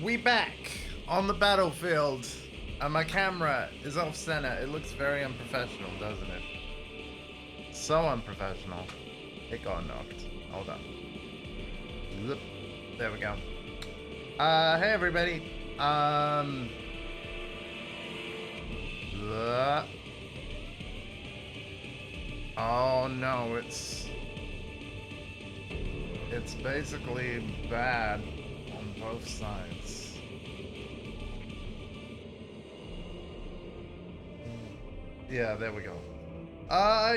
We back on the battlefield, and my camera is off center. It looks very unprofessional, doesn't it? So unprofessional. It got knocked. Hold on. Zip. There we go. Hey everybody. Oh no, it's basically bad on both sides. Yeah, there we go.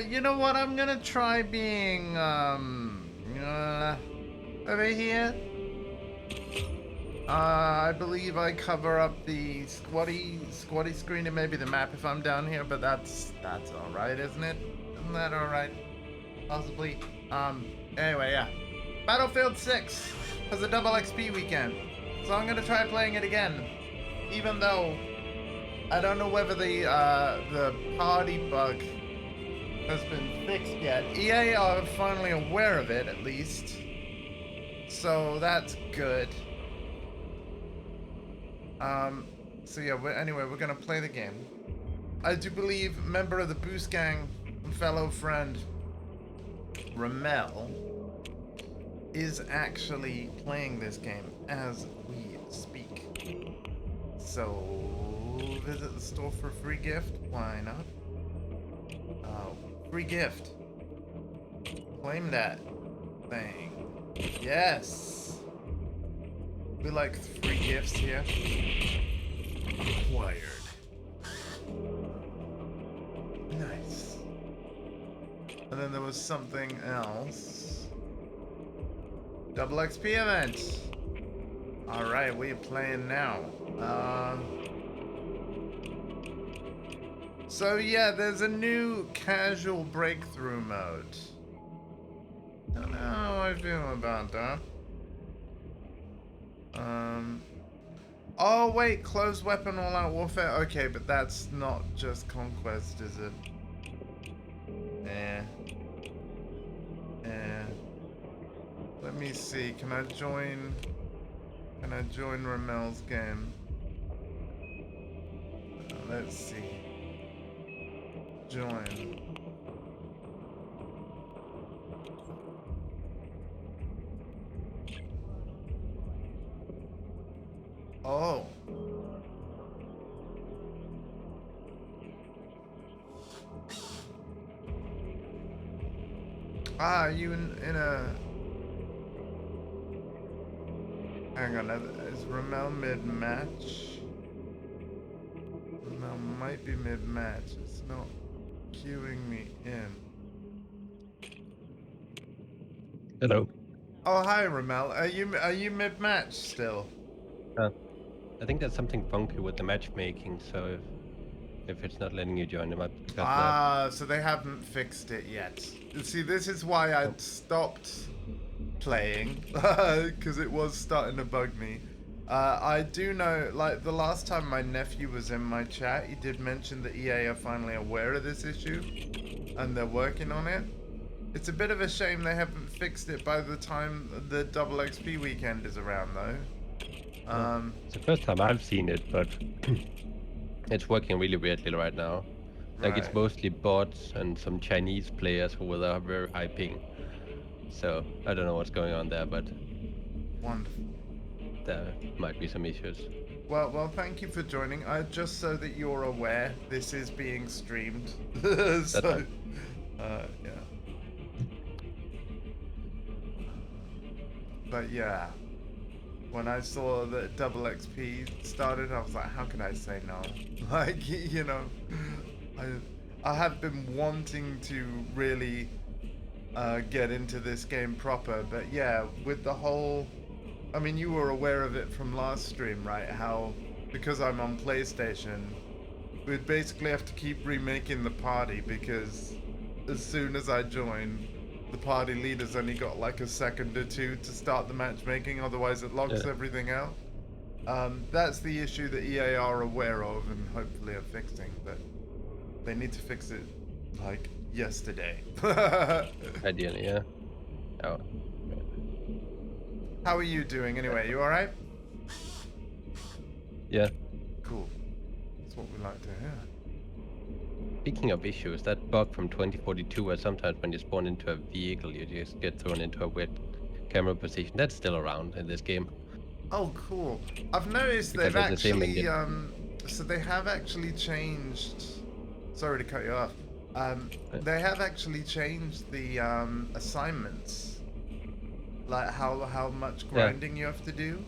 You know what? I'm gonna try being, over here. I believe I cover up the squatty screen and maybe the map if I'm down here, but that's alright, isn't it? Isn't that alright? Possibly. Anyway, yeah. Battlefield 6 has a double XP weekend, so I'm gonna try playing it again, even though I don't know whether the party bug has been fixed yet. EA are finally aware of it, at least, so that's good. So yeah, anyway, we're gonna play the game. I do believe member of the Boost Gang, fellow friend Ramel, is actually playing this game as we speak. So visit the store for a free gift. Why not? Free gift. Claim that thing. Yes. We like free gifts here. Acquired. Nice. And then there was something else. Double XP event. Alright, what are you playing now? So yeah, there's a new casual breakthrough mode. Don't know how I feel about that. Oh wait, closed weapon all out warfare. Okay, but that's not just conquest, is it? Let me see. Can I join Ramel's game? Let's see. Join. Oh. Are you in a... Hang on, is Ramel mid-match? Ramel might be mid-match. It's not queuing me in. Hello. Oh, hi, Ramel. Are you mid-match still? I think there's something funky with the matchmaking, so if it's not letting you join, it might be because of that. So they haven't fixed it yet. See, this is why I stopped playing, because it was starting to bug me. I do know, like, the last time my nephew was in my chat, he did mention that EA are finally aware of this issue, and they're working on it. It's a bit of a shame they haven't fixed it by the time the double XP weekend is around, though. It's the first time I've seen it, but it's working really weirdly right now. Like, it's mostly bots and some Chinese players who will have very high ping. So, I don't know what's going on there, but... Wonderful. There might be some issues. Well, thank you for joining. Just so that you're aware, this is being streamed. So, yeah. But yeah, when I saw that double XP started, I was like, how can I say no? Like, you know, I have been wanting to really get into this game proper, but yeah, with the whole... I mean, you were aware of it from last stream, right? How, because I'm on PlayStation, we'd basically have to keep remaking the party because as soon as I join, the party leader's only got like a second or two to start the matchmaking, otherwise it locks everything out. That's the issue that EA are aware of and hopefully are fixing, but they need to fix it like yesterday. Ideally, yeah. Oh. How are you doing anyway? You alright? Yeah. Cool. That's what we like to hear. Speaking of issues, that bug from 2042 where sometimes when you spawn into a vehicle, you just get thrown into a weird camera position, that's still around in this game. Oh, cool. I've noticed Because they've it's the same actually, engine. so they have actually changed. Sorry to cut you off. Right. They have actually changed the assignments, like how much Yeah. grinding you have to do.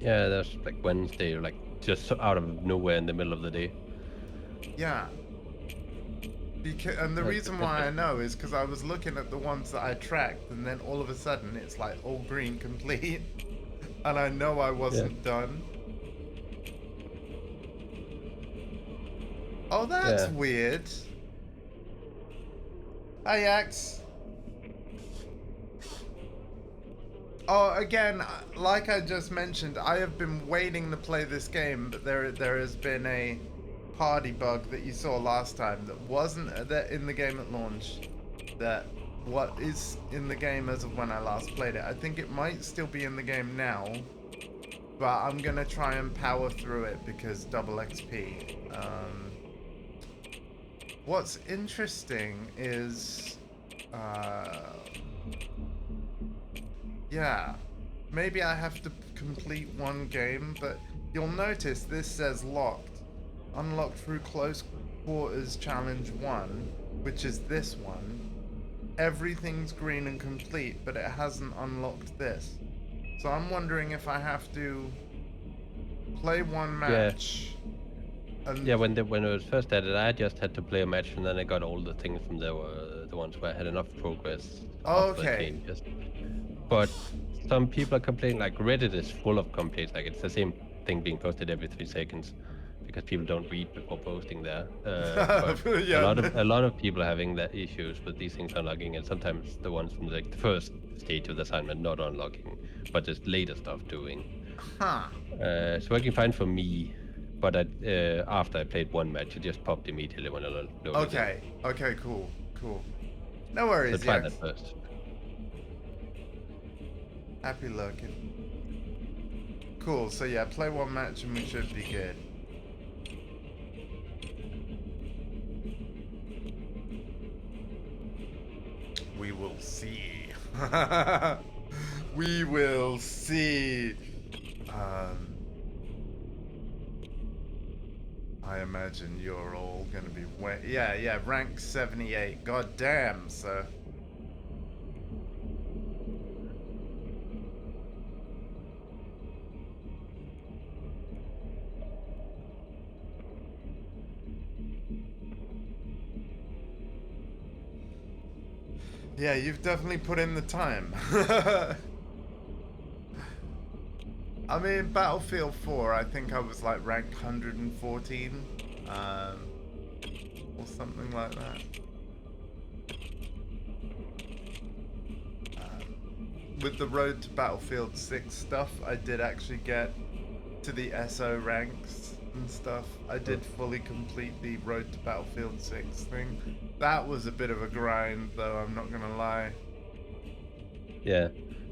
Yeah, there's like Wednesday, like just out of nowhere in the middle of the day. Yeah. And the That's reason why I interesting. know is because I was looking at the ones that I tracked, and then all of a sudden it's like all green complete, and I know I Yeah. wasn't done. Oh, that's Yeah. weird. Hi, Axe. Oh, again, like I just mentioned, I have been waiting to play this game, but there has been a party bug that you saw last time that wasn't that in the game at launch. That what is in the game as of when I last played it. I think it might still be in the game now, but I'm gonna try and power through it because double XP. What's interesting is, yeah, maybe I have to complete one game, but you'll notice this says locked. Unlocked through close quarters challenge 1, which is this one. Everything's green and complete, but it hasn't unlocked this. So I'm wondering if I have to play one Yeah. match. And Yeah, when it was first added, I just had to play a match, and then I got all the things from there were the ones where I had enough progress after the okay. changes. But some people are complaining, like Reddit is full of complaints, like it's the same thing being posted every 3 seconds because people don't read before posting there. But Yeah. a lot of people are having that issues with these things unlocking, and sometimes the ones from like the first stage of the assignment not unlocking, but just later stuff doing. Huh. It's working fine for me, but after I played one match, it just popped immediately when I loaded in. Okay. Okay, cool. Cool. No So worries, try yeah. that first. Happy looking. Cool, so yeah, play one match and we should be good. We will see. We will see. I imagine you're all gonna be yeah, rank 78. God damn, sir. Yeah, you've definitely put in the time. I mean, Battlefield 4, I think I was like rank 114, or something like that. With the Road to Battlefield 6 stuff, I did actually get to the SO ranks and stuff. I did fully complete the Road to Battlefield 6 thing. That was a bit of a grind, though, I'm not gonna lie. Yeah,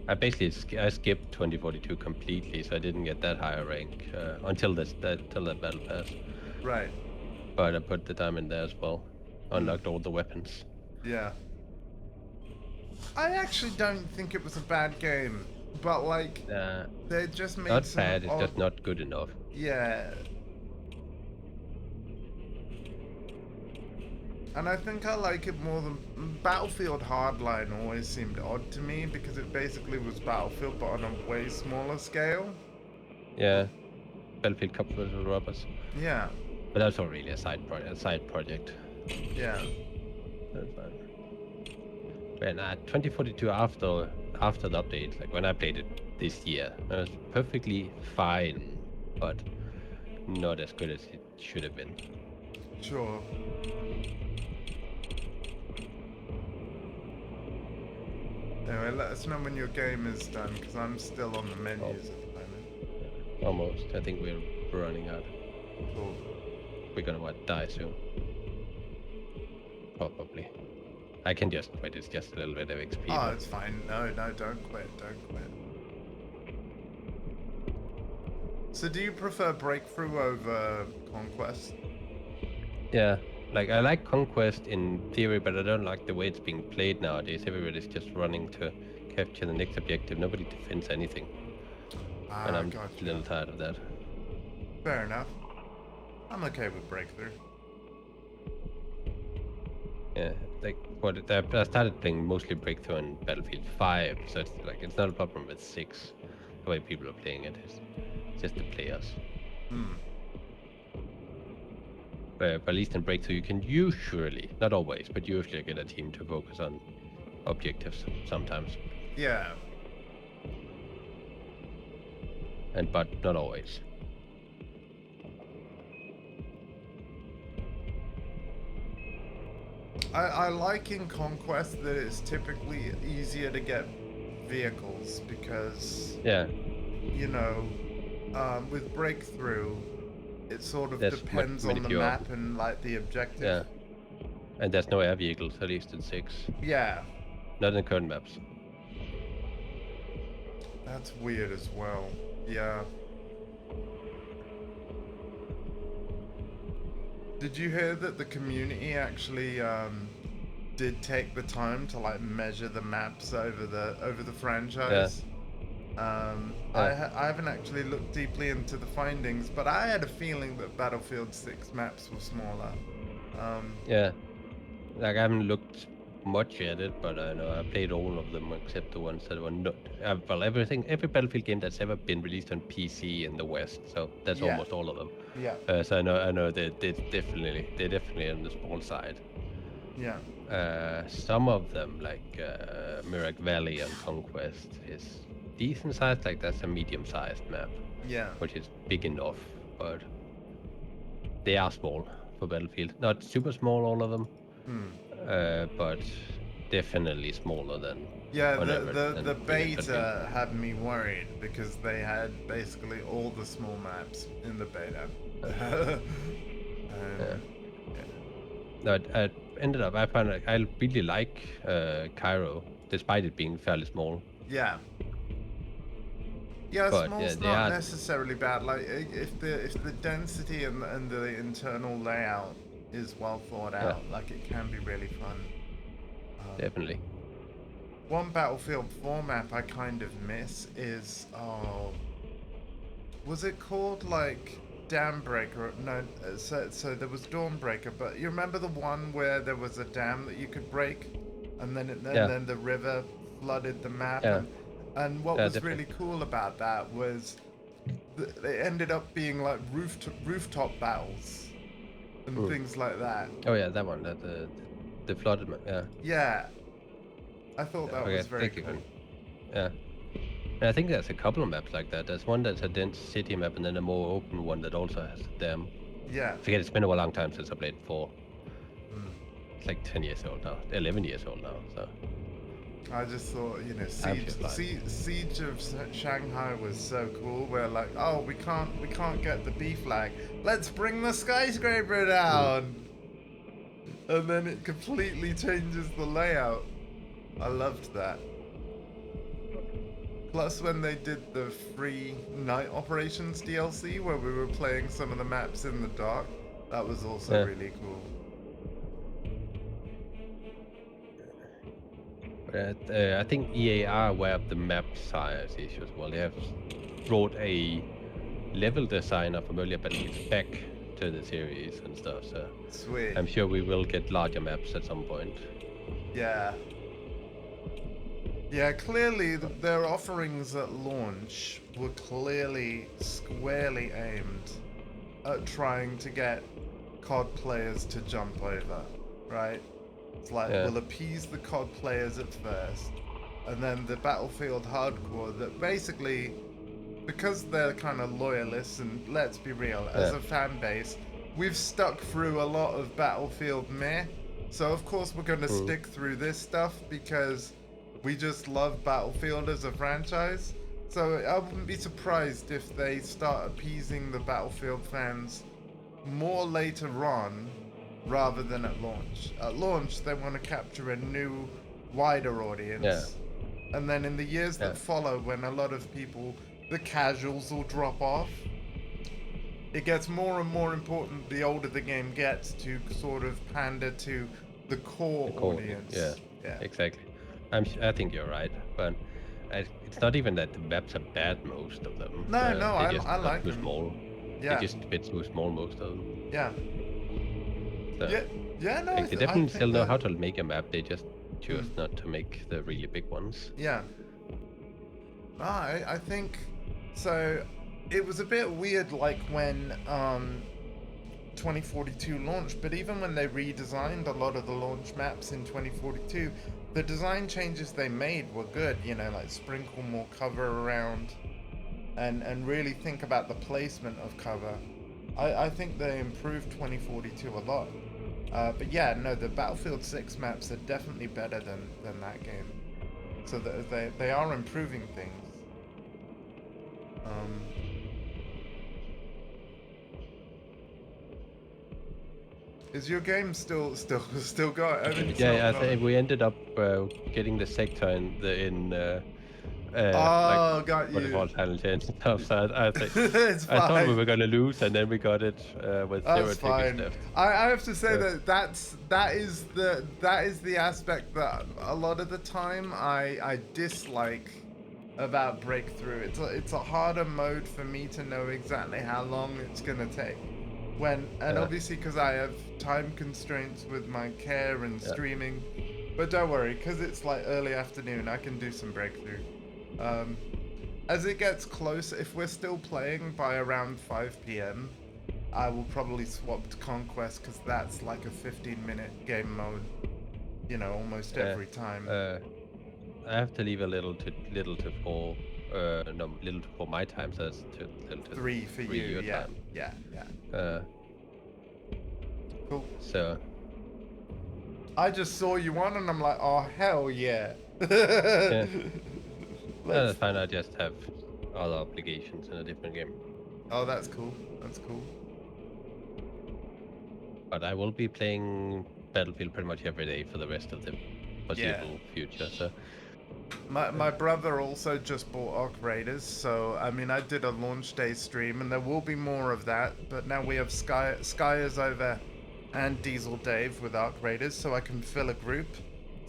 I basically I skipped 2042 completely, so I didn't get that higher rank until that battle pass. Right. But I put the time in there as well. Unlocked all the weapons. Yeah. I actually don't think it was a bad game, but like, they just made Not some bad, it's odd. just not good enough. Yeah. And I think I like it more than Battlefield Hardline always seemed odd to me because it basically was Battlefield but on a way smaller scale. Yeah, Battlefield Cup versus Robbers. Yeah. But that's not really a side project. Yeah. That's fine. When 2042 after the update, like when I played it this year, it was perfectly fine, but not as good as it should have been. Sure. Anyway, let us know when your game is done because I'm still on the menus at the moment. Almost. I think we're running out. Cool. We're gonna die soon. Probably. I can just quit. It's just a little bit of XP. Oh, it's fine. No, don't quit. Don't quit. So do you prefer Breakthrough over Conquest? Yeah, like I like Conquest in theory, but I don't like the way it's being played nowadays. Everybody's just running to capture the next objective. Nobody defends anything, and Ah, I'm a gotcha. little tired of that. Fair enough. I'm okay with Breakthrough. Yeah, like I started playing mostly Breakthrough in Battlefield 5, so it's like it's not a problem with 6. The way people are playing it is just the players. Hmm. But at least in Breakthrough, you can usually, not always, but usually get a team to focus on objectives sometimes. Yeah. But not always. I like in Conquest that it's typically easier to get vehicles because, Yeah, you know, with Breakthrough, it sort of there's depends many on the fewer. map and like the objective. Yeah, and there's no air vehicles, at least in 6. Yeah. Not in the current maps. That's weird as well. Yeah. Did you hear that the community actually did take the time to like measure the maps over the franchise? I haven't actually looked deeply into the findings, but I had a feeling that Battlefield 6 maps were smaller. Yeah, like I haven't looked much at it, but I know I played all of them except the ones that were not. Well, every Battlefield game that's ever been released on PC in the West, so that's Yeah. almost all of them. Yeah. So I know they're definitely on the small side. Yeah. Some of them, like Mirak Valley and Conquest, is decent sized. Like that's a medium-sized map, Yeah. which is big enough, but they are small for Battlefield. Not super small, all of them, but definitely smaller than. Yeah, on the average the, than the previous Battlefield. beta had me worried because they had basically all the small maps in the beta. Yeah. No, I ended up. I found I really like Cairo, despite it being fairly small. Yeah. Yeah, But yeah, small's they not are. necessarily bad. Like if the density and the internal layout is well thought out, like it can be really fun. Definitely. One Battlefield 4 map I kind of miss is was it called like Dambreaker? No, so there was Dawnbreaker, but you remember the one where there was a dam that you could break, and then the river flooded the map. Yeah. And what was really cool about that was it ended up being like rooftop battles and things like that. Oh yeah, that one, the flooded map. Yeah. Yeah. I thought that was very cool. Yeah. And I think there's a couple of maps like that. There's one that's a dense city map, and then a more open one that also has a dam. Yeah. I forget, it's been a long time since I played 4. It's like 10 years old now, 11 years old now. So I just thought, you know, Siege of Shanghai was so cool. We're like, oh, we can't get the B flag. Let's bring the skyscraper down. And then it completely changes the layout. I loved that. Plus, when they did the free Night Operations DLC, where we were playing some of the maps in the dark, that was also really cool. I think EA are aware of the map size issue as well. They have brought a level designer from earlier Battlefield back to the series and stuff. So sweet. I'm sure we will get larger maps at some point. Yeah. Yeah, clearly their offerings at launch were clearly squarely aimed at trying to get COD players to jump over, right? It's like, we'll appease the COD players at first, and then the Battlefield hardcore that basically, because they're kind of loyalists, and let's be real, as a fan base, we've stuck through a lot of Battlefield meh, so of course we're going to stick through this stuff because we just love Battlefield as a franchise. So I wouldn't be surprised if they start appeasing the Battlefield fans more later on rather than at launch. At launch, they want to capture a new, wider audience. Yeah. And then in the years that follow, when a lot of people, the casuals will drop off, it gets more and more important the older the game gets to sort of pander to the core audience. Yeah, exactly. I think you're right, but it's not even that the maps are bad, most of them. No, They just I are like too them. small. They Yeah. just a bit too small, most of them. Yeah. So, Yeah, no, like, they I definitely think still know that. how to make a map. They just choose not to make the really big ones. Yeah. I think so. It was a bit weird, like when 2042 launched, but even when they redesigned a lot of the launch maps in 2042, the design changes they made were good. You know, like sprinkle more cover around, and really think about the placement of cover. I think they improved 2042 a lot. But yeah, no, the Battlefield 6 maps are definitely better than that game. So they are improving things. Is your game still going? I mean, it's not Yeah, I think going. we ended up getting the sector like Oh, got what it you. was challenge and stuff. So I think It's I thought we fine. were gonna lose, and then we got it with 0 That's tickets fine. left. I have to say Yeah. that is the aspect that a lot of the time I dislike about Breakthrough. It's a harder mode for me to know exactly how long it's gonna take. And obviously because I have time constraints with my care and streaming, but don't worry, because it's like early afternoon, I can do some Breakthrough. As it gets closer, if we're still playing by around 5 p.m., I will probably swap to Conquest because that's like a 15-minute game mode, you know, almost every time. I have to leave a little to four, no, little to four my time, so that's little to 3 for you, your yeah, time. yeah. Cool. So I just saw you on and I'm like, oh hell yeah. yeah, that's fine. I just have other obligations in a different game. Oh, that's cool. That's cool. But I will be playing Battlefield pretty much every day for the rest of the foreseeable future. So my brother also just bought Arc Raiders, so I mean I did a launch day stream and there will be more of that, but now we have Sky is over and Diesel Dave with Arc Raiders, so I can fill a group.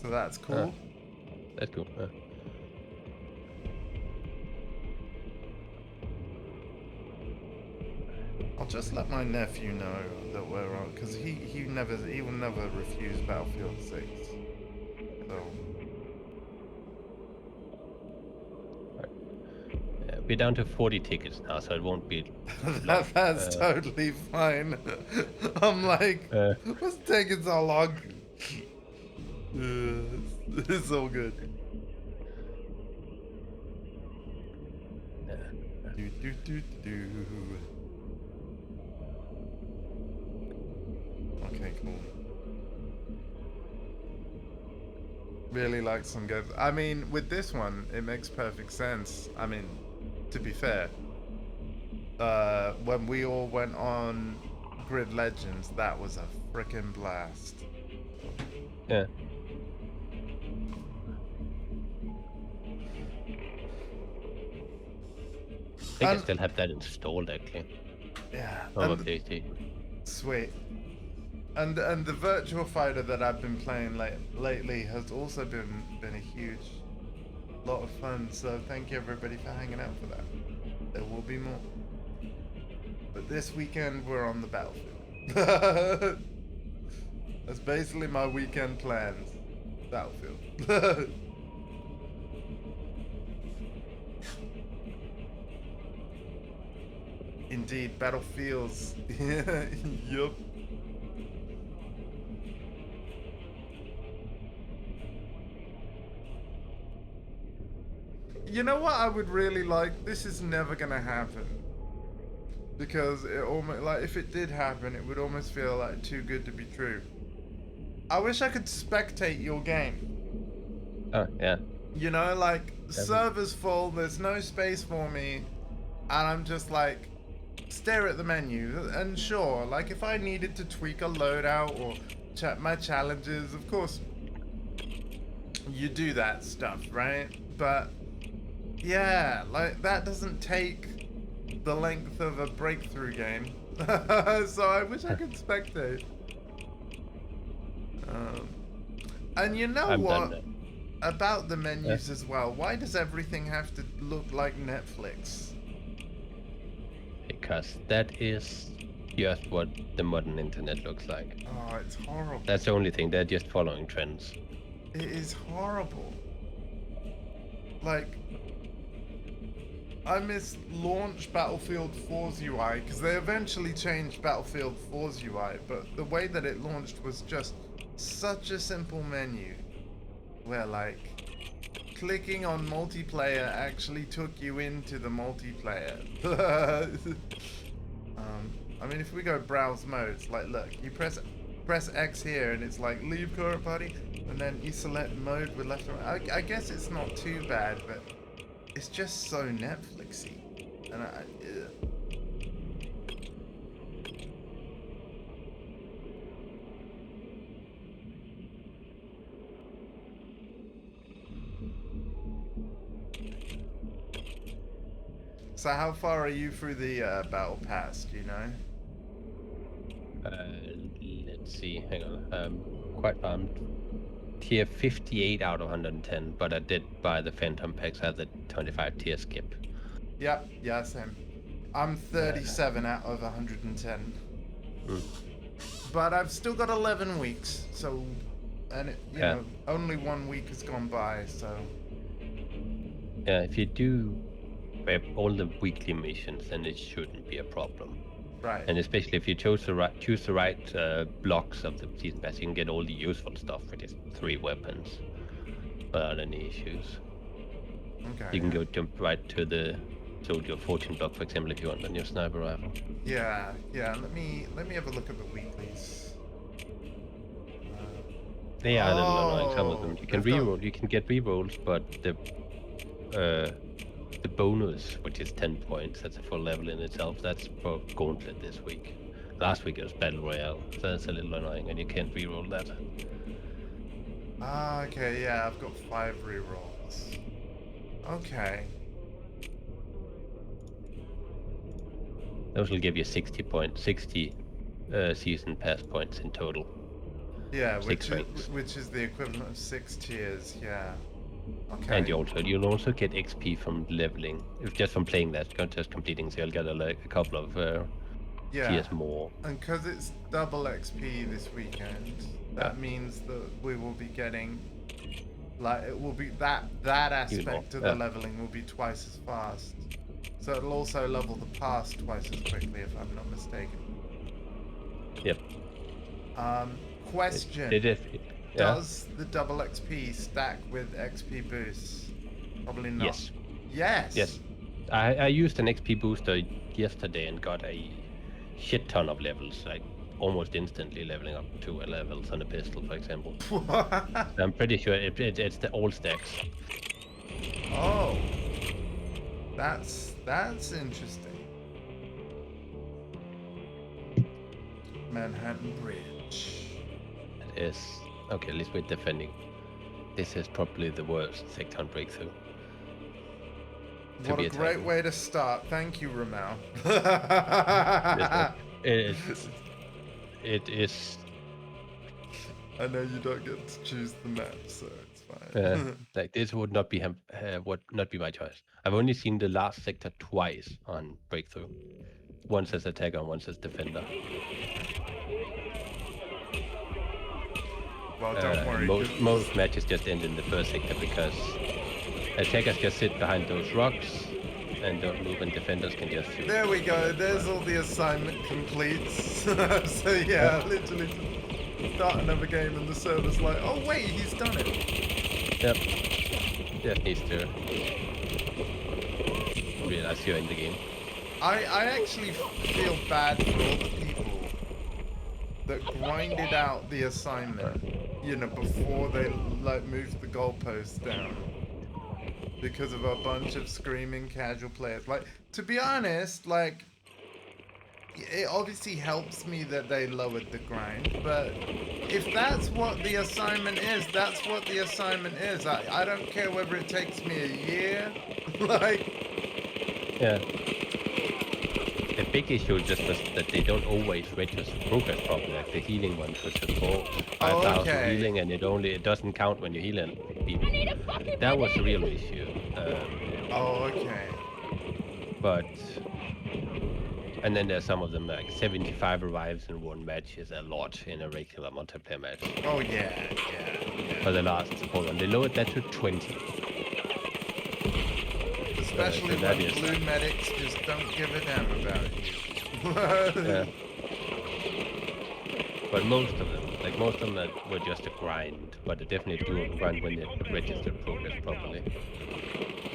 So that's cool. That's cool. I'll just let my nephew know that we're on, because he will never refuse Battlefield 6. So we're down to 40 tickets now, so it won't be that's totally fine. I'm like, what's taking so long? It's all good. Do. Okay, cool. Really like some games. I mean, with this one, it makes perfect sense. I mean, to be fair, when we all went on Grid Legends, that was a freaking blast. Yeah. I think I still have that installed actually. Yeah. On my PlayStation. Sweet. And the Virtua Fighter that I've been playing lately has also been a huge lot of fun. So thank you everybody for hanging out for that. There will be more. But this weekend we're on the Battlefield. That's basically my weekend plans. Battlefield. Indeed, Battlefields. Yup. You know what I would really like? This is never gonna happen. Because it almost, like, if it did happen, it would almost feel like too good to be true. I wish I could spectate your game. Oh, yeah. You know, like, server's full, there's no space for me, and I'm just like, stare at the menu. And sure, like, if I needed to tweak a loadout or check my challenges, of course, you do that stuff, right? But, yeah, like, that doesn't take the length of a breakthrough game. So I wish I could spectate. And you know I'm what? done now. About the menus as well. Why does everything have to look like Netflix? Because that is just what the modern internet looks like. Oh, it's horrible. That's the only thing. They're just following trends. It is horrible. Like, I miss launch Battlefield 4's UI because they eventually changed Battlefield 4's UI, but the way that it launched was just such a simple menu where, like, clicking on multiplayer actually took you into the multiplayer. I mean, if we go browse modes, like, look, you press X here and it's like leave current party, and then you select mode with left and right. I guess it's not too bad, but it's just so Netflixy, and So how far are you through the battle pass, do you know? Let's see, hang on. Quite bummed. Tier 58 out of 110, but I did buy the Phantom packs at the 25 tier skip. Yep, yeah, same. I'm 37 out of 110. But I've still got 11 weeks, so, and you know, only 1 week has gone by, so. Yeah, if you do all the weekly missions, then it shouldn't be a problem. Right. And especially if you choose the right blocks of the season pass, you can get all the useful stuff with just 3 weapons without any issues. Okay. You can jump right to the Soldier of Fortune block, for example, if you want a new sniper rifle. Yeah. Let me have a look at the weeklies. They are a little annoying, some of them. You can reroll, you can get rerolls, but the bonus, which is 10 points, that's a full level in itself, that's for Gauntlet this week. Last week it was Battle Royale, so that's a little annoying, and you can't reroll that. Okay, yeah, I've got 5 rerolls. Okay. Those will give you 60 season pass points in total. Yeah, which is the equivalent of 6 tiers, yeah. Okay. And you'll also get XP from leveling, if just from playing that, just completing, so you'll get a couple of tiers more. And because it's double XP this weekend, that means that we will be getting, like, it will be that aspect of the leveling will be twice as fast. So it'll also level the pass twice as quickly, if I'm not mistaken. Yep. Question. Does the double XP stack with XP boosts? Probably not. Yes. I used an XP booster yesterday and got a shit ton of levels, like almost instantly leveling up 2 levels on a pistol, for example. I'm pretty sure it's the all stacks. Oh, that's interesting. Manhattan Bridge. It is. Okay, at least we're defending. This is probably the worst sector breakthrough. What a great way to start. Thank you, Ramel. It is. I know you don't get to choose the map, so it's fine. Like this would not be my choice. I've only seen the last sector twice on breakthrough. Once as attacker and once as defender. Well, don't worry. Most matches just end in the first sector because attackers just sit behind those rocks and don't move, and defenders can just shoot. There we go. There's all the assignment completes. So yeah, literally start another game and the server's like, oh wait, he's done it. Yep. Just needs to realize you're in the game. I actually feel bad for all the people that grinded out the assignment, you know, before they like moved the goalposts down because of a bunch of screaming casual players. Like, to be honest, like, it obviously helps me that they lowered the grind, but if that's what the assignment is, that's what the assignment is. I don't care whether it takes me a year. Like, yeah. big issue just was that they don't always register progress properly. Like the healing one was just for 5,000 healing, and it doesn't count when you heal people. That was a real issue. But and then there's some of them like 75 revives in one match is a lot in a regular multiplayer match. Oh yeah. For the last support one, they lowered that to 20. Especially when blue medics just don't give a damn about you. Yeah. But most of them were just a grind, but they definitely do a grind when they register progress properly.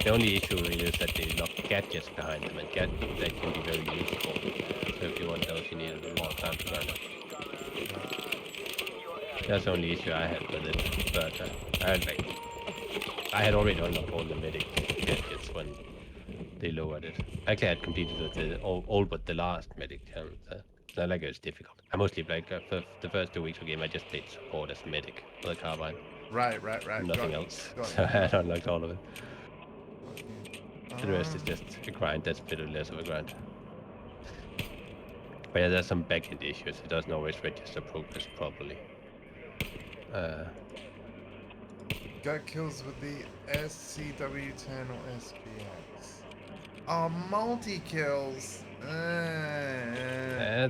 The only issue really is that they lock gadgets behind them, and that can be very useful. So if you want those, you need a little more time to learn it. That's the only issue I had with it, but I had already unlocked all the medic gadgets when they lowered it. Actually, I had completed with all but the last medic, and it's not like it was difficult. I mostly like for the first 2 weeks of the game, I just played support as a medic with a carbine. Right. Nothing else. So I had unlocked all of it. The rest is just a grind. That's a bit less of a grind. But yeah, there's some back-end issues. It doesn't always register progress properly. Got kills with the SCW10 or SPX. Oh, multi-kills.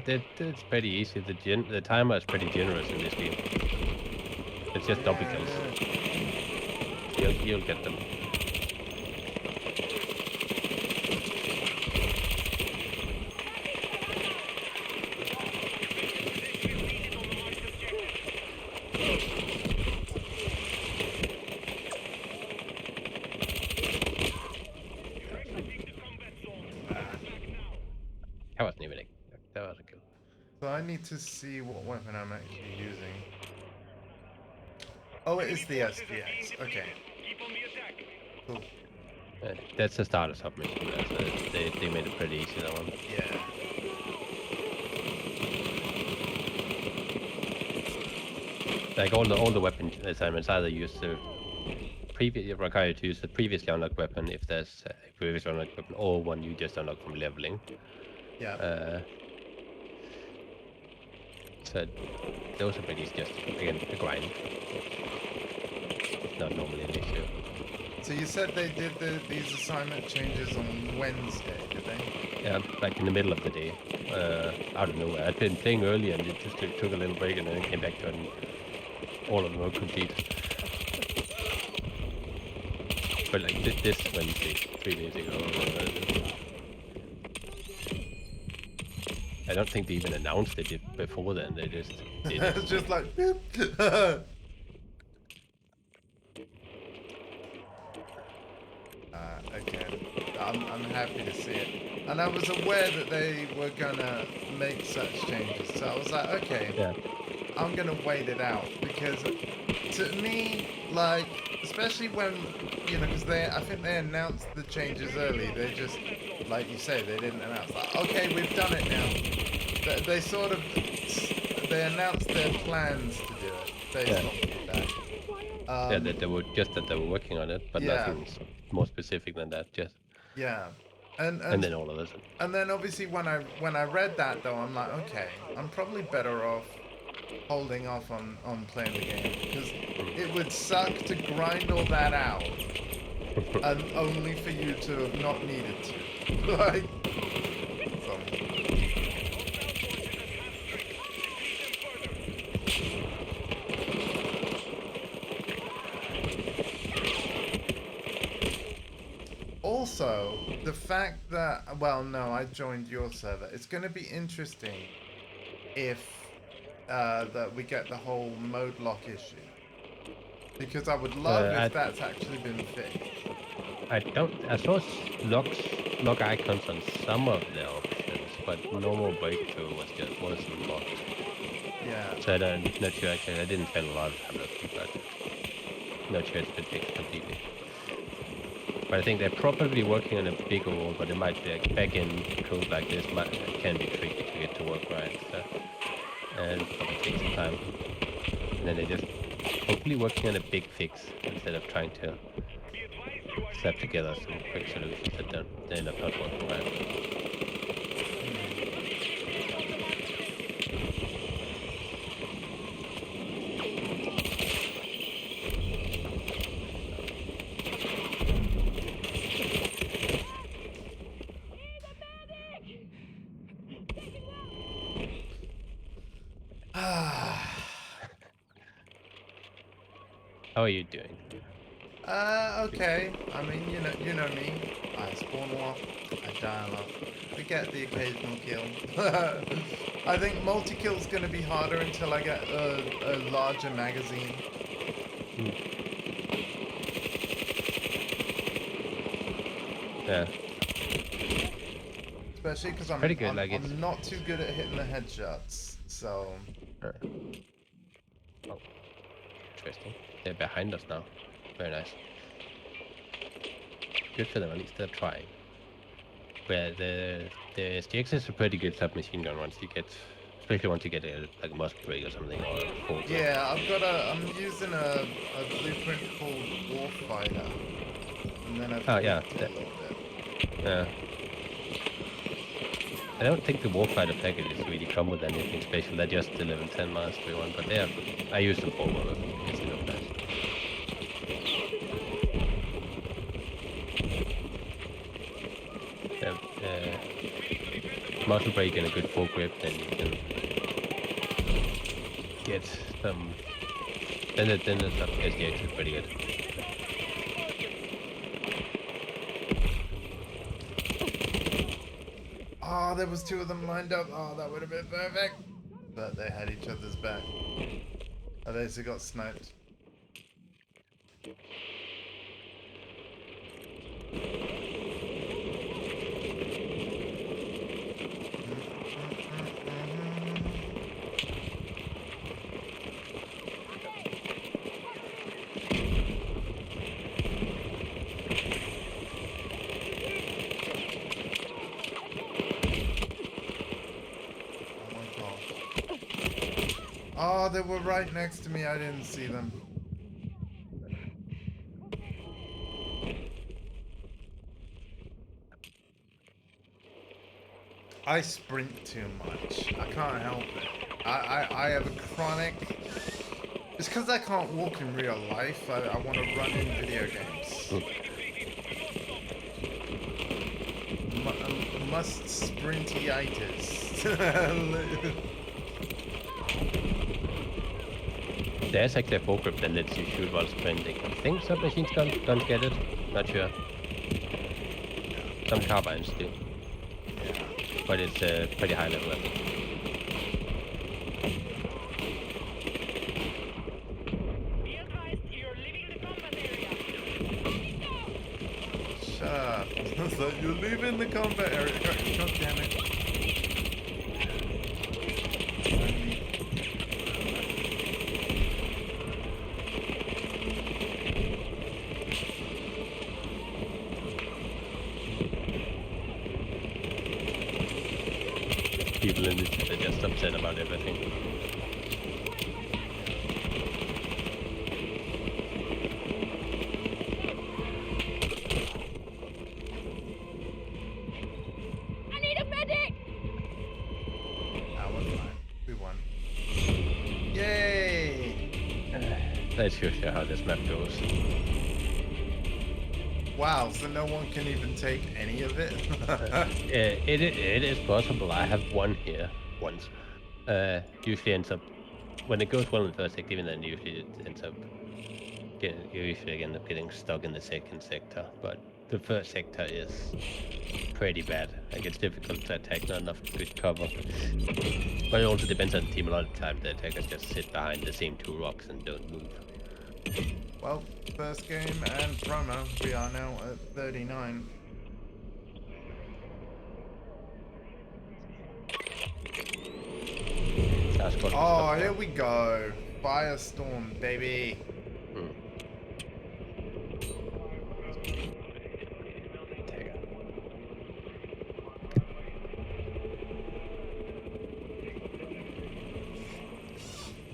It's pretty easy. The timer is pretty generous in this game. It's just double kills. You'll get them. That was a kill. So I need to see what weapon I'm actually using. Oh, it is the SPX. Okay. Cool. That's the starter submission. They made it pretty easy, that one. Yeah. Like all the weapon assignments either use the require you to use the previously unlocked weapon if there's a previously unlocked weapon, or one you just unlocked from leveling. Yeah. So those are pretty just again a grind. It's not normally an issue. So you said they did these assignment changes on Wednesday, did they? Yeah, like in the middle of the day. Out of nowhere. I'd been playing early and it just took a little break and then came back to it and all of them were complete. But like this Wednesday, 3 days ago. I don't think they even announced it before then. They just did it. It's just like boop. Okay, I'm happy to see it, and I was aware that they were gonna make such changes, so I was like, okay, yeah. I'm gonna wait it out, because to me, like, especially when, you know, because I think they announced the changes early. They just, like you say, they didn't announce like, okay, we've done it now. They sort of, they announced their plans to do it based on feedback. Yeah, that they were working on it, but nothing more specific than that. Just and then all of this. And then obviously when I read that though, I'm like, okay, I'm probably better off holding off on playing the game, because it would suck to grind all that out and only for you to have not needed to. Like, also, the fact that, well, no, I joined your server. It's going to be interesting if that we get the whole mode lock issue, because I would love if that's actually been fixed. I saw lock icons on some of the options, but normal breakthrough wasn't locked. Yeah. So I'm not sure. Actually, I didn't spend a lot of time looking, but not sure it's been fixed completely. But I think they're probably working on a bigger role, but it might be like back-end code like this can be tricky to get to work right. So, and it'll probably take some time. And then they're just hopefully working on a big fix instead of trying to slap together some quick solutions that end up not working right. How are you doing? Okay. I mean, you know me. I spawn a lot. I die a lot. I get the occasional kill. I think multi-kill's gonna be harder until I get a larger magazine. Yeah. Especially because Pretty good, like it's I'm not too good at hitting the headshots, so. Oh, interesting. They're behind us now. Very nice. Good for them, at least they're trying. But the STX is a pretty good submachine gun once you get, especially once you get like a musket rig or something or a full gun. Yeah, I'm using a blueprint called Warfighter, and then I've Yeah, tweaked it a little bit. yeah. I don't think the Warfighter packages really come with anything special. They're just the level 10 mastery one, but they're, I use them for work because they look nice. Muscle brake and a good full grip, then you can get some. Then the SDX is pretty good. Oh, there was two of them lined up. Oh, that would have been perfect. But they had each other's back. Oh, they also got sniped. Oh, they were right next to me. I didn't see them. I sprint too much. I can't help it. I have a chronic... It's because I can't walk in real life. I want to run in video games. Must sprintiitis. There's actually a full grip that lets you shoot while sprinting. I think submachine guns get it. Not sure. Some carbines do. But it's a pretty high level. Shut up. So you're leaving the combat area. God damn it. People in this are just upset about everything. I need a medic! Ah, we're fine. We won. Yay! Let's just show how this map goes. Wow, so no one can even take any of it? It is possible. I have won here once. Usually ends up, when it goes well in the first sector, even then usually it ends up you usually end up getting stuck in the second sector. But the first sector is pretty bad. Like it's difficult to attack, not enough good cover. But it also depends on the team. A lot of the time the attackers just sit behind the same two rocks and don't move. Well, first game and promo, we are now at 39. Oh, here we go. Firestorm, baby.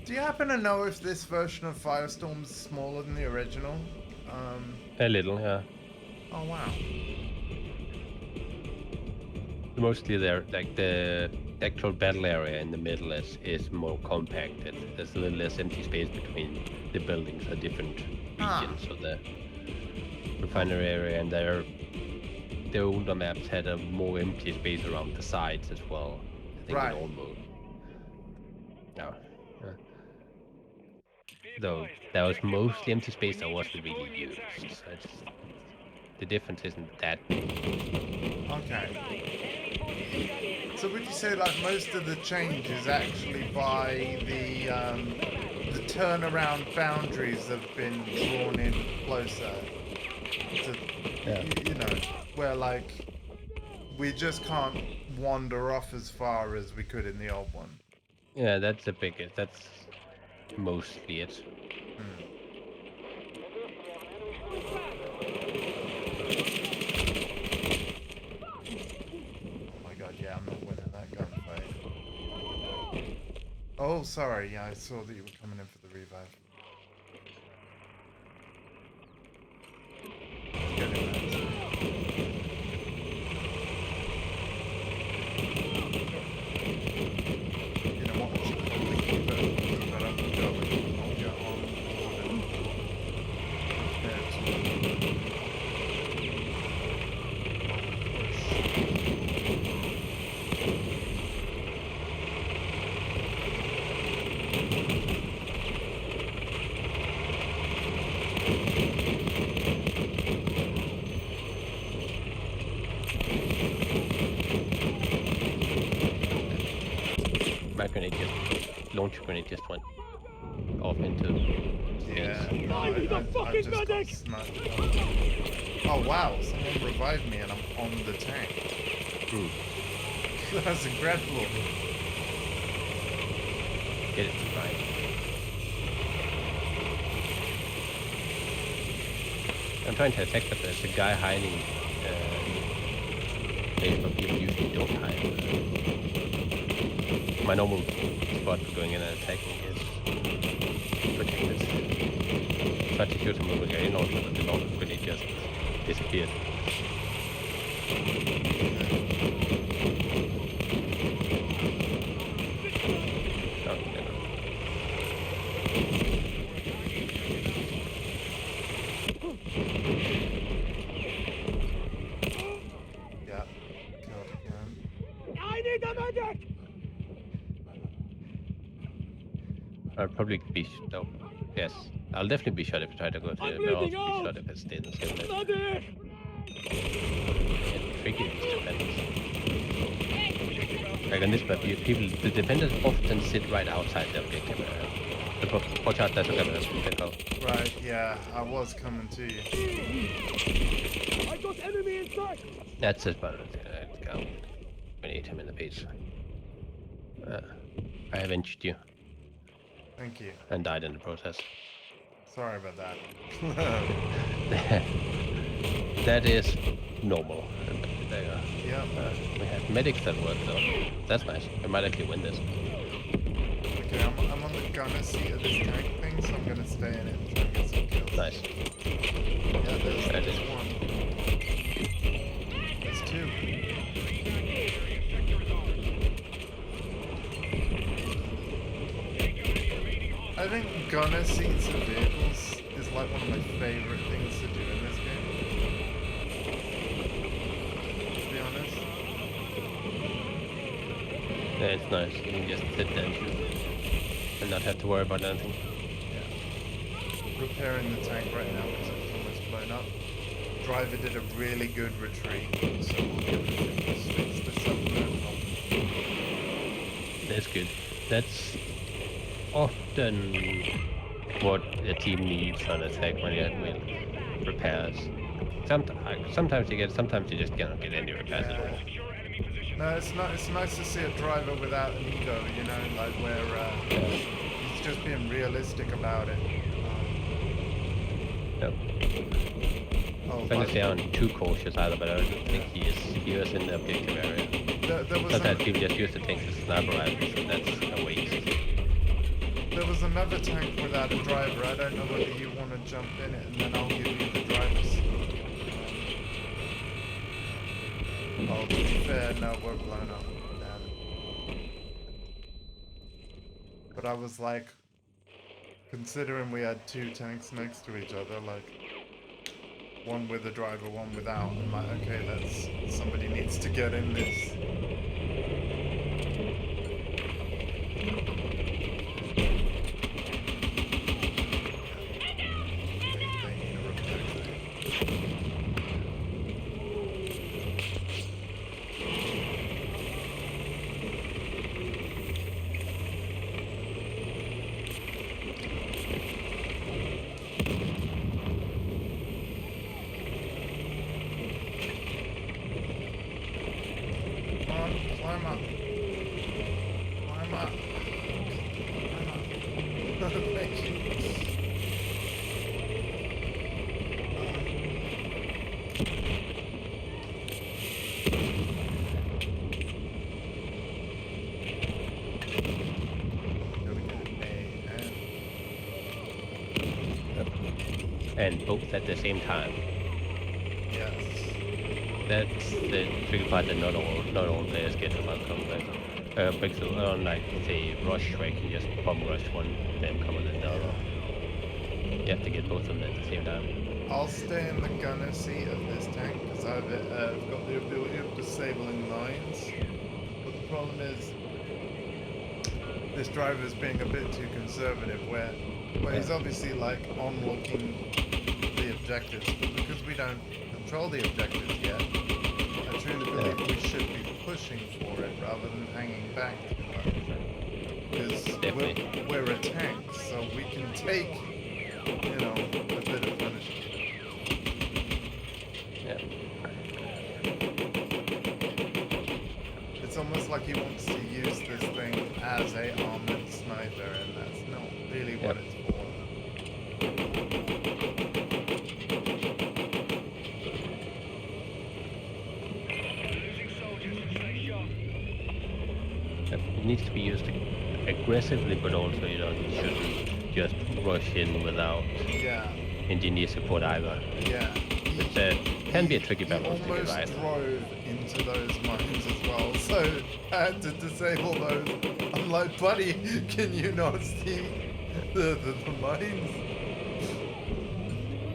Do you happen to know if this version of Firestorm is smaller than the original? A little, yeah. Oh wow. Mostly there, like the actual battle area in the middle is more compacted. There's a little less empty space between the buildings, the different regions of the refinery area, and the older maps had a more empty space around the sides as well. I think in all mode. No. though there was mostly empty space that wasn't really used. So the difference isn't that. Okay. So would you say like most of the change is actually by the turnaround boundaries have been drawn in closer to, you know, where like we just can't wander off as far as we could in the old one. Yeah, that's the biggest. That's mostly it. Oh my god, yeah, I'm not winning that gunfight. Oh, sorry, yeah, I saw that you were coming in for the revive. Get in there. You know what, I should probably keep it up and going. I'll get on board and prepare to My grenade just, launch grenade just went off into yeah, space. no, I just got smacked. Oh wow, someone revived me and I'm on the tank. That's incredible. Get it right. I'm trying to attack, but there's a guy hiding place where people usually don't hide. My normal spot for going in and attacking is protected. Tried to shoot him with a grenade launcher, but the launch grenade just disappeared. Oh, there goes. Yeah, killed again. I need a medic! I'll probably be no. Yes, I'll definitely be shot if I try to go to I'm it, but I'll also bleeding be out! shot if I stay in the same place. Medic! It's tricky these defenders. Like on this map, the defenders often sit right outside the objective area. Watch out, that's a camera. Right, yeah, I was coming to you. I got enemy inside! That's it, but go. We need him in the base. I avenged you Thank you. and died in the process. Sorry about that. That is normal. There you go. Yep. We have medics that work though. That's nice. We might actually win this. Okay, I'm on the gunner seat of this tank thing, so I'm gonna stay in it and try and get some kills. Nice. Yeah, there's one. There's two. I think gunner seats of vehicles is like one of my favorite things to do in this game. To be honest. Yeah, it's nice. You can just sit there and shoot and not have to worry about anything. Yeah. Repairing the tank right now because it's almost blown up. Driver did a really good retreat, so we'll be able to fix this up no problem. That's good. That's often what a team needs on attack when you have repairs. Sometimes you get, sometimes you just cannot get any repairs at all. No, it's not. It's nice to see a driver without an ego, you know, like where he's just being realistic about it. Yep. Oh, I'm gonna say I'm too cautious either, but I don't think he was in the objective area. there was Sometimes people just use the tanks as sniper rifles, so that's a waste. there was another tank without a driver. I don't know whether you want to jump in it, and then I'll give you the drivers. Oh, to be fair, no, we're blown up. Damn it. But I was like, considering we had two tanks next to each other, like one with a driver, one without, I'm like, okay, that's somebody needs to get in this. and both at the same time. Yes. That's the tricky part that not all players get about combat. Breakthrough, unlike say rush, where you can just bomb rush one, then come on the other. You have to get both of them at the same time. I'll stay in the gunner seat of this tank because I've got the ability of disabling mines. But the problem is, this driver's being a bit too conservative where he's obviously like unlocking the objectives, but because we don't control the objectives yet, I truly believe we should be pushing for it rather than hanging back too much. Because we're a tank, so we can take, you know, a bit of punishment. Yeah. It's almost like he wants to use this thing as a armored sniper, and that's not really what it's for. It needs to be used aggressively, but also you shouldn't just rush in without engineer support either. Yeah. Which can be a tricky balance to get right. He almost drove into those mines as well, so I had to disable those. I'm like, buddy, can you not see the mines?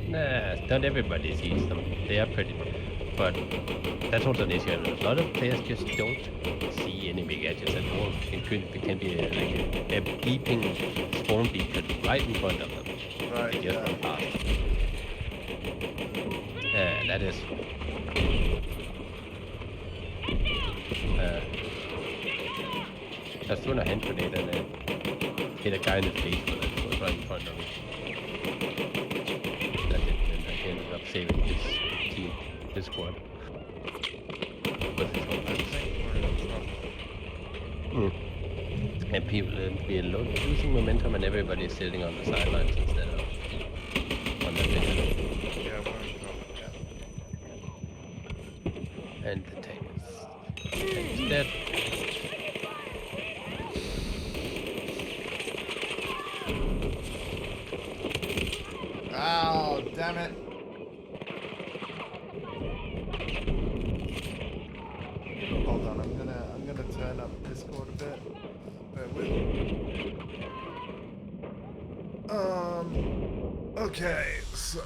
Nah, not everybody sees them. They are pretty, but that's also an issue. A lot of players just don't see enemy gadgets at all. It can be like a beeping spawn beacon right in front of them. Right. They just run past. That is. I threw a hand grenade and then hit a guy in the face with it. Was right in front of me. That did, and I ended up saving his team, his squad. With his own guns. And people be losing momentum, and everybody is sitting on the sidelines instead of on the pitch. Yeah, we're in trouble, And the tank is dead. Oh, damn it. Hold on, I'm gonna turn up Discord a bit. Bear with me. Okay, so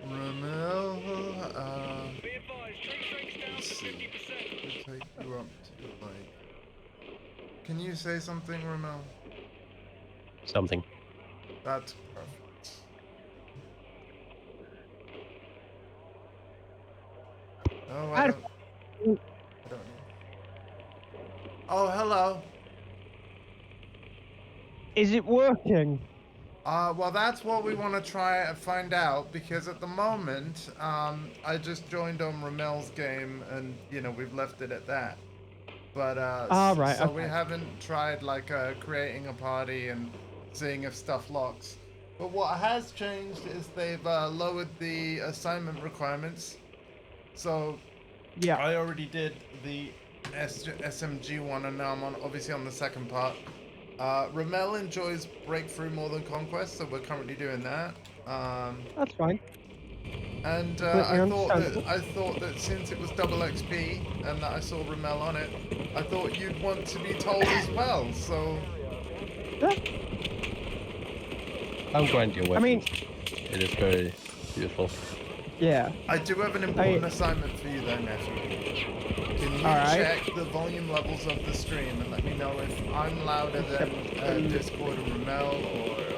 Ramel, let's see. We'll take you up to like. Can you say something, Ramel? Something. That's perfect. Oh, I don't know. Oh, hello. Is it working? Well, that's what we want to try and find out, because at the moment, I just joined on Ramel's game, and, you know, we've left it at that. But, right, so okay. we haven't tried, like, creating a party and seeing if stuff locks. But what has changed is they've, lowered the assignment requirements. So, Yeah. I already did the SMG one, and now I'm obviously on the second part. Ramel enjoys Breakthrough more than Conquest, so we're currently doing that. That's fine. And I thought that since it was double XP and that I saw Ramel on it, I thought you'd want to be told as well. So Yeah. I'll grind your weapons. I mean, it is very useful. yeah. I do have an important assignment for you, though, nephew. Can you check the volume levels of the stream and let me know if I'm louder than Discord and Ramel,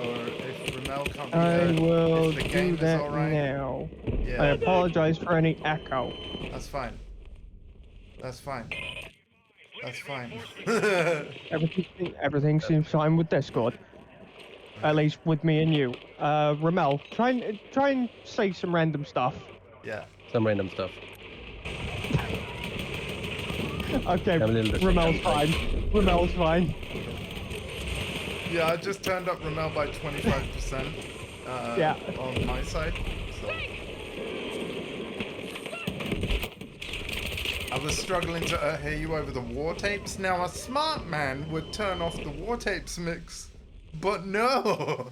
or if Ramel can't be I heard, will if the game do that is all right? now. Yeah. I apologize for any echo. That's fine. That's fine. That's fine. Everything seems fine with Discord. At least with me and you. Ramel, try and say some random stuff. Yeah. Some random stuff. Okay, Ramel's fine. Ramel's fine. Yeah, I just turned up Ramel by 25% Yeah. on my side. So. I was struggling to hear you over the war tapes. Now, a smart man would turn off the war tapes mix. But no!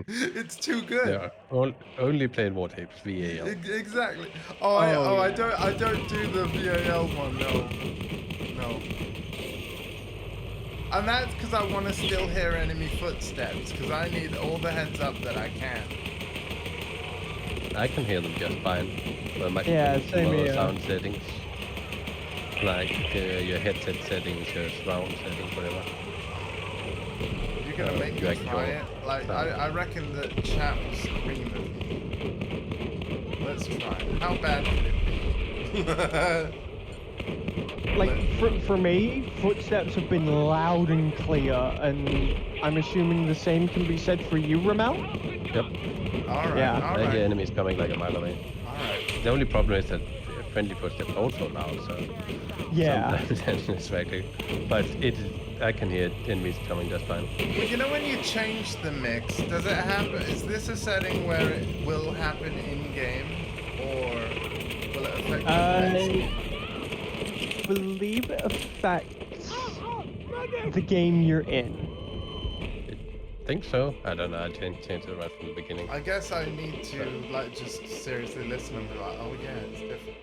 It's too good. Yeah, only playing war tapes, VAL. Exactly. yeah. I don't do the VAL one, no. No. And that's because I want to still hear enemy footsteps, because I need all the heads up that I can. I can hear them just fine. Well, my Same here. sound settings. Like your headset settings, your surround settings, whatever. You're gonna make you me actually try don't it? Like, I reckon that chat will scream at me. Let's try it. How bad could it be? Like, for me, footsteps have been loud and clear, and I'm assuming the same can be said for you, Ramel? Yep. Alright, Yeah. I hear alright. enemies coming like a mile away. Alright. The only problem is that friendly footsteps are also loud, so Yeah. sometimes it's slightly. But I can hear enemies coming just fine. Well, you know when you change the mix, does it happen? Is this a setting where it will happen in game, or will it affect the I believe it affects the game you're in. I think so. I don't know. I changed it right from the beginning. I guess I need to like just seriously listen and be like, oh yeah, it's different.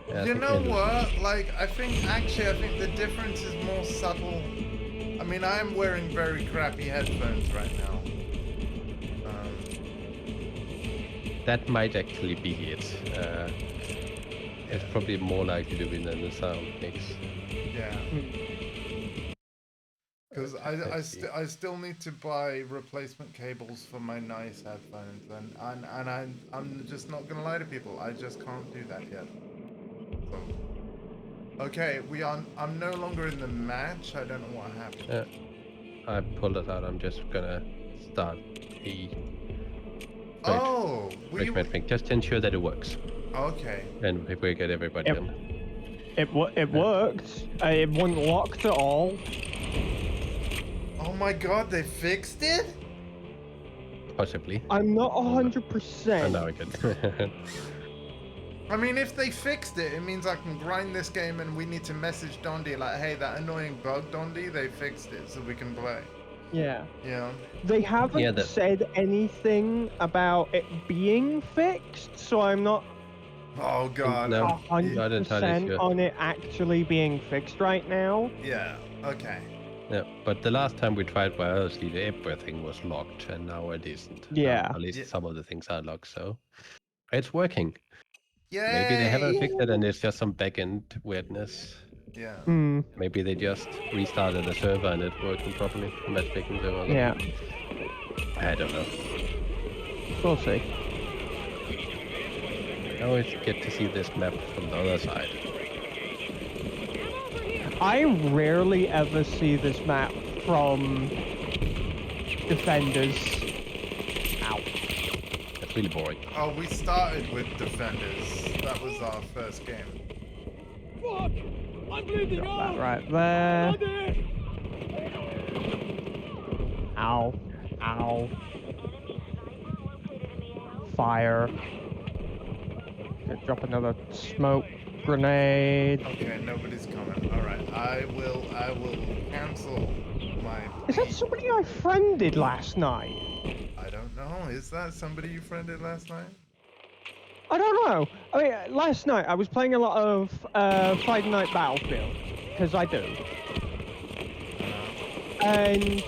Yeah, I You think know maybe- what? Like, I think the difference is more subtle. I mean, I am wearing very crappy headphones right now. That might actually be it. It's probably more likely to be than the sound mix. Yeah. Because I still need to buy replacement cables for my nice headphones, and I'm just not gonna lie to people. I just can't do that yet. So, okay, I'm no longer in the match. I don't know what happened. Yeah, I pulled it out. I'm just gonna start a Oh, break thing just to ensure that it works, okay. and if we get everybody Yep. in. It worked. It wasn't locked at all. Oh my God, they fixed it. Possibly. I'm not And 100%. now we can. I mean, if they fixed it, it means I can grind this game, and we need to message Dondi like, "Hey, that annoying bug, Dondi, they fixed it, so we can play." Yeah. Yeah. They haven't Yeah, said anything about it being fixed, so I'm not Oh God. No. a Not entirely 100% sure. on it actually being fixed right now. Yeah. Okay. Yeah, but the last time we tried wirelessly, everything was locked, and now it isn't. Yeah. At least Yeah. some of the things are locked, so it's working. Yay! Maybe they haven't fixed it, and it's just some back-end weirdness. Yeah. Hmm. Maybe they just restarted the server and it's working properly. Matchmaking server. or Yeah. something. I don't know. We'll see. I always get to see this map from the other side. I rarely ever see this map from defenders. Ow. It's really boring. Oh, we started with defenders. That was our first game. Fuck! I'm bleeding Got out! that right there. Bloody! Ow. Ow. Fire. Gonna drop another smoke grenade. Okay, nobody's coming. All right, I will cancel my. Is that somebody I friended last night? I don't know. Is that somebody you friended last night? I don't know. I mean, last night I was playing a lot of Friday Night Battlefield, because I do. And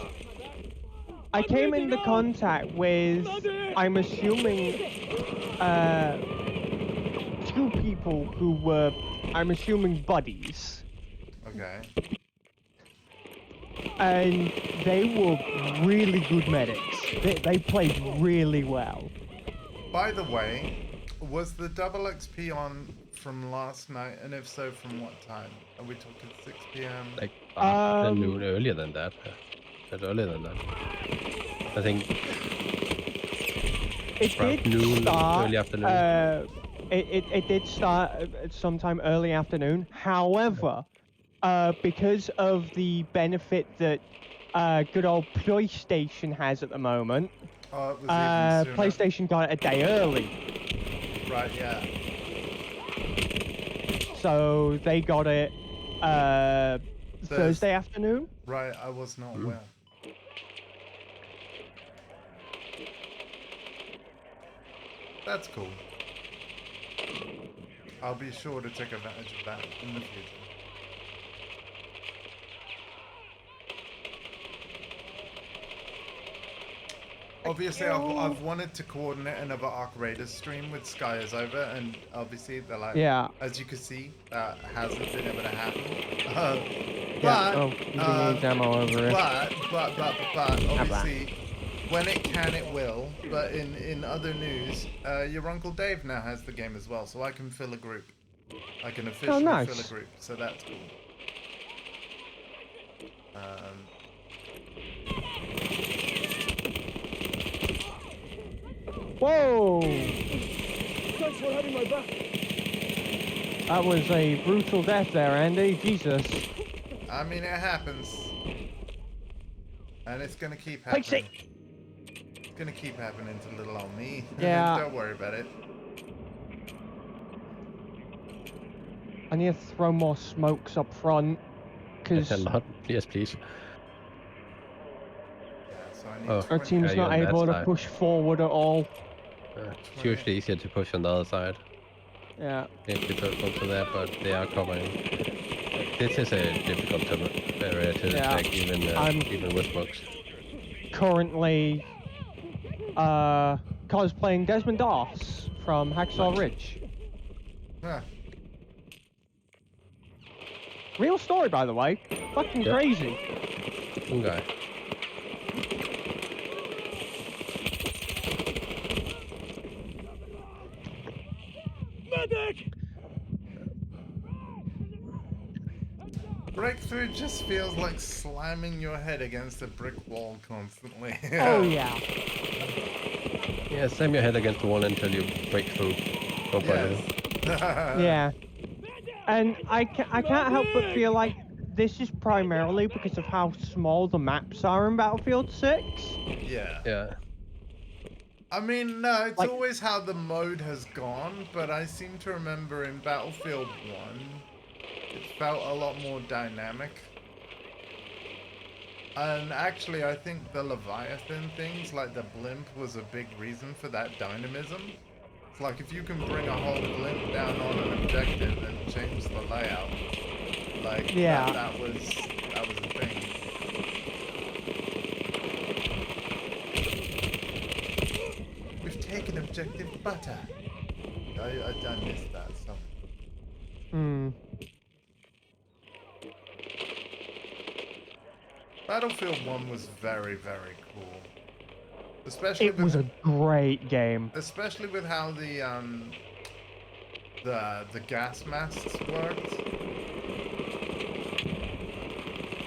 I came into contact with, I'm assuming, two people who were, I'm assuming, buddies. Okay. And they were really good medics. They played really well. By the way, was the double XP on from last night, and if so, from what time? Are we talking 6 p.m.? Like afternoon, earlier than that. It's earlier than that. I think It around did noon, start early afternoon. it did start at sometime early afternoon. However, because of the benefit that good old PlayStation has at the moment, Oh, it was even sooner. PlayStation got it a day early. Right, yeah. So they got it Thursday afternoon. Right, I was not aware. That's cool. I'll be sure to take advantage of that in the future. Obviously, I've wanted to coordinate another Arc Raiders stream with Sky is over, and obviously they're like, as you can see, that hasn't been able to happen. But obviously, when it can, it will. But in other news, your Uncle Dave now has the game as well, so I can fill a group. I can officially fill a group, so that's cool. Whoa! Thanks for having my back. That was a brutal death there, Andy. Jesus. I mean, it happens. And it's gonna keep happening. It's gonna keep happening to little old me. Yeah. Don't worry about it. I need to throw more smokes up front. Cause Yes, please. Yeah, so I need our team's not able to push forward at all. It's usually easier to push on the other side. Yeah. If you don't go to there, but they are covering. This is a difficult area to attack, even with smokes. Currently, cosplaying Desmond Doss from Hacksaw Ridge. Huh. Real story, by the way. Fucking crazy. Cool guy. Medic! Breakthrough just feels like slamming your head against a brick wall constantly. Oh yeah. Yeah, slam your head against the wall until you break through. Yeah. And I can't help but feel like this is primarily because of how small the maps are in Battlefield 6. Yeah. Yeah. I mean, no, it's always how the mode has gone, but I seem to remember in Battlefield 1, it felt a lot more dynamic. And actually, I think the Leviathan things, like the blimp, was a big reason for that dynamism. It's like if you can bring a whole blimp down on an objective and change the layout, like that was a thing. We've taken objective butter. I missed that. So. Battlefield 1 was very, very cool. Especially it was a great game. Especially with how the gas masks worked.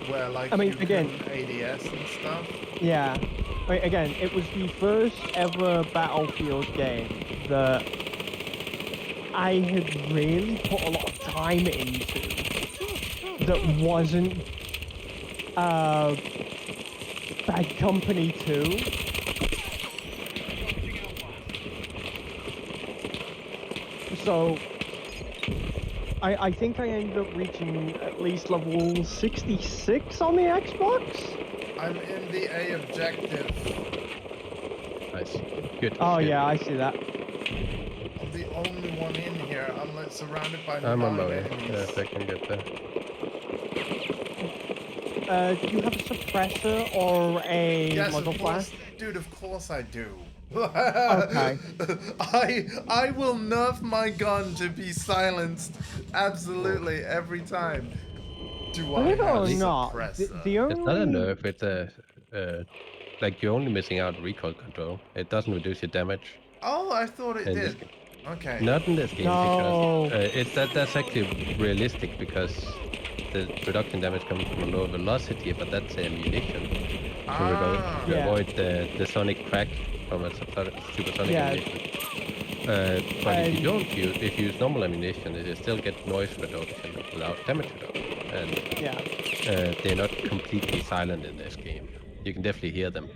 Where like you again, ADS and stuff. Yeah. Again, it was the first ever Battlefield game that I had really put a lot of time into that wasn't Bad Company 2. So I think I ended up reaching at least level 66 on the Xbox. I'm in the A objective. Nice. Good. Oh good. Yeah, I see that. I'm the only one in here. I'm like surrounded by I'm on my way. enemies. If I can get there. Do you have a suppressor or a muzzle flash? Dude, of course I do. Okay. I will nerf my gun to be silenced absolutely every time. Do I Believe it have or a not, suppressor? the only... It's not a nerf, it's a like you're only missing out recoil control. It doesn't reduce your damage. Oh, I thought it did. Okay. Not in this game No. because that's actually realistic because the reduction damage comes from a lower velocity, but that's ammunition to avoid the sonic crack from a supersonic ammunition. But if you don't use, if you use normal ammunition, it still gets noise reduction without damage reduction, and Yeah. they're not completely silent in this game. You can definitely hear them.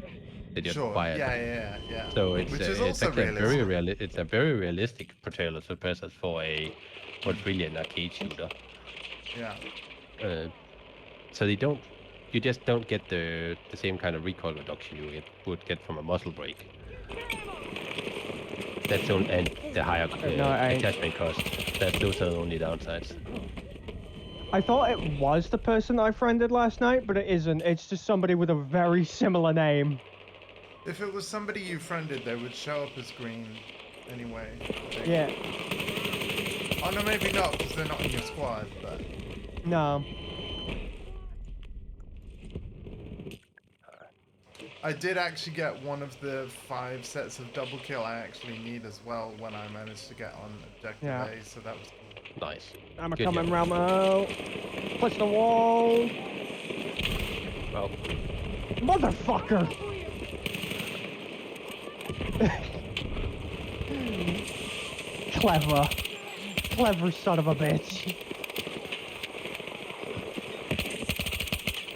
They're just Sure. quiet. Yeah. So it's Which is it's also actually realistic. it's a very realistic portrayal of suppressors for what's really an arcade shooter. Yeah. So you just don't get the same kind of recoil reduction you would get from a muzzle brake. That's and the higher attachment cost. Those are the only downsides. I thought it was the person I friended last night, but it isn't. It's just somebody with a very similar name. If it was somebody you friended, they would show up as green anyway. Yeah. Oh no, maybe not, because they're not in your squad, but... No. I did actually get one of the 5 sets of double kill I actually need as well when I managed to get on objective A, so that was cool. Nice. I'm a coming, Ramo. Push the wall. Well. Motherfucker! Clever. Clever son of a bitch.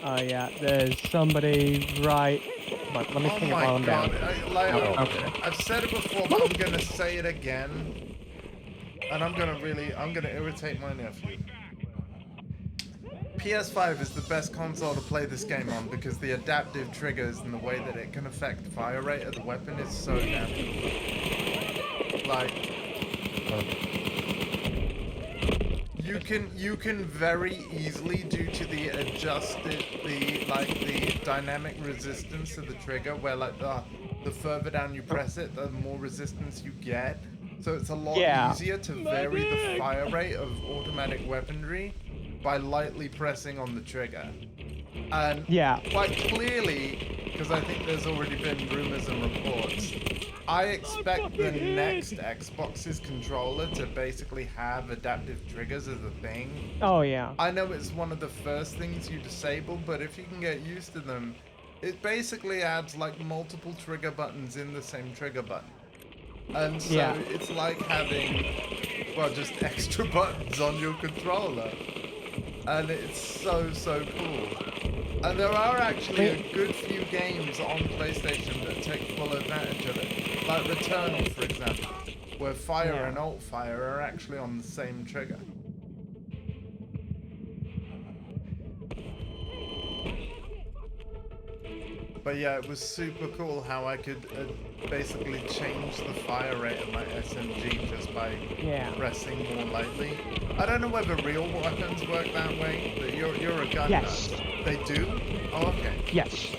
Oh yeah, there's somebody right... But let me ping it while I'm down. I've said it before, but I'm gonna say it again. And I'm gonna irritate my nephew. PS5 is the best console to play this game on because the adaptive triggers and the way that it can affect fire rate of the weapon is so damn cool. Like, you can very easily, due to the dynamic resistance of the trigger, where like the further down you press it, the more resistance you get. So it's a lot easier to vary the fire rate of automatic weaponry by lightly pressing on the trigger. And quite clearly, because I think there's already been rumors and reports, I expect the next Xbox's controller to basically have adaptive triggers as a thing. Oh yeah. I know it's one of the first things you disable, but if you can get used to them, it basically adds like multiple trigger buttons in the same trigger button. And so it's like having, well, just extra buttons on your controller. And it's so cool. And there are actually a good few games on PlayStation that take full advantage of it. Like Returnal, for example, where fire and alt fire are actually on the same trigger. But yeah, it was super cool how I could basically change the fire rate of my SMG just by pressing more lightly. I don't know whether real weapons work that way, but you're a gun nut. They do? Oh, okay. Yes.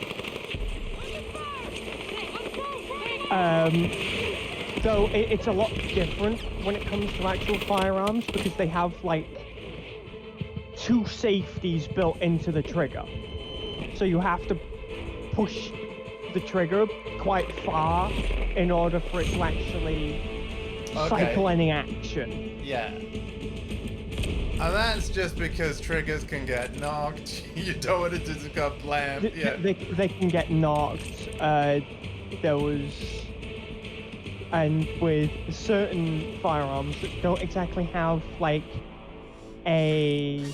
So it's a lot different when it comes to actual firearms because they have like 2 safeties built into the trigger. So you have to push the trigger quite far in order for it to actually cycle any action. Yeah. And that's just because triggers can get knocked. You don't want it to just go blam. They can get knocked. There was... And with certain firearms that don't exactly have, like, a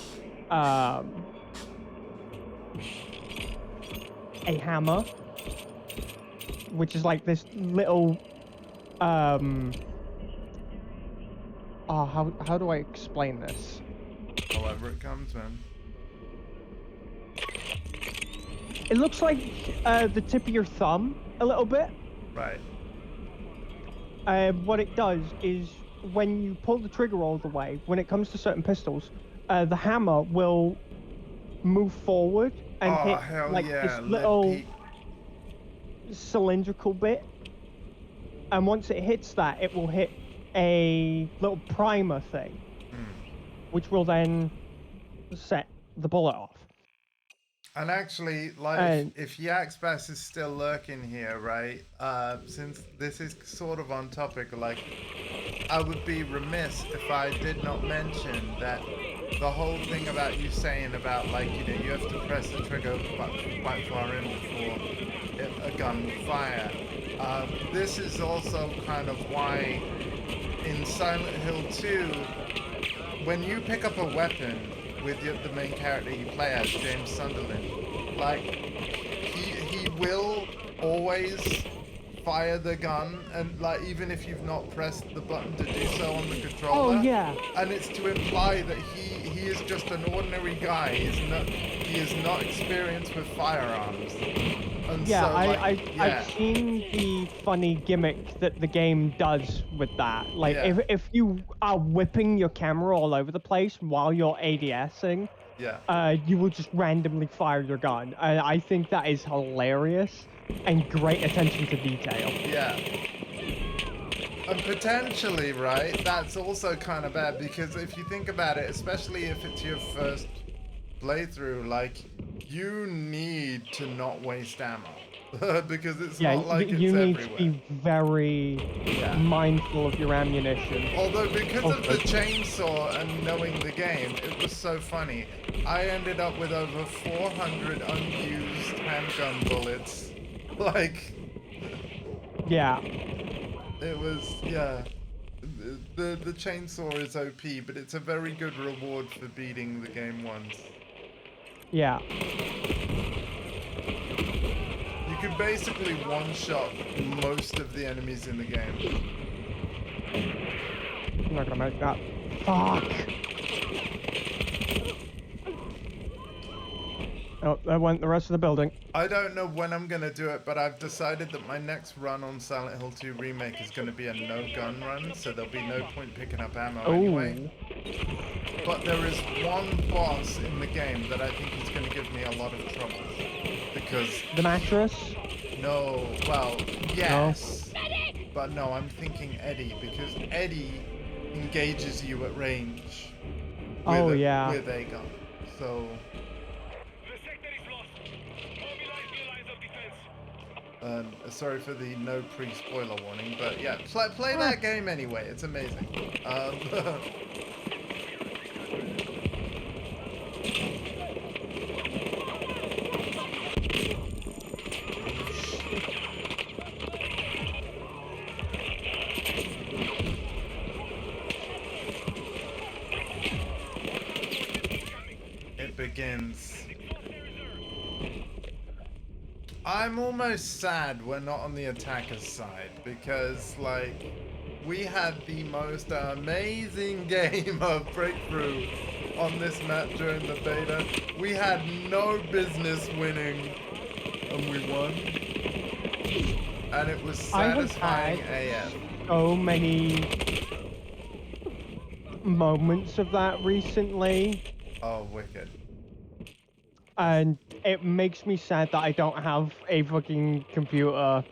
hammer, which is like this little, how do I explain this? However it comes, man. It looks like the tip of your thumb a little bit. Right. What it does is when you pull the trigger all the way, when it comes to certain pistols, the hammer will move forward and hit like this little cylindrical bit. And once it hits that, it will hit a little primer thing, which will then set the bullet off. And actually, like, if Yaxbass is still lurking here, right, since this is sort of on topic, like, I would be remiss if I did not mention that the whole thing about you saying about, like, you know, you have to press the trigger quite far in before a gun will fire. This is also kind of why in Silent Hill 2, when you pick up a weapon with the main character you play as, James Sunderland, like, he will always fire the gun, and like even if you've not pressed the button to do so on the controller. Oh yeah. And it's to imply that he is just an ordinary guy. He is not experienced with firearms. And Yeah, so, like, I've seen the funny gimmick that the game does with that. Like, Yeah. if you are whipping your camera all over the place while you're ADSing, you will just randomly fire your gun. I think that is hilarious and great attention to detail. Yeah. And potentially, right, that's also kind of bad, because if you think about it, especially if it's your first playthrough, like, you need to not waste ammo. Because it's not like it's you need everywhere. to be very mindful of your ammunition. Although because of the chainsaw and knowing the game, it was so funny. I ended up with over 400 unused handgun bullets. Like... Yeah. It was, yeah. The chainsaw is OP, but it's a very good reward for beating the game once. Yeah. You can basically one-shot most of the enemies in the game. I'm not gonna make that. Fuck! Oh, there went the rest of the building. I don't know when I'm gonna do it, but I've decided that my next run on Silent Hill 2 Remake is gonna be a no-gun run, so there'll be no point picking up ammo anyway. But there is one boss in the game that I think is gonna give me a lot of trouble. Because... The mattress? No, well, yes. No. But no, I'm thinking Eddie, because Eddie engages you at range with with a gun. So... sorry for the no pre-spoiler warning, but yeah, play that game anyway. It's amazing. It begins. I'm almost sad we're not on the attacker's side, because, like, we had the most amazing game of Breakthrough on this map during the beta. We had no business winning, and we won. And it was satisfying AF. So many moments of that recently. Oh, wicked. And it makes me sad that I don't have a fucking computer.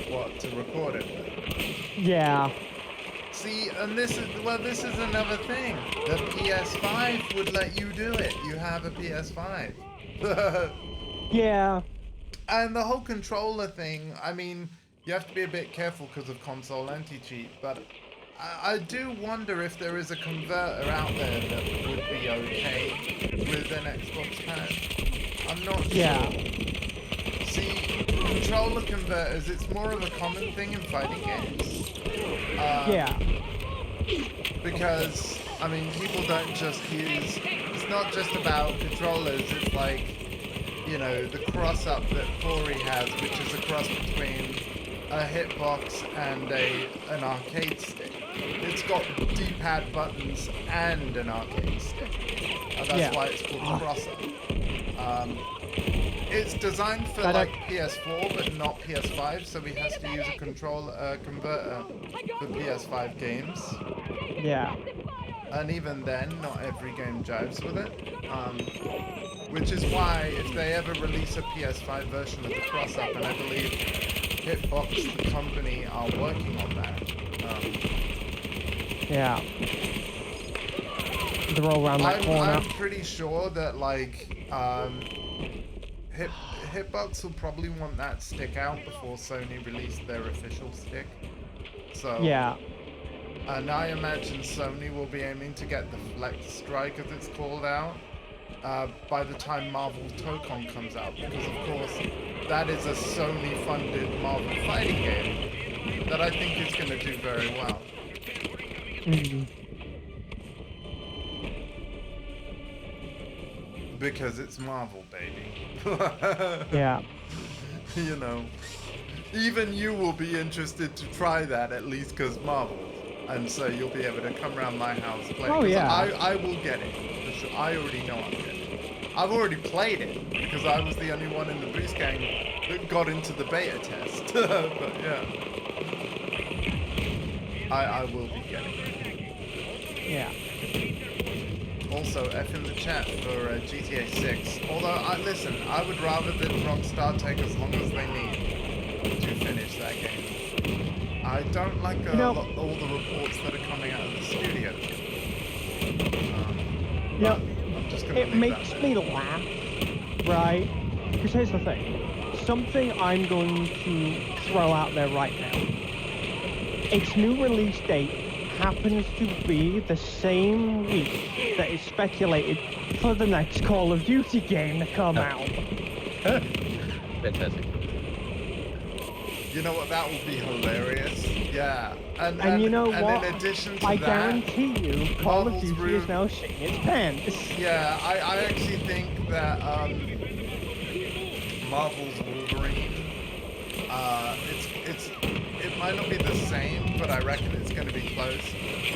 What, to record it with? Yeah. See, and this is another thing. The PS5 would let you do it. You have a PS5. Yeah. And the whole controller thing, I mean, you have to be a bit careful because of console anti-cheat, but I do wonder if there is a converter out there that would be okay with an Xbox pad. I'm not sure. Yeah. See, controller converters, it's more of a common thing in fighting games. Yeah. Because, I mean, people don't just use... It's not just about controllers, it's like, you know, the cross-up that Corey has, which is a cross between a hitbox and an arcade stick. It's got D-pad buttons and an arcade stick. And that's why it's called cross-up. It's designed for like PS4 but not PS5, so he has to use a converter for PS5 games. Yeah. And even then, not every game jives with it. Which is why if they ever release a PS5 version of the cross-up, and I believe Hitbox, the company, are working on that. Yeah. They're all around that corner. I'm pretty sure that, like, Hitbox will probably want that stick out before Sony release their official stick. So... Yeah. And I imagine Sony will be aiming to get the Flex Strike, as it's called, out by the time Marvel Tokon comes out, because of course that is a Sony-funded Marvel fighting game that I think is going to do very well. Because it's Marvel, baby. Yeah. You know, even you will be interested to try that, at least because Marvel. And so you'll be able to come around my house play. Oh, yeah. I will get it. For sure. I already know I'll get it. I've already played it because I was the only one in the Boost gang that got into the beta test. But yeah. I will be getting it. Yeah. Also, F in the chat for GTA 6. Although, listen, I would rather that Rockstar take as long as they need to finish that game. I don't like all the reports that are coming out of the studio. I'm just gonna it makes me laugh, right? Because here's the thing. Something I'm going to throw out there right now. Its new release date happens to be the same week that is speculated for the next Call of Duty game to come out. Fantastic. You know what? That would be hilarious. Yeah. And you know what? In addition to I that, guarantee you, Call of Marvel's Duty is now shitting its pants. Yeah, I actually think that Marvel's Wolverine, it might not be the same, but I reckon it's going to be close.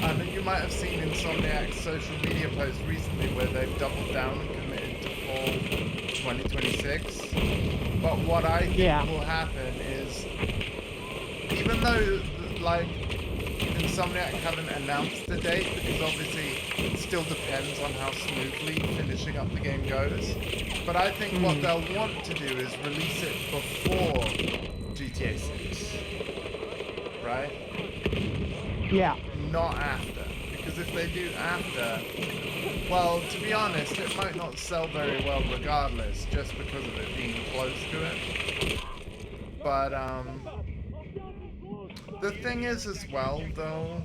And you might have seen Insomniac's social media posts recently where they've doubled down and committed to fall 2026. But what I think will happen is, even though, like, Insomniac haven't announced the date, because obviously it still depends on how smoothly finishing up the game goes. But I think what they'll want to do is release it before GTA 6. Right? Yeah. Not after. Because if they do after, well, to be honest, it might not sell very well regardless, just because of it being close to it. But, the thing is as well, though,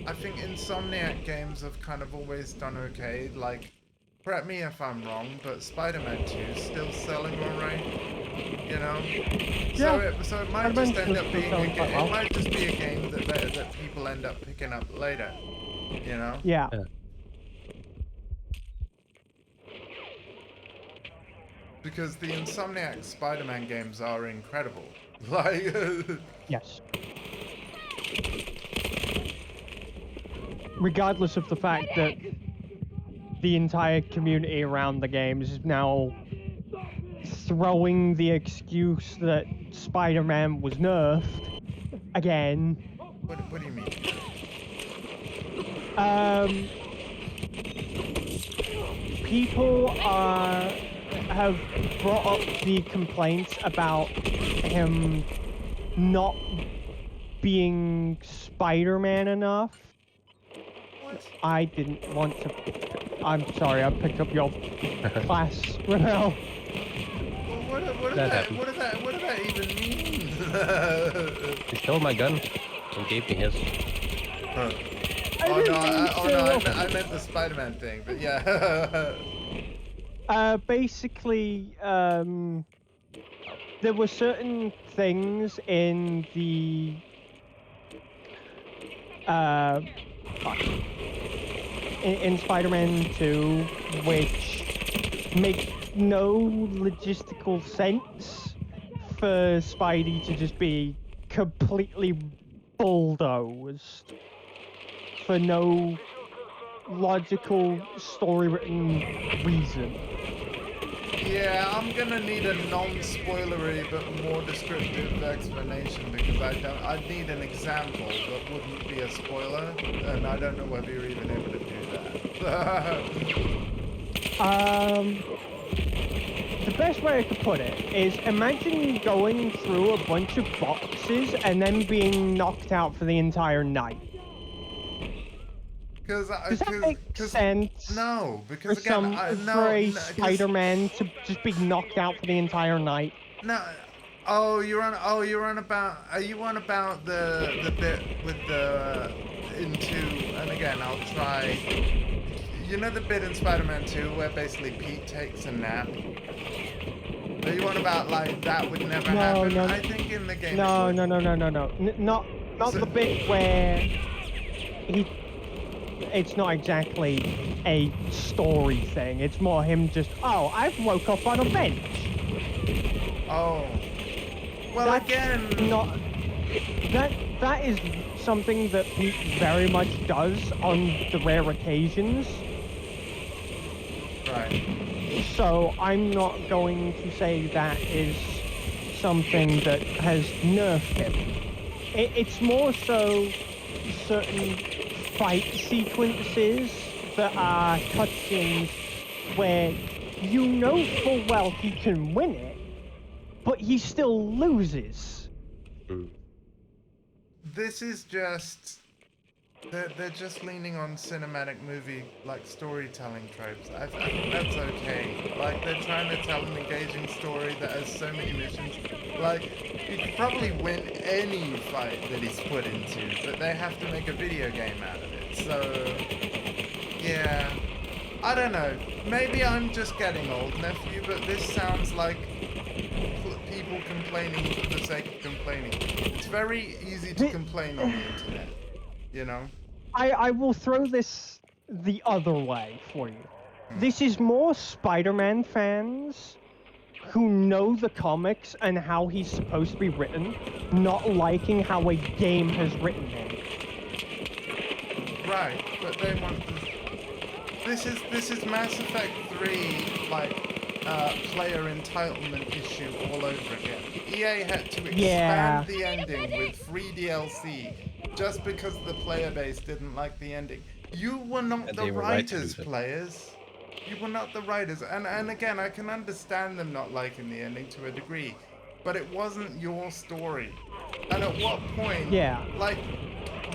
I think Insomniac games have kind of always done okay. Like, correct me if I'm wrong, but Spider-Man 2 is still selling alright, you know? Yeah. So it might just end up being it might just be a game that people end up picking up later, you know? Yeah. Because the Insomniac Spider-Man games are incredible. Like, yes. Regardless of the fact that the entire community around the games is now throwing the excuse that Spider-Man was nerfed again. What do you mean? People have brought up the complaints about him not being Spider-Man enough. What? I didn't want to. I'm sorry, I picked up your class, Ramel. What did that even mean? He stole my gun and gave me his. Huh. I meant the Spider-Man thing, but yeah. Basically, there were certain things in the in Spider-Man 2 which make no logistical sense for Spidey to just be completely bulldozed for no logical story-written reason. Yeah, I'm gonna need a non-spoilery but more descriptive explanation because I need an example that wouldn't be a spoiler, and I don't know whether you're even able to do that. The best way I could put it is imagine going through a bunch of boxes and then being knocked out for the entire night. Does that make sense? No, because again, for a Spider-Man to just be knocked out for the entire night. No. Are you on about the bit with the and again, I'll try. You know the bit in Spider-Man 2 where basically Pete takes a nap Are you on about like that would never No, happen? no. I think in the game. No, it no, would. no, no, no, no. Not So- the bit where he. It's not exactly a story thing. It's more him just. Oh, I've woke up on a bench. Oh. Well, That's again. not. That is something that Pete very much does on the rare occasions. Right. So I'm not going to say that is something that has nerfed him. It's more so certain fight sequences that are cutscenes where you know full well he can win it, but he still loses. Mm. This is just. They're just leaning on cinematic movie like storytelling tropes. I think that's okay. Like they're trying to tell an engaging story that has so many missions. Like you could probably win any fight that he's put into, but they have to make a video game out of it. So yeah, I don't know. Maybe I'm just getting old, nephew, but this sounds like people complaining for the sake of complaining. It's very easy to complain on the internet. You know? I will throw this the other way for you. This is more Spider-Man fans who know the comics and how he's supposed to be written, not liking how a game has written him. Right, but they want this is Mass Effect 3 like player entitlement issue all over again. EA had to expand the ending with free DLC just because the player base didn't like the ending. You were not the writers, players. You were not the writers. And again, I can understand them not liking the ending to a degree, but it wasn't your story. And at what point, like,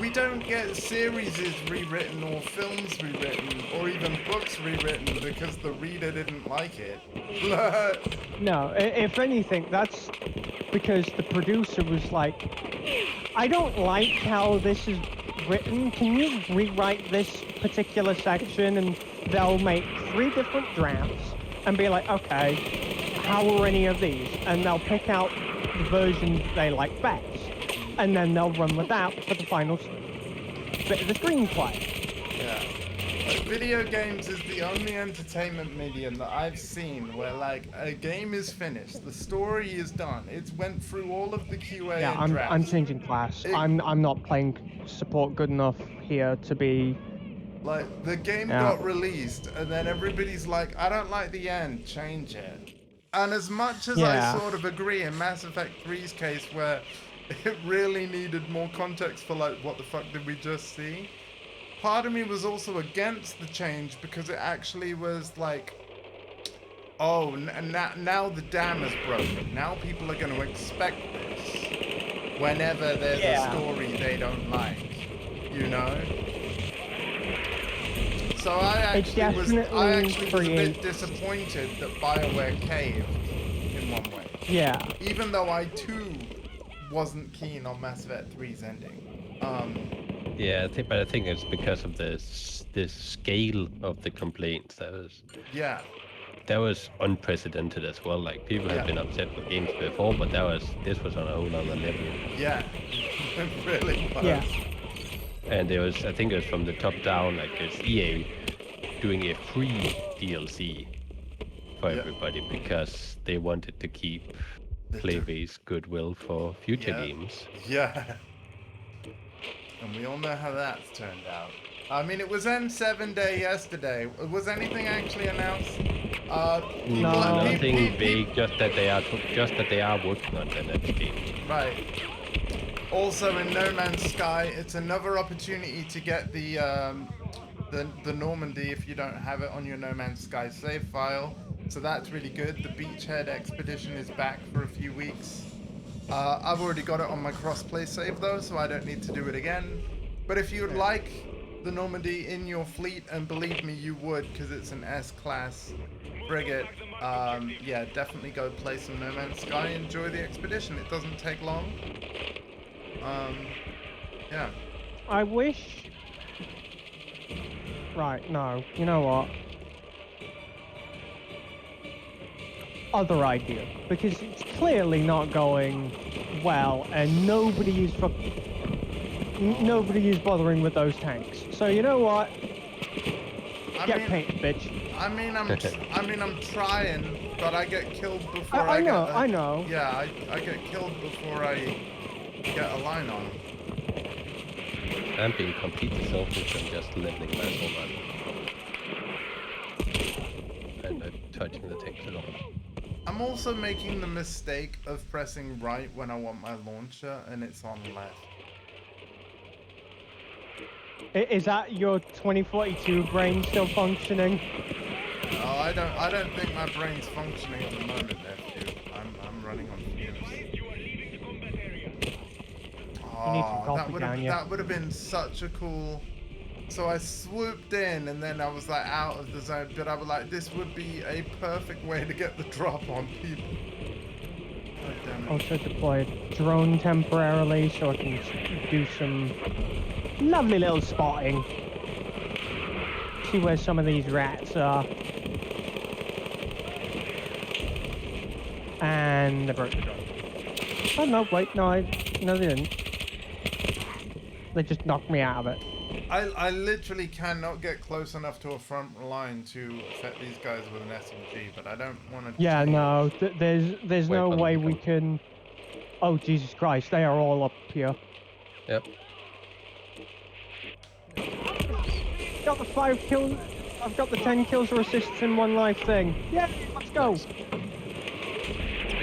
we don't get series rewritten or films rewritten or even books rewritten because the reader didn't like it. No, if anything, that's because the producer was like, I don't like how this is written. Can you rewrite this particular section? And they'll make 3 different drafts and be like, okay, how are any of these? And they'll pick out the versions they like best. And then they'll run with that for the final bit of the screenplay. Yeah. Like, video games is the only entertainment medium that I've seen where, like, a game is finished, the story is done, it's went through all of the QA and drafts. I'm changing class. I'm not playing support good enough here to be... Like, the game got released, and then everybody's like, I don't like the end, change it. And as much as I sort of agree in Mass Effect 3's case where it really needed more context for, like, what the fuck did we just see? Part of me was also against the change because it actually was like, oh, now the dam is broken. Now people are going to expect this whenever there's a story they don't like, you know? So I actually was a bit disappointed that BioWare caved in one way. Yeah. Even though I too wasn't keen on Mass Effect 3's ending. Yeah, I think it's because of this scale of the complaints that was unprecedented as well. Like people have been upset with games before, but this was on a whole other level. Yeah, it really was. Yeah. And I think it was from the top down, like it's EA doing a free DLC for everybody because they wanted to keep player-base goodwill for future games. Yeah. And we all know how that's turned out. I mean, it was N7 Day yesterday. Was anything actually announced? No, nothing big. Just that they are working on the next game. Right. Also, in No Man's Sky, it's another opportunity to get the Normandy if you don't have it on your No Man's Sky save file. So that's really good. The Beachhead expedition is back for a few weeks. I've already got it on my crossplay save though, so I don't need to do it again. But if you'd like the Normandy in your fleet, and believe me, you would, because it's an S-class frigate, yeah, definitely go play some No Man's Sky. Enjoy the expedition. It doesn't take long. Yeah. I wish... Right, no. You know what? other idea because it's clearly not going well, and nobody is bothering with those tanks. So you know what? Get painted, bitch. I mean, I'm trying, but I get killed before I know, get. I know. Yeah, I get killed before I get a line on them. I'm being completely selfish and just leveling my soul up. And not touching the tanks at all. I'm also making the mistake of pressing right when I want my launcher, and it's on left. Is that your 2042 brain still functioning? Oh, I don't think my brain's functioning at the moment, nephew. I'm running on fumes. Oh, that would have been such a cool. So I swooped in, and then I was like out of the zone, but I was like, this would be a perfect way to get the drop on people. Oh, damn it. Also deploy a drone temporarily so I can do some lovely little spotting. See where some of these rats are. And they broke the drone. Oh no, wait, no, they didn't. They just knocked me out of it. I literally cannot get close enough to a front line to affect these guys with an SMG, but I don't want to. Yeah, no, there's no way we can. Oh Jesus Christ, they are all up here. Yep. Got the 5 kills. I've got the 10 kills or assists in one life thing. Yeah, let's go. Nice.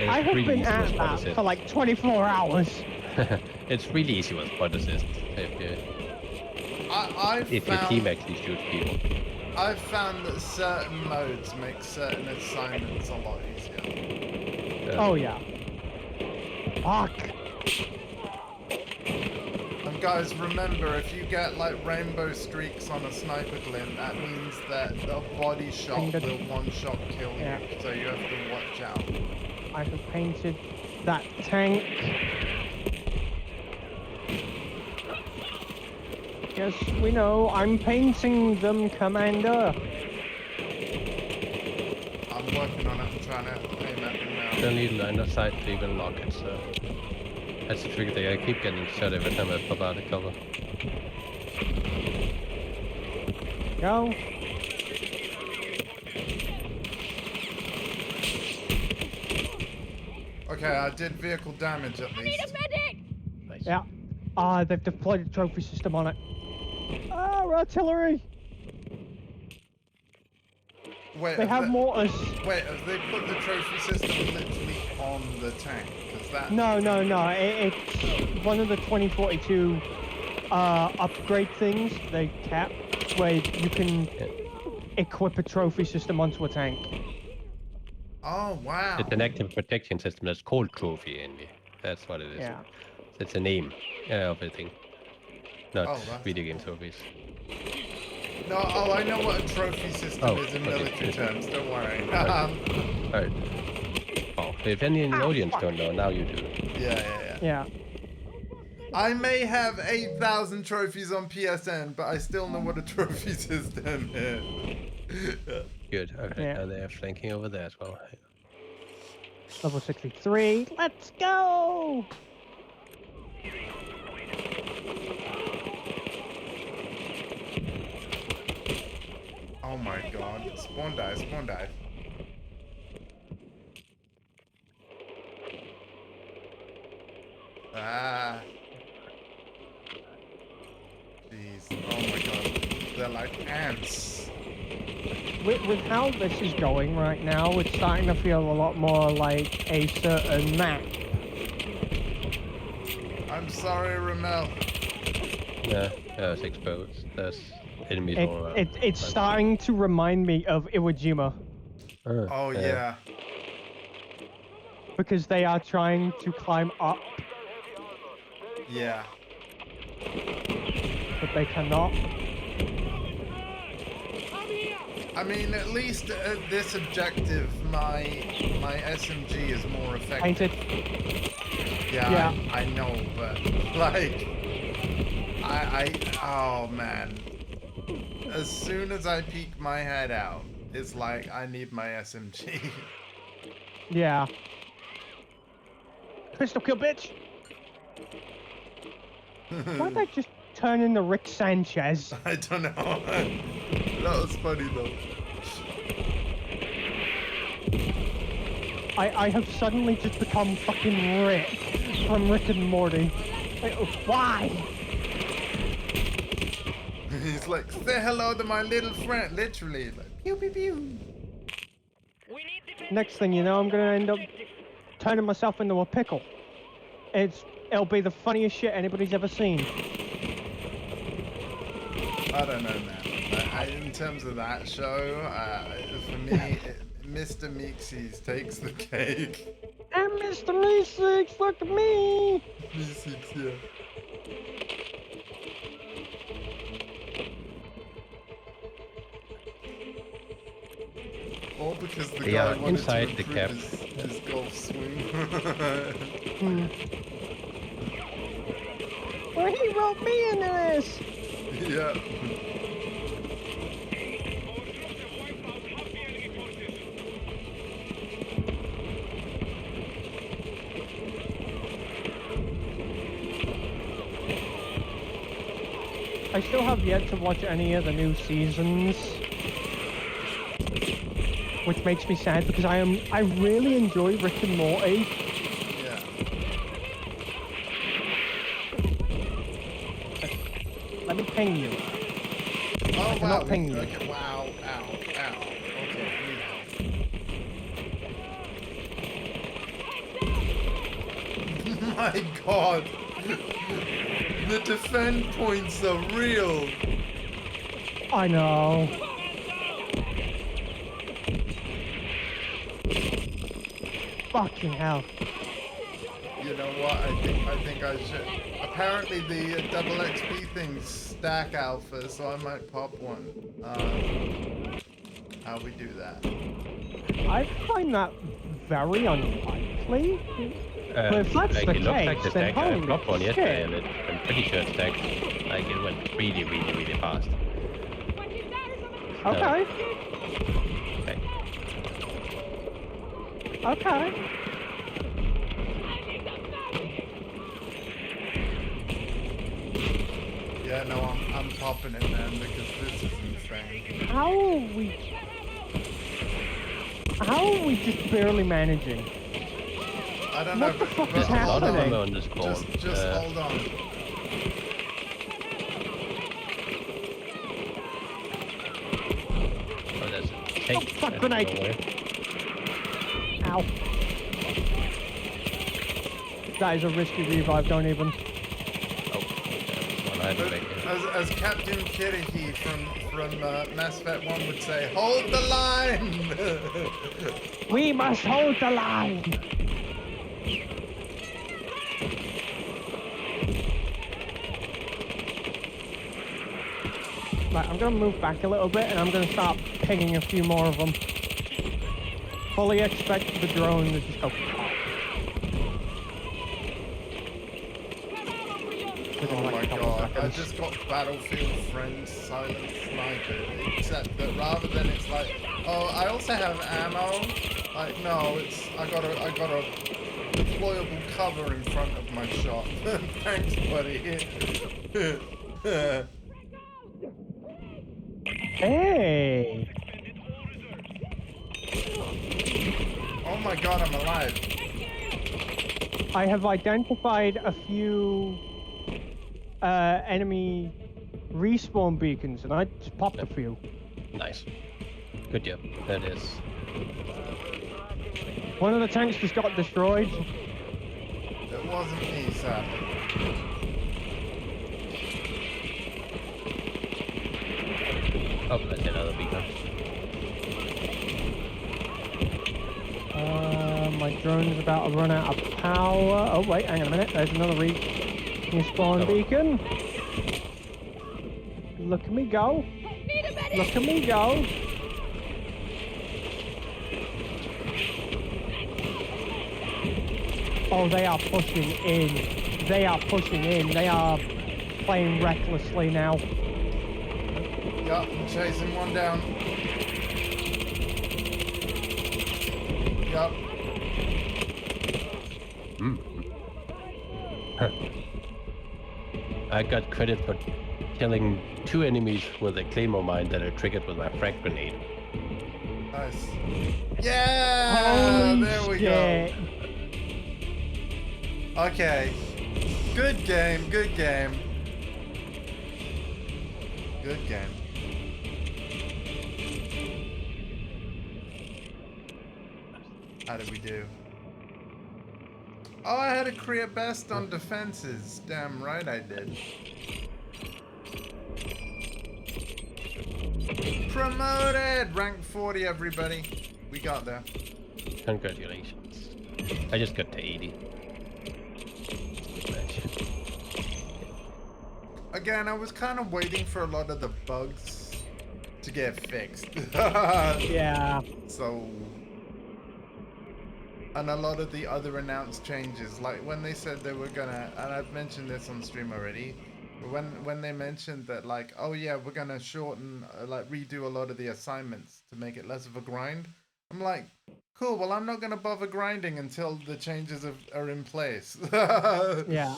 I have been at that for like 24 hours. It's really easy with spot assist if your team actually shoots people. I've found that certain modes make certain assignments a lot easier. Oh yeah. Fuck. And guys, remember, if you get like rainbow streaks on a sniper glint, that means that the body shot will one-shot kill you. So you have to watch out. I have painted that tank. Yes, we know. I'm painting them, Commander. I'm working on it. I'm trying to aim at them now. Don't need line of sight to even lock it, so that's the tricky thing. I keep getting shot every time I pop out of cover. Go. Okay, I did vehicle damage at least. Need a medic! Nice. Yeah. They've deployed a trophy system on it. Artillery! Wait, They have mortars. Wait, have they put the trophy system literally on the tank? That... No. It's one of the 2042 upgrade things they kept, where you can equip a trophy system onto a tank. Oh, wow. It's an active protection system that's called Trophy Envy. That's what it is. Yeah. It's a name of a thing. Not video game trophies. No, I know what a trophy system is in military terms, don't worry. Alright. Oh, if any in the audience don't know, now you do. Yeah. I may have 8,000 trophies on PSN, but I still know what a trophy system is. Good, okay, now they're flanking over there as well. Level 63, let's go! Oh my god, spawn dive. Ah. Jeez, oh my god, they're like ants. With how this is going right now, it's starting to feel a lot more like a certain map. I'm sorry, Ramel. Yeah, it's exposed. There's enemies all around. It's starting to remind me of Iwo Jima. Oh yeah. Because they are trying to climb up. Yeah. But they cannot. I mean, at least at this objective, my SMG is more effective. Painted. Yeah. I know, but like, oh man. As soon as I peek my head out, it's like I need my SMG. Yeah. Pistol kill, bitch! Why'd I just turn into Rick Sanchez? I don't know. That was funny though. I have suddenly just become fucking Rick from Rick and Morty. Like, why? He's like, say hello to my little friend. Literally, like, pew pew pew. Next thing you know, I'm gonna end up turning myself into a pickle. It'll be the funniest shit anybody's ever seen. I don't know, man. In terms of that show, for me, Mr. Meeksies takes the cake. And Mr. Meeseeks, look at me! Meeseeks, yeah. All because the guy wanted inside to the improve cap. his golf swing. Well, he wrote me into this! Yeah. I still have yet to watch any of the new seasons. Which makes me sad because I really enjoy Rick and Morty. Yeah. Let me ping you. Oh, wow. cannot ping you. Okay, wow. Ow. Ow. Okay, I need help. My god. The defend points are real. I know. Fucking hell. You know what? I think I should. Apparently the double XP things stack alpha, so I might pop one. How we do that? I find that very unlikely. But if that's like the it looks like the case, then stack. I holy popped one yesterday, shit. and I'm pretty sure it stacked. Like it went really, really, really fast. Okay. Okay. Okay. Yeah, no, I'm popping it, man, because this is insane. How are we just barely managing? I don't know. What the fuck but is There's a lot of happening? them on this call. Just hold on. Oh, there's a tank. Oh, fuck, I don't grenade. know where. Ow. That is a risky revive, don't even. Oh, there's one hiding back here. As Captain Kiriki from Mass Effect 1 would say, hold the line! We must hold the line! Right, I'm gonna move back a little bit and I'm gonna start pinging a few more of them. Fully expect the drone to just go. Oh my god, I just got Battlefield Friends Silent Sniper, except that rather than it's like, oh, I also have ammo, like, no, it's, I got a deployable cover in front of my shot. Thanks, buddy. Hey! Oh my god, I'm alive. I have identified a few enemy respawn beacons, and I just popped a few. Nice. Good job. That is. One of the tanks just got destroyed. It wasn't me, sadly. Oh, that's another beacon. My drone is about to run out of power. Oh wait, hang on a minute. There's another respawn beacon. Look at me go. Look at me go. Oh, they are pushing in. They are pushing in. They are playing recklessly now. Yup, I'm chasing one down. Yup. I got credit for killing 2 enemies with a claymore mine that I triggered with my frag grenade. Nice. Yeah! Holy There we shit. go. Okay. Good game, good game. Good game. How did we do? Oh, I had a career best on defenses. Damn right I did. Promoted! Rank 40, everybody. We got there. Congratulations. I just got to 80. Again, I was kind of waiting for a lot of the bugs to get fixed. Yeah. So... And a lot of the other announced changes, like when they said they were gonna, and I've mentioned this on stream already, but when they mentioned that, like, oh yeah, we're gonna shorten, like redo a lot of the assignments to make it less of a grind, I'm like, cool, well I'm not gonna bother grinding until the changes are in place. Yeah.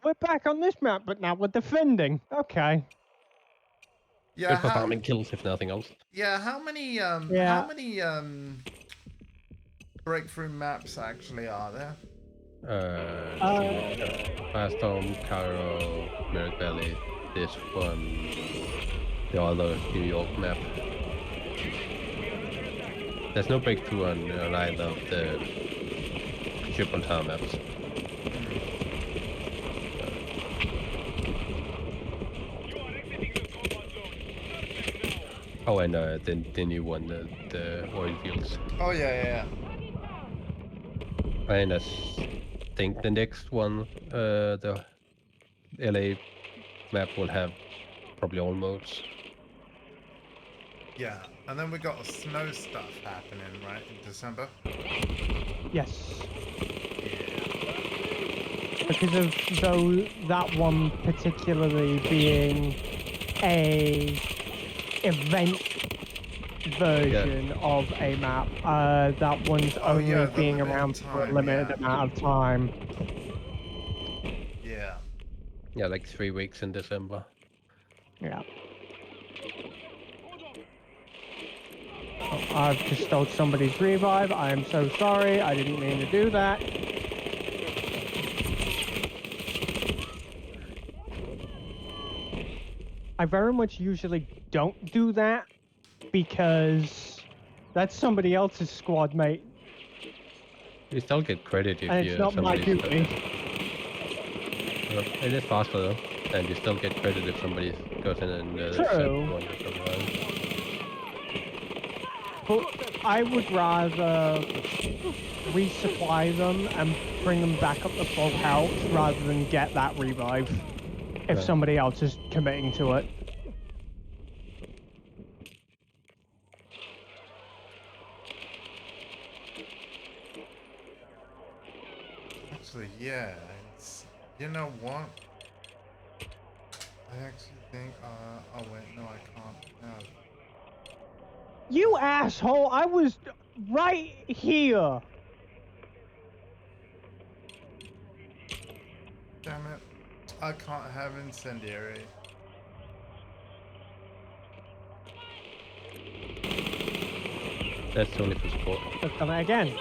We're back on this map, but now we're defending. Okay. Yeah, Good for farming kills, if nothing else. yeah, how many breakthrough maps actually are there? Firestorm, Cairo, Merrick Valley, this one, the other New York map. There's no breakthrough on either of the ship on tower maps. Oh, and the new one, the oil fields. Oh yeah. And I think the next one, the LA map will have probably all modes. Yeah, and then we got snow stuff happening, right, in December? Yes. Because of that one particularly being a event version of a map, that one's only being around for a limited amount of time. Yeah. Yeah, like 3 weeks in December. Yeah. Oh, I've just stole somebody's revive. I am so sorry. I didn't mean to do that. I very much usually don't do that because that's somebody else's squad mate. You still get credit if and you it's not my duty. It is faster though, and you still get credit if somebody goes in and True. But I would rather resupply them and bring them back up to full health rather than get that revive if somebody else is committing to it. Actually, yeah. It's, you know what? I actually think, oh wait, no I can't. You asshole! I was right here! Damn it. I can't have incendiary. That's only for support. Let's done it again.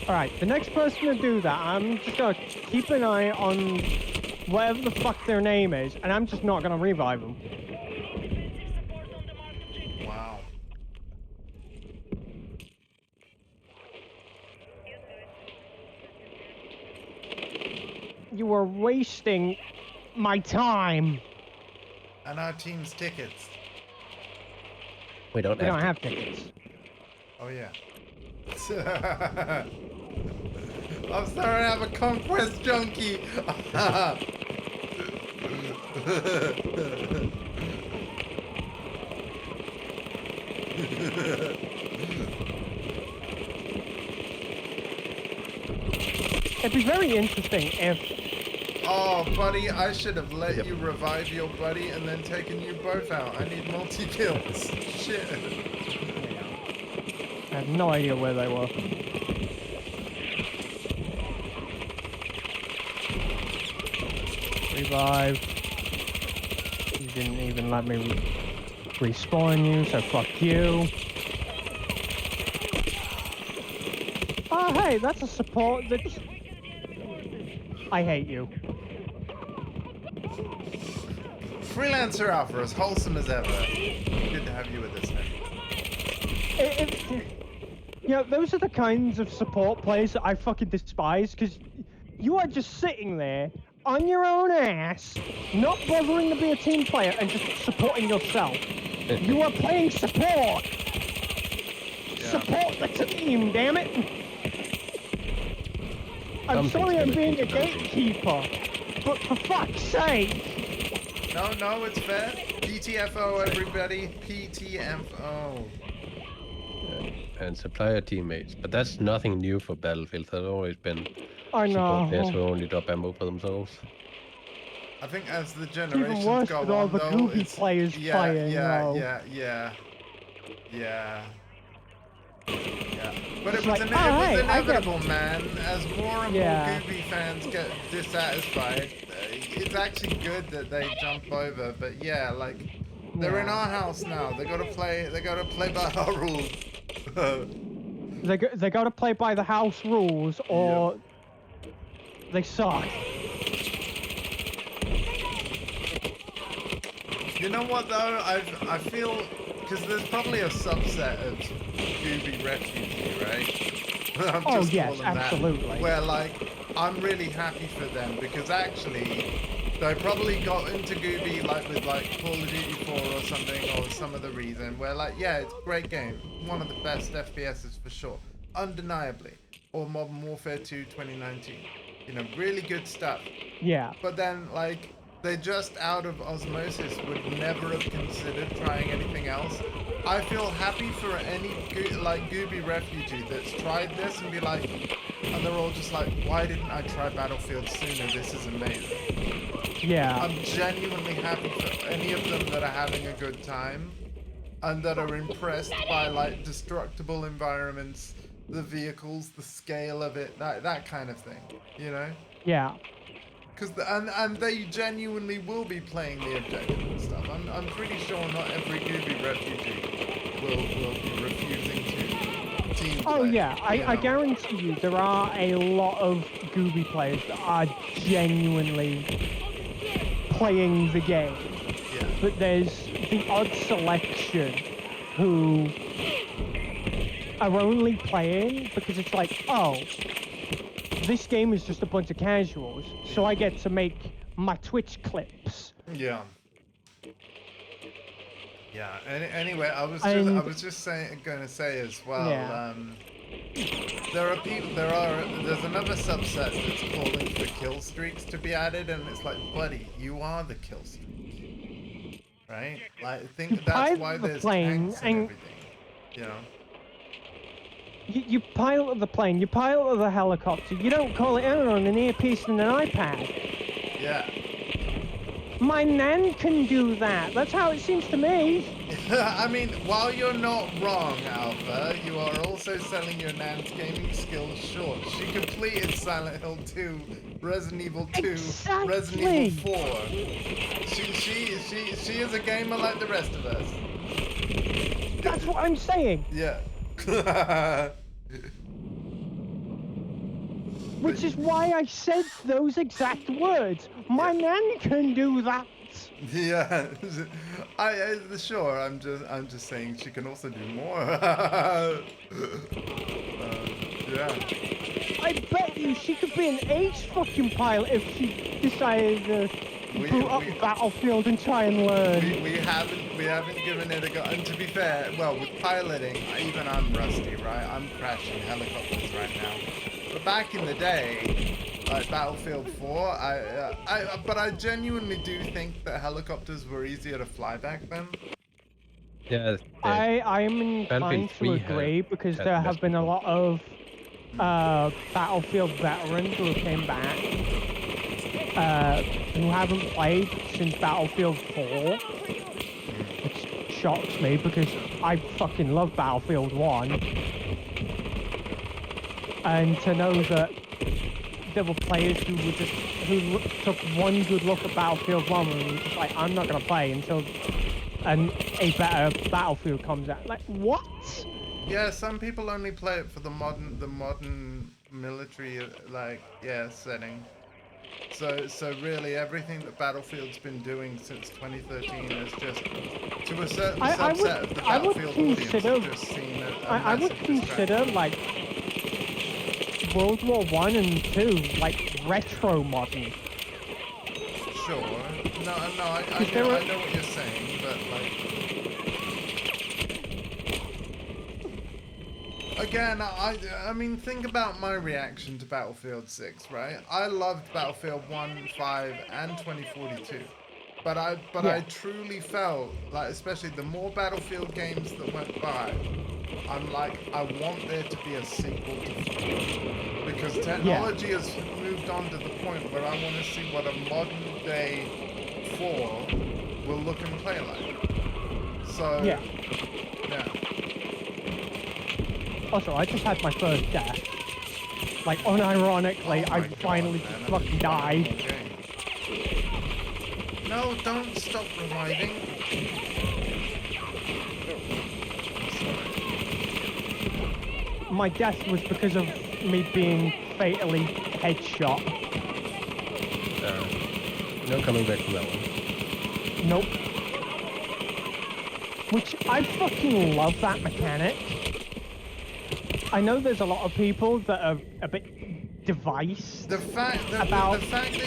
Alright, the next person to do that, I'm just gonna keep an eye on whatever the fuck their name is, and I'm just not gonna revive them. Wow. You are wasting my time. And our team's tickets. We don't have tickets. Oh yeah. I'm sorry, I'm a conquest junkie. It'd be very interesting if... Oh, buddy, I should have let you revive your buddy and then taken you both out. I need multi-kills. Shit. I had no idea where they were. Revive. You didn't even let me respawn you, so fuck you. Oh, hey, that's a support that's... I hate you. Freelancer Alpha, as wholesome as ever. Good to have you with us now. You know, those are the kinds of support plays that I fucking despise, because you are just sitting there on your own ass, not bothering to be a team player and just supporting yourself. You are playing support. Yeah. Support the team, damn it. I'm sorry I'm being a gatekeeper, but for fuck's sake. No, it's fair. PTFO, everybody. PTFO. And supplier teammates. But that's nothing new for Battlefield. There's always been I support players who know. only drop ammo for themselves. I think as the It's even generations worse go with all on, the though, goofy it's... players playing, though. Yeah. But It's it was, like, it oh, was hey, I get- inevitable, man. As more and Yeah. more goofy fans get dissatisfied, it's actually good that they jump over. But yeah, like they're in Yeah. our house now. They gotta play by our rules. They gotta play by the house rules, or they suck. You know what though? I feel because there's probably a subset of Gooby refugee, right? I'm Oh, just yes, calling that, absolutely. where like I'm really happy for them because actually they probably got into Gooby like with like Call of Duty 4 or something or some other reason where like yeah, it's a great game, one of the best FPSs for sure, undeniably. Or Modern Warfare 2 2019, you know, really good stuff. Yeah. But then, like, they just out of osmosis would never have considered trying anything else. I feel happy for any Gooby refugee that's tried this and be like, and they're all just like, why didn't I try Battlefield sooner? This is amazing. Yeah. I'm genuinely happy for any of them that are having a good time and that are impressed by like destructible environments, the vehicles, the scale of it, that kind of thing, you know? Yeah. Because and they genuinely will be playing the objective and stuff. I'm pretty sure not every Gooby refugee will be refusing to team Oh play, yeah, you I know? guarantee you there are a lot of Gooby players that are genuinely playing the game. Yeah. But there's the odd selection who are only playing because it's like, oh, this game is just a bunch of casuals, so I get to make my Twitch clips. Yeah. Yeah. Anyway, I was just gonna say as well. Yeah. There's another subset that's calling for kill streaks to be added, and it's like, buddy, you are the kill streak, right? Like, I think that's why there's tanks and everything, you know. You pilot the plane, you pilot the helicopter, you don't call it on an earpiece and an iPad. Yeah. My nan can do that. That's how it seems to me. I mean, while you're not wrong, Alpha, you are also selling your nan's gaming skills short. She completed Silent Hill 2, Resident Evil 2, Exactly. Resident Evil 4. She is a gamer like the rest of us. That's what I'm saying. Yeah. Which is why I said those exact words. My nan can do that. Yeah. Sure. I'm just saying she can also do more. Yeah. I bet you she could be an ace fucking pilot if she decided to boot up Battlefield and try and learn. We haven't given it a go. And to be fair, well, with piloting, even I'm rusty, right? I'm crashing helicopters right now. But back in the day, like Battlefield 4, but I genuinely do think that helicopters were easier to fly back then. Yeah. I'm inclined to agree because there have been a lot of Battlefield veterans who came back who haven't played since Battlefield 4, which shocks me because I fucking love Battlefield 1. and to know that there were players who took one good look at Battlefield 1 and were just like, I'm not going to play until a better Battlefield comes out. Like, what? Yeah, some people only play it for the modern military setting. So really, everything that Battlefield's been doing since 2013 is just to a certain subset of the Battlefield audience. Just seen I would consider like World War I and II like retro modern. Sure. No, I know what you're saying, but like. Again, I mean, think about my reaction to Battlefield 6, right? I loved Battlefield 1, 5, and 2042. But I truly felt, like, especially the more Battlefield games that went by, I'm like, I want there to be a sequel to 4. Because technology has moved on to the point where I want to see what a modern day 4 will look and play like. So, yeah. Also, I just had my first death. Like, unironically, I finally just fucking died. No, don't stop reviving. My death was because of me being fatally headshot. No coming back from that one. Nope. Which, I fucking love that mechanic. I know there's a lot of people that are a bit devised the fact that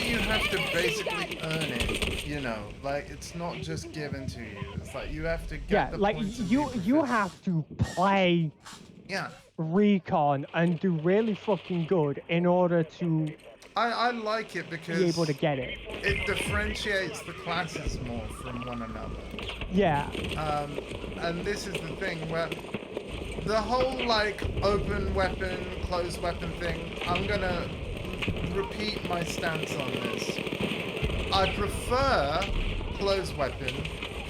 you have to basically earn it, you know, like it's not just given to you. It's like you have to get the points you have to play Recon and do really fucking good in order to I like it because be able to get it. It differentiates the classes more from one another. Yeah. And this is the thing where the whole like open weapon, closed weapon thing, I'm gonna repeat my stance on this. I prefer closed weapon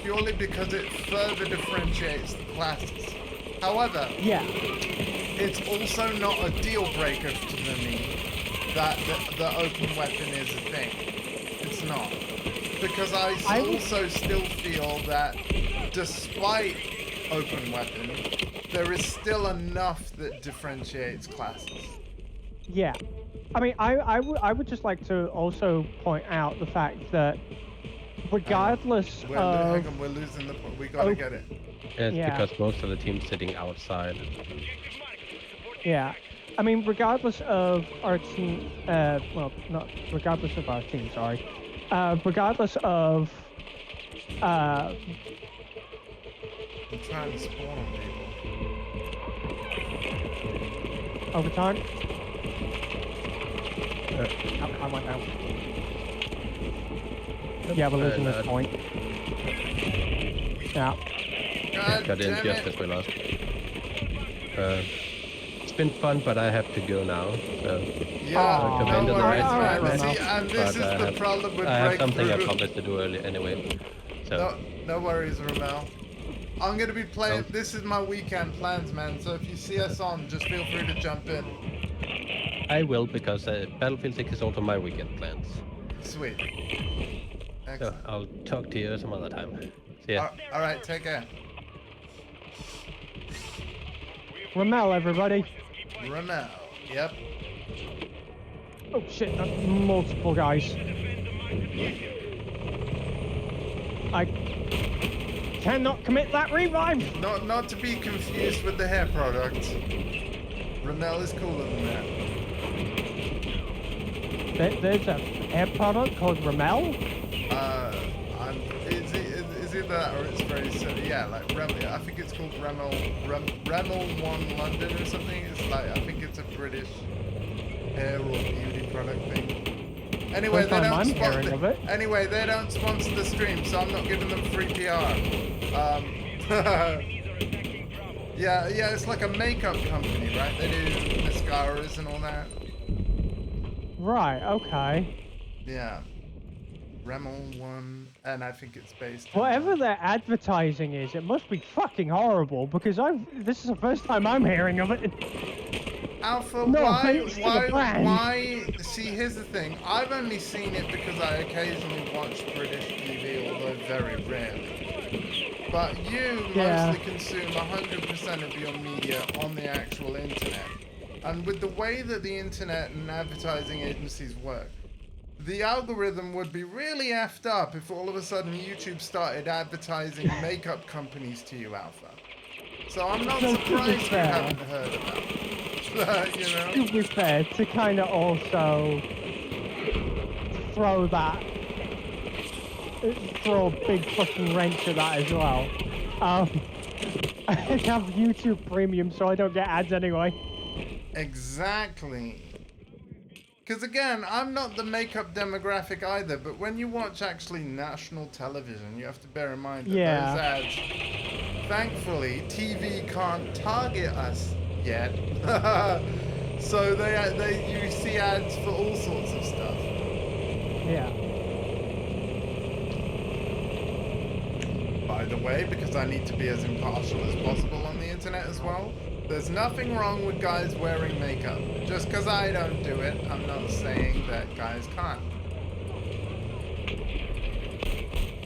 purely because it further differentiates the classes. However, it's also not a deal breaker to me that the open weapon is a thing. It's not. Because I also still feel that despite open weapon, there is still enough that differentiates classes. Yeah. I mean, I would just like to also point out the fact that regardless Hang on, we're losing the point. We gotta get it. It's because most of the team's sitting outside. Yeah. I mean, regardless of our team, well, not regardless of our team, sorry. Regardless of, I'm trying to spawn people. Overtime? I went down. Yeah, we're losing this point. Yeah. Got in just as we lost. It's been fun, but I have to go now. So no worries, man. See, and this is the problem with I have something I promised to do early anyway. So no worries, Ramel. I'm gonna be playing. This is my weekend plans, man. So if you see us on, just feel free to jump in. I will, because Battlefield 6 is also my weekend plans. Sweet. So I'll talk to you some other time. See ya. All right, take care. Ramel, everybody. Ramel. Yep. Oh shit, that's multiple guys. I cannot commit that revive. Not to be confused with the hair product. Ramel is cooler than that. There's a hair product called Ramel? Is it that, or it's very silly? Yeah, like Ramel. I think it's called Ramel 1 London or something. It's like, I think it's a British hair or beauty product thing. Anyway, they don't sponsor the stream, so I'm not giving them free PR. Yeah, it's like a makeup company, right? They do mascaras and all that. Right, okay. Yeah. Ramel 1, and I think it's based Whatever their advertising is, it must be fucking horrible, because this is the first time I'm hearing of it. Alpha, No offense to the brand. why? See, here's the thing. I've only seen it because I occasionally watch British TV, although very rarely. But you mostly consume 100% of your media on the actual internet. And with the way that the internet and advertising agencies work, the algorithm would be really effed up if all of a sudden YouTube started advertising makeup companies to you, Alpha. So I'm not surprised you haven't heard about it. You know? To be fair, to kind of also throw a big fucking wrench at that as well. I have YouTube Premium, so I don't get ads anyway. Exactly. Because again, I'm not the makeup demographic either, but when you watch actually national television, you have to bear in mind that those ads, thankfully, TV can't target us yet. So you see ads for all sorts of stuff. Yeah. By the way, because I need to be as impartial as possible on the internet as well, there's nothing wrong with guys wearing makeup. Just because I don't do it, I'm not saying that guys can't.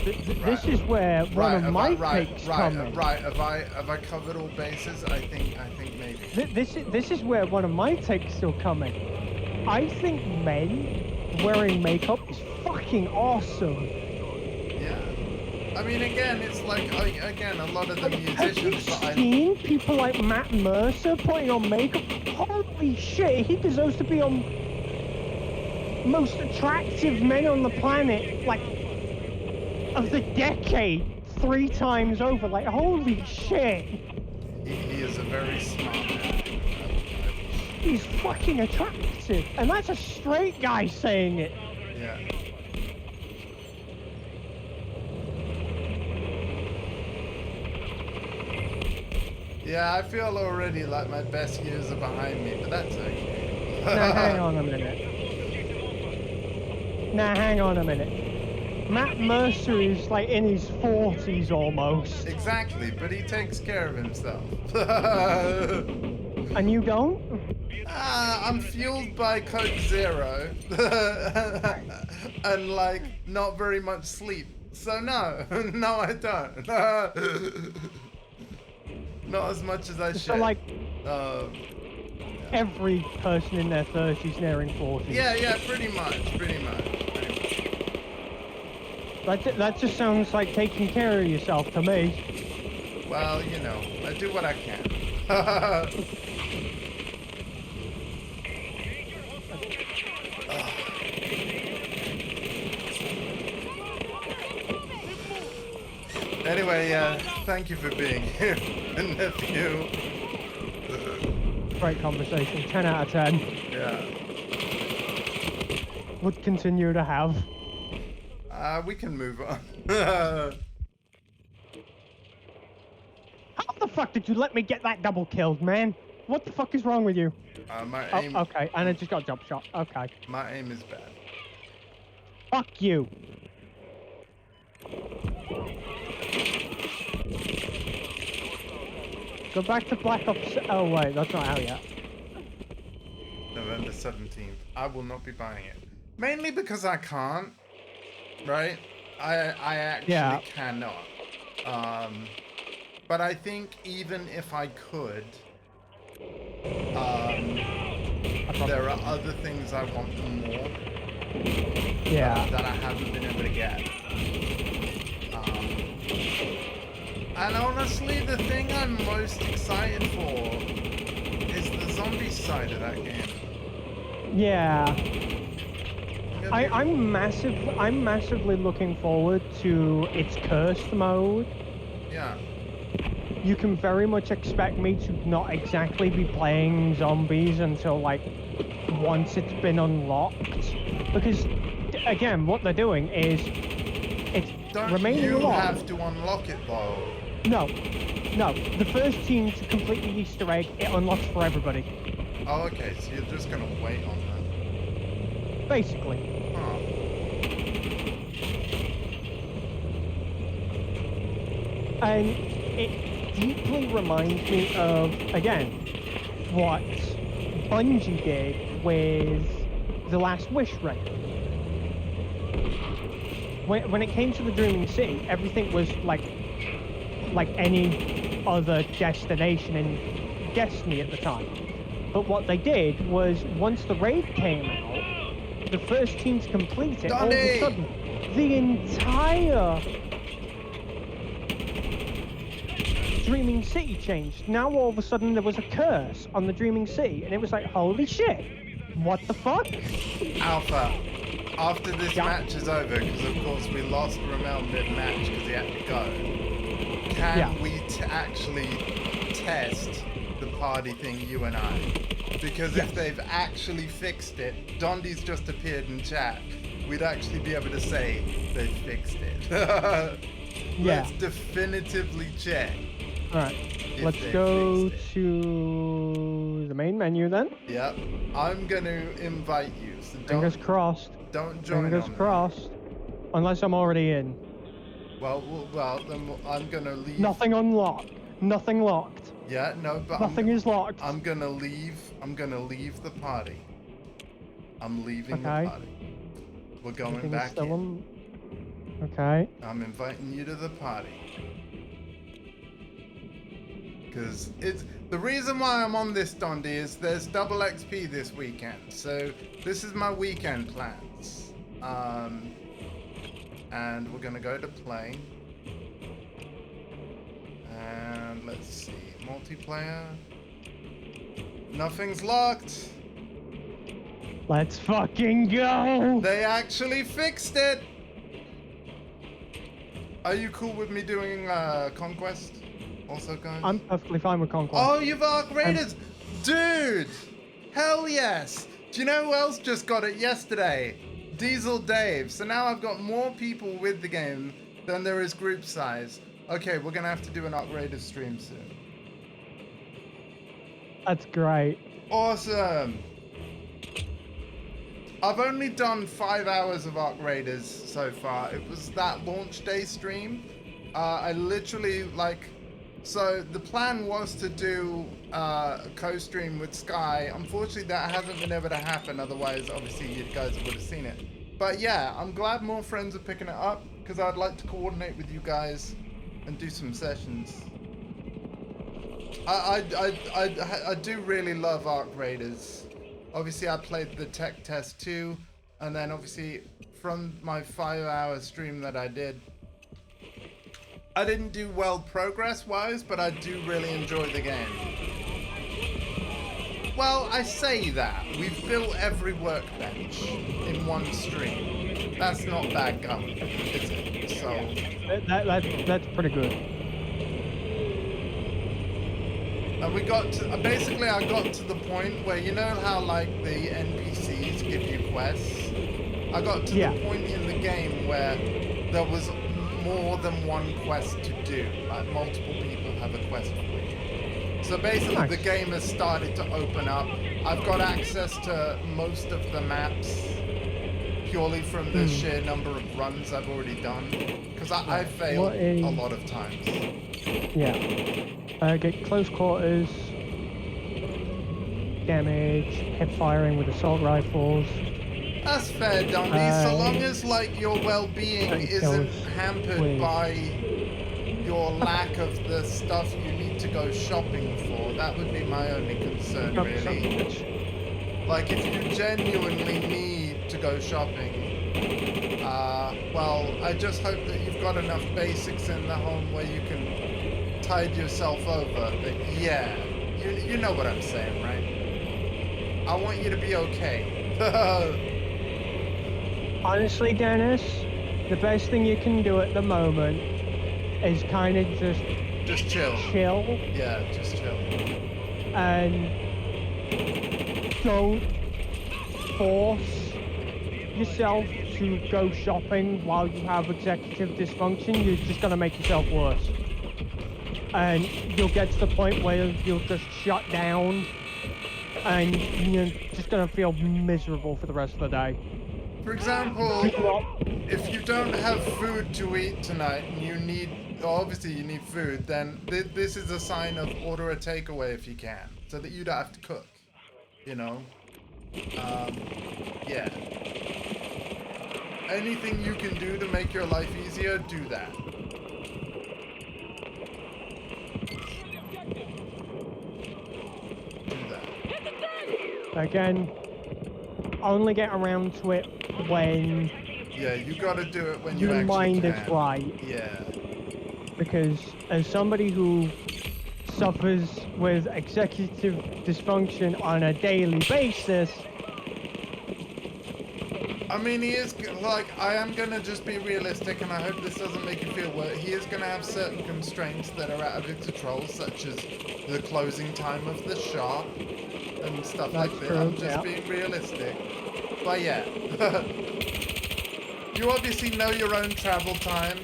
This is where one of my takes come in. Right, have I covered all bases? I think maybe. This is where one of my takes still come in. I think men wearing makeup is fucking awesome. Yeah. I mean, again, it's like, again, a lot of the musicians that Have you seen people like Matt Mercer putting on makeup? Holy shit, he deserves to be on most attractive men on the planet, like, of the decade, 3 times over. Like, holy shit. He is a very smart man. He's fucking attractive. And that's a straight guy saying it. Yeah. Yeah, I feel already like my best years are behind me, but that's okay. Now, hang on a minute. Matt Mercer is like in his 40s almost. Exactly, but he takes care of himself. And you don't? I'm fueled by Coke Zero. And like, not very much sleep. So no, no I don't. Not as much as I should. So like, every person in their 30s nearing 40s. Yeah, pretty much. That just sounds like taking care of yourself to me. Well, you know, I do what I can. Anyway, thank you for being here, nephew. Great conversation. 10 out of 10. Yeah. Would continue to have. We can move on. How the fuck did you let me get that double killed, man? What the fuck is wrong with you? My aim... okay, and I just got jump shot. Okay. My aim is bad. Fuck you. Go back to Black Ops... Oh, wait, that's not out yet. November 17th. I will not be buying it. Mainly because I can't. Right? I actually cannot. But I think even if I could, there are other things I want more. Yeah. That I haven't been able to get. And honestly, the thing I'm most excited for is the zombie side of that game. Yeah. I'm massively looking forward to its cursed mode. Yeah. You can very much expect me to not exactly be playing zombies until like once it's been unlocked. Because again, what they're doing is it's remaining Don't you locked. have to unlock it though? No. The first team to complete the Easter egg, it unlocks for everybody. Oh, okay, so you're just gonna wait on that. Basically. Huh. And it deeply reminds me of, again, what Bungie did with the Last Wish raid. When it came to the Dreaming City, everything was like any other destination in Destiny at the time. But what they did was, once the raid came out, the first team to complete it, all of a sudden, the entire Dreaming City changed. Now all of a sudden there was a curse on the Dreaming City, and it was like, holy shit, what the fuck? Alpha, after this match is over, because of course we lost Ramel mid-match because he had to go, can we actually test the party thing, you and I? Because if they've actually fixed it, Dondi's just appeared in chat, we'd actually be able to say they fixed it. Let's definitively check. Alright, let's go to the main menu then. Yep, I'm gonna invite you. So Fingers crossed. Don't join. Fingers crossed. Unless I'm already in. Well, then I'm gonna leave. Nothing unlocked. Nothing locked. Yeah, no, but nothing is locked. I'm gonna leave the party. I'm leaving the party. We're going back in. Okay. I'm inviting you to the party. Because it's the reason why I'm on this, Dondi, is there's double XP this weekend. So this is my weekend plans. And we're gonna go to play. And let's see, multiplayer. Nothing's locked. Let's fucking go. They actually fixed it. Are you cool with me doing Conquest? Also, guys? I'm perfectly fine with Conquest. Oh, you've Arc Raiders! Dude! Hell yes! Do you know who else just got it yesterday? Diesel Dave. So now I've got more people with the game than there is group size. Okay, we're gonna have to do an Arc Raiders stream soon. That's great. Awesome! I've only done 5 hours of Arc Raiders so far. It was that launch day stream. I literally, so the plan was to do a co-stream with Sky. Unfortunately, that hasn't been able to happen. Otherwise, obviously, you guys would have seen it. But yeah, I'm glad more friends are picking it up because I'd like to coordinate with you guys and do some sessions. I do really love Arc Raiders. Obviously, I played the tech test too, and then obviously from my 5-hour stream that I did, I didn't do well progress-wise, but I do really enjoy the game. Well, I say that. We've built every workbench in one stream. That's not bad going, is it? So that's pretty good. And we got to, basically I got to the point where, you know how like the NPCs give you quests? I got to the point in the game where there was more than one quest to do. Like multiple people have a quest for you. So basically the game has started to open up. I've got access to most of the maps purely from the sheer number of runs I've already done. Because I failed a lot of times. Yeah. Get close quarters, damage, hip firing with assault rifles. That's fair, Dundee, so long as like your well-being isn't hampered by your lack of the stuff you need to go shopping for. That would be my only concern, really. Like if you genuinely need to go shopping, well, I just hope that you've got enough basics in the home where you can tide yourself over. But yeah, you know what I'm saying, right? I want you to be okay. Honestly, Dennis, the best thing you can do at the moment is kind of just chill. Yeah, just chill. And don't force yourself to go shopping while you have executive dysfunction. You're just gonna make yourself worse. And you'll get to the point where you'll just shut down and you're just gonna feel miserable for the rest of the day. For example, if you don't have food to eat tonight and you need, obviously you need food, then this is a sign of order a takeaway if you can, so that you don't have to cook. You know? Yeah. Anything you can do to make your life easier, do that. Do that. Again, only get around to it when Yeah, you gotta do it when you your actually mind can. is right. Yeah. Because as somebody who suffers with executive dysfunction on a daily basis, I mean, he is, like, I am gonna just be realistic, and I hope this doesn't make you feel worse. He is gonna have certain constraints that are out of his control, such as the closing time of the shop and stuff That's like that. true, I'm just yeah. being realistic. But yeah. You obviously know your own travel time.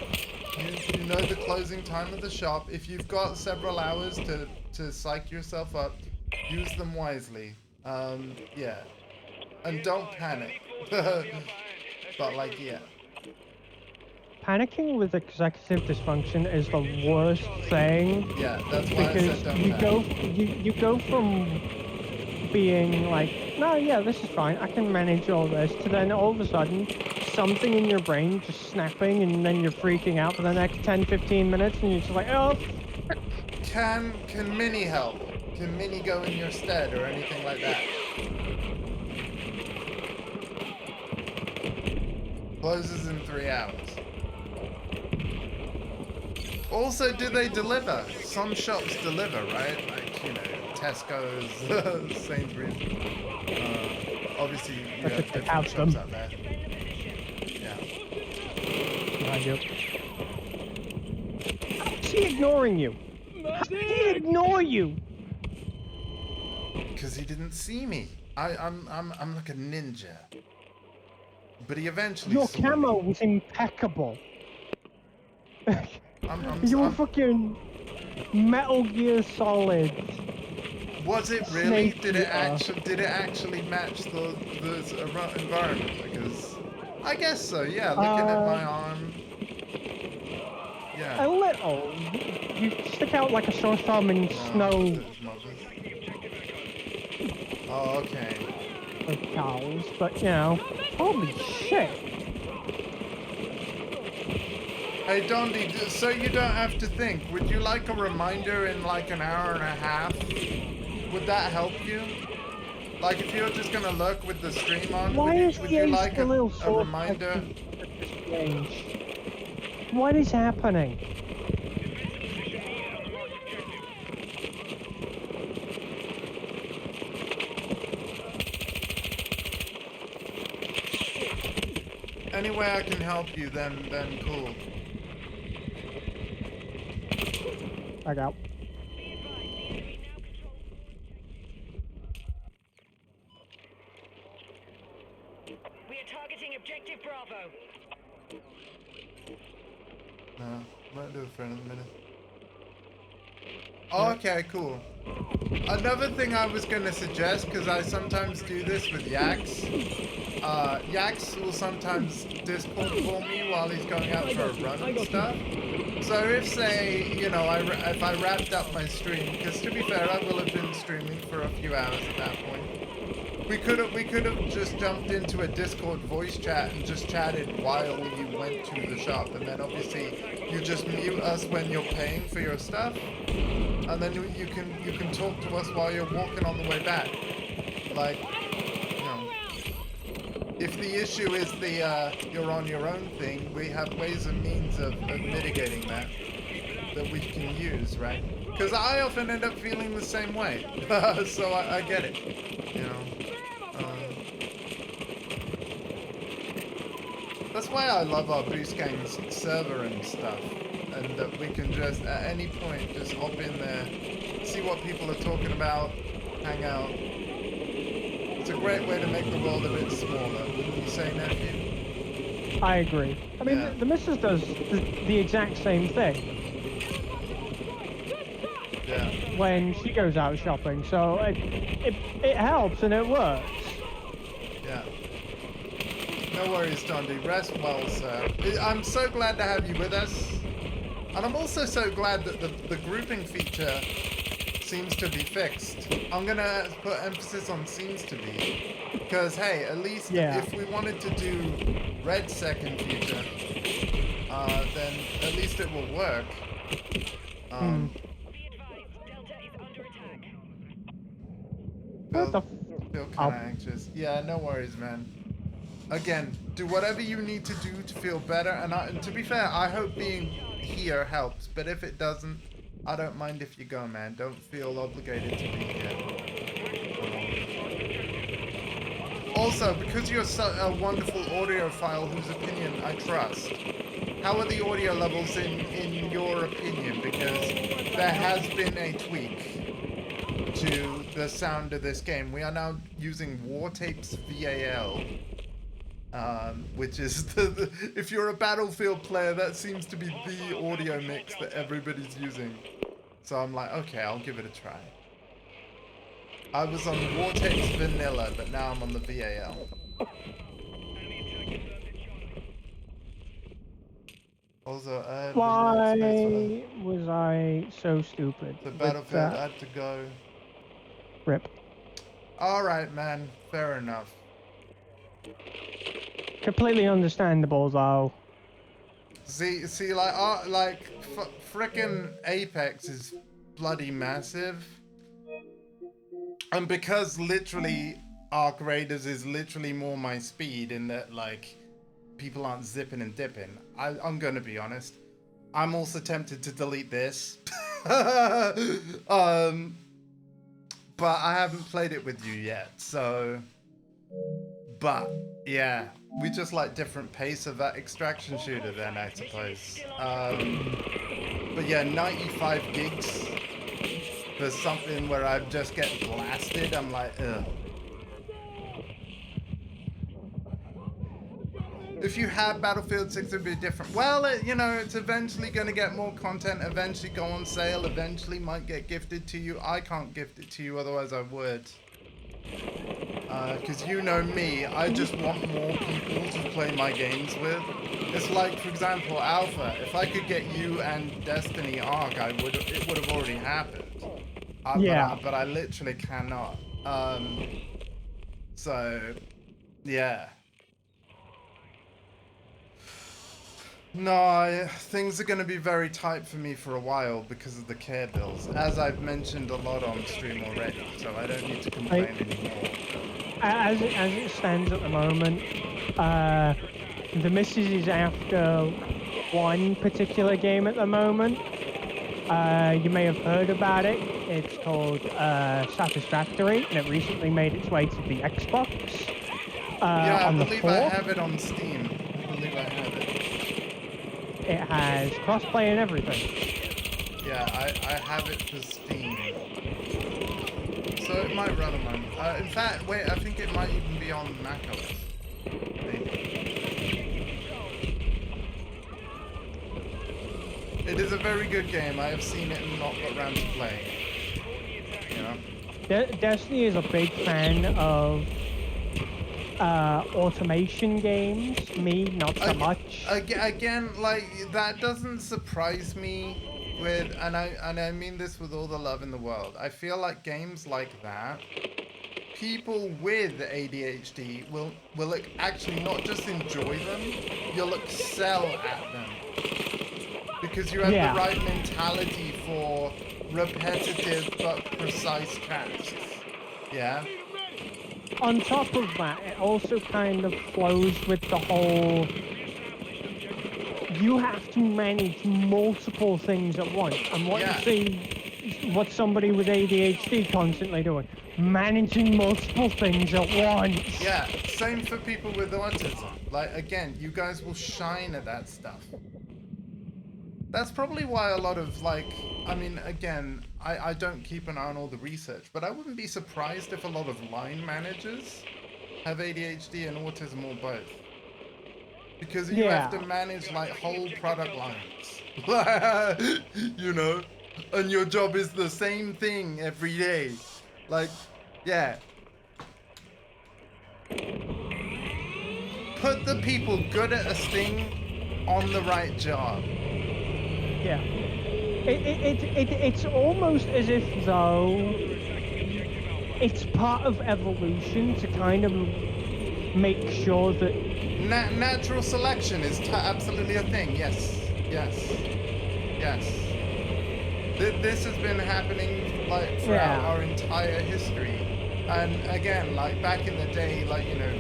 You know the closing time of the shop. If you've got several hours to psych yourself up, use them wisely. Yeah. And don't panic. But like, yeah. panicking with executive dysfunction is the worst thing. Yeah, that's why I Because said don't you panic. you go from being like, no, yeah, this is fine, I can manage all this, to then all of a sudden something in your brain just snapping, and then you're freaking out for the next 10-15 minutes, and you're just like, oh. Can Minnie help? Can Minnie go in your stead or anything like that? Closes in 3 hours. Also, do they deliver? Some shops deliver, right? Like, you know, Tesco's, Sainsbury's. Obviously, you have different shops out there. Yeah. Behind you. How's he ignoring you? How did he ignore you? Because he didn't see me. I'm like a ninja. But he eventually Your saw camo me. was impeccable. I'm You were fucking Metal Gear Solid. Was it really? Snake Did it Eater. actually match the environment? Because I guess so. Yeah, looking at my arm. Yeah. A little. You stick out like a sore thumb in snow. Oh, okay. Of cows, but you know, holy shit. Hey Dondi, so you don't have to think, would you like a reminder in like an hour and a half? Would that help you? Like if you're just gonna lurk with the stream on, Why is would the you ace like a a little sword reminder? Range? What is happening? Any way I can help you, then cool. I got. We are targeting objective Bravo. No, might do it for another minute. Oh, okay, cool. Another thing I was gonna suggest, because I sometimes do this with Yax. Yax will sometimes Discord call me while he's going out for a run and stuff. So if, say, you know, if I wrapped up my stream, because to be fair, I will have been streaming for a few hours at that point. We could have just jumped into a Discord voice chat and just chatted while you went to the shop, and then obviously you just mute us when you're paying for your stuff, and then you can talk to us while you're walking on the way back. Like, you know, if the issue is the you're on your own thing, we have ways and means of mitigating that we can use, right? Because I often end up feeling the same way, so I get it, you know. That's why I love our Boost Gangs server and stuff, and that we can just, at any point, just hop in there, see what people are talking about, hang out. It's a great way to make the world a bit smaller, wouldn't you say, nephew? I agree. I mean, Yeah. the missus does the exact same thing. Yeah. When she goes out shopping, so it helps and it works. Yeah. No worries, Dondi. Rest well, sir. I'm so glad to have you with us. And I'm also so glad that the grouping feature seems to be fixed. I'm gonna put emphasis on seems to be, because hey, at least if we wanted to do RedSec in future, then at least it will work. Be advised, Delta is under attack. Feel kind of anxious. Yeah, no worries, man. Again, do whatever you need to do to feel better, and to be fair, I hope being here helps, but if it doesn't, I don't mind if you go, man. Don't feel obligated to be here. Also, because you're such a wonderful audiophile whose opinion I trust, how are the audio levels in your opinion? Because there has been a tweak to the sound of this game. We are now using Wartape's VAL. Which is if you're a Battlefield player, that seems to be the audio mix that everybody's using. So I'm like, okay, I'll give it a try. I was on Wartape's Vanilla, but now I'm on the VAL. Also, why was I so stupid? The Battlefield had to go. Rip. Alright, man. Fair enough. Completely understandable, though. See, frickin' Apex is bloody massive. And because literally Arc Raiders is literally more my speed in that, like, people aren't zipping and dipping, I'm gonna be honest. I'm also tempted to delete this. But I haven't played it with you yet, so... But, yeah, we just like different pace of that extraction shooter then, I suppose. But yeah, 95 gigs for something where I just get blasted, I'm like, ugh. If you had Battlefield 6, it'd be different. Well, you know, it's eventually going to get more content, eventually go on sale, eventually might get gifted to you. I can't gift it to you, otherwise I would. Because you know me, I just want more people to play my games with. It's like, for example, Alpha. If I could get you and Destiny Arc, it would have already happened. But I literally cannot. So, yeah. No, things are going to be very tight for me for a while because of the care bills, as I've mentioned a lot on stream already, so I don't need to complain anymore. As it stands at the moment, the missus is after one particular game at the moment. You may have heard about it. It's called Satisfactory, and it recently made its way to the Xbox. Yeah, I on believe the 4th. I have it on Steam. I believe I have it. It has crossplay and everything. Yeah, I have it for Steam. So it might run on mine. In fact, wait, I think it might even be on macOS. Maybe. It is a very good game. I have seen it and not got around to playing it. You know? Destiny is a big fan of automation games. Me, not so much. Again, like, that doesn't surprise me with, and I mean this with all the love in the world. I feel like games like that, people with ADHD will actually not just enjoy them, you'll excel at them. Because you have the right mentality for repetitive but precise tasks. Yeah? On top of that, it also kind of flows with the whole... You have to manage multiple things at once. And what you see, what somebody with ADHD constantly doing. Managing multiple things at once. Yeah, same for people with autism. Like, again, you guys will shine at that stuff. That's probably why a lot of, like, I mean, again, I don't keep an eye on all the research, but I wouldn't be surprised if a lot of line managers have ADHD and autism or both. Because you have to manage, like, whole product lines. You know? And your job is the same thing every day. Like, yeah. Put the people good at a thing on the right job. Yeah. It's almost as if though it's part of evolution to kind of make sure that Natural selection is absolutely a thing. Yes. This has been happening like throughout our entire history. And again, like back in the day, like, you know,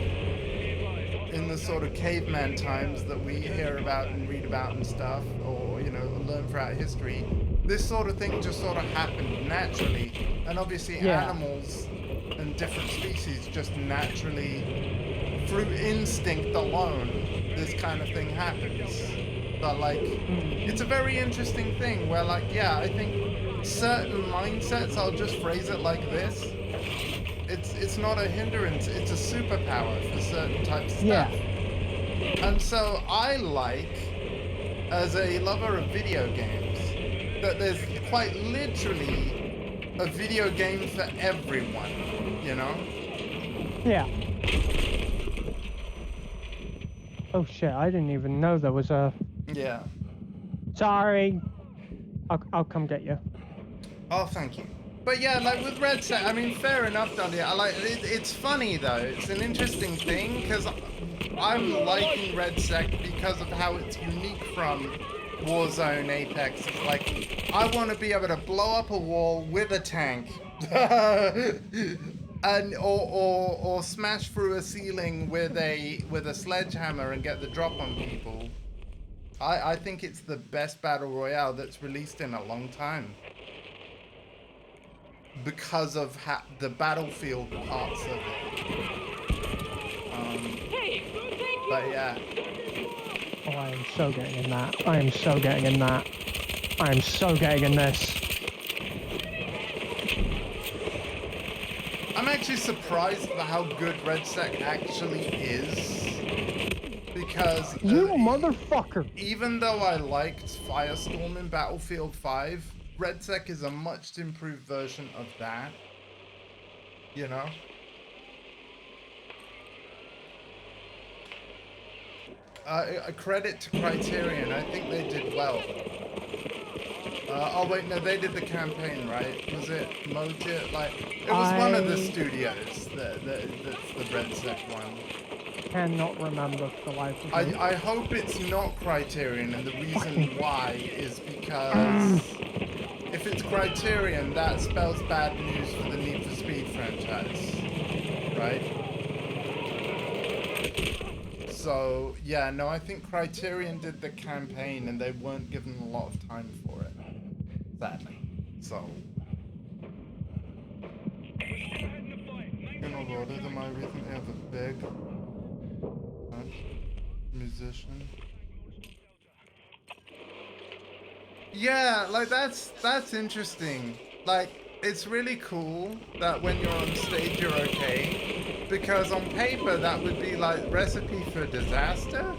in the sort of caveman times that we hear about and read about and stuff, or, you know, learn throughout history, this sort of thing just sort of happened naturally. And obviously animals and different species just naturally, through instinct alone, this kind of thing happens. But like, it's a very interesting thing where, like, yeah, I think certain mindsets, I'll just phrase it like this, it's not a hindrance, it's a superpower for certain types of stuff. And so I like, as a lover of video games, that there's quite literally a video game for everyone, you know? Yeah. Oh shit, I didn't even know there was a... Yeah. Sorry. I'll come get you. Oh, thank you. But yeah, like with Red Set, I mean, fair enough, Dundee. I like it's funny though. It's an interesting thing because I'm liking Red Sec because of how it's unique from Warzone, Apex. It's like I want to be able to blow up a wall with a tank, and or smash through a ceiling with a sledgehammer and get the drop on people. I think it's the best battle royale that's released in a long time. Because of the battlefield parts of it. But yeah. Oh, I am so getting in that. I am so getting in that. I am so getting in this. I'm actually surprised at how good Red Sec actually is. Because... You motherfucker! Even though I liked Firestorm in Battlefield 5, Red Sec is a much improved version of that, you know? A credit to Criterion, I think they did well. Oh wait, no, they did the campaign, right? Was it Motive? Like, it was one of the studios that's the Red Sec one. Cannot remember for the life of me. I hope it's not Criterion, and the reason why is because... If it's Criterion, that spells bad news for the Need for Speed franchise, right? So, yeah, no, I think Criterion did the campaign and they weren't given a lot of time for it, sadly. So. You know what, am I recently have a big musician? Yeah, like that's interesting. Like, it's really cool that when you're on stage you're okay, because on paper that would be like recipe for disaster.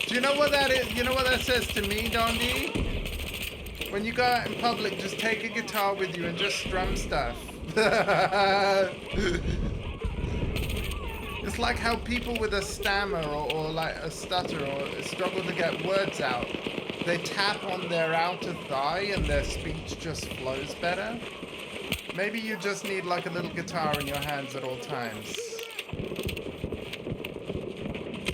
Do you know what that is? You know what that says to me, Dondi? When you go out in public, just take a guitar with you and just strum stuff. It's like how people with a stammer or like a stutter or struggle to get words out, they tap on their outer thigh and their speech just flows better. Maybe you just need like a little guitar in your hands at all times.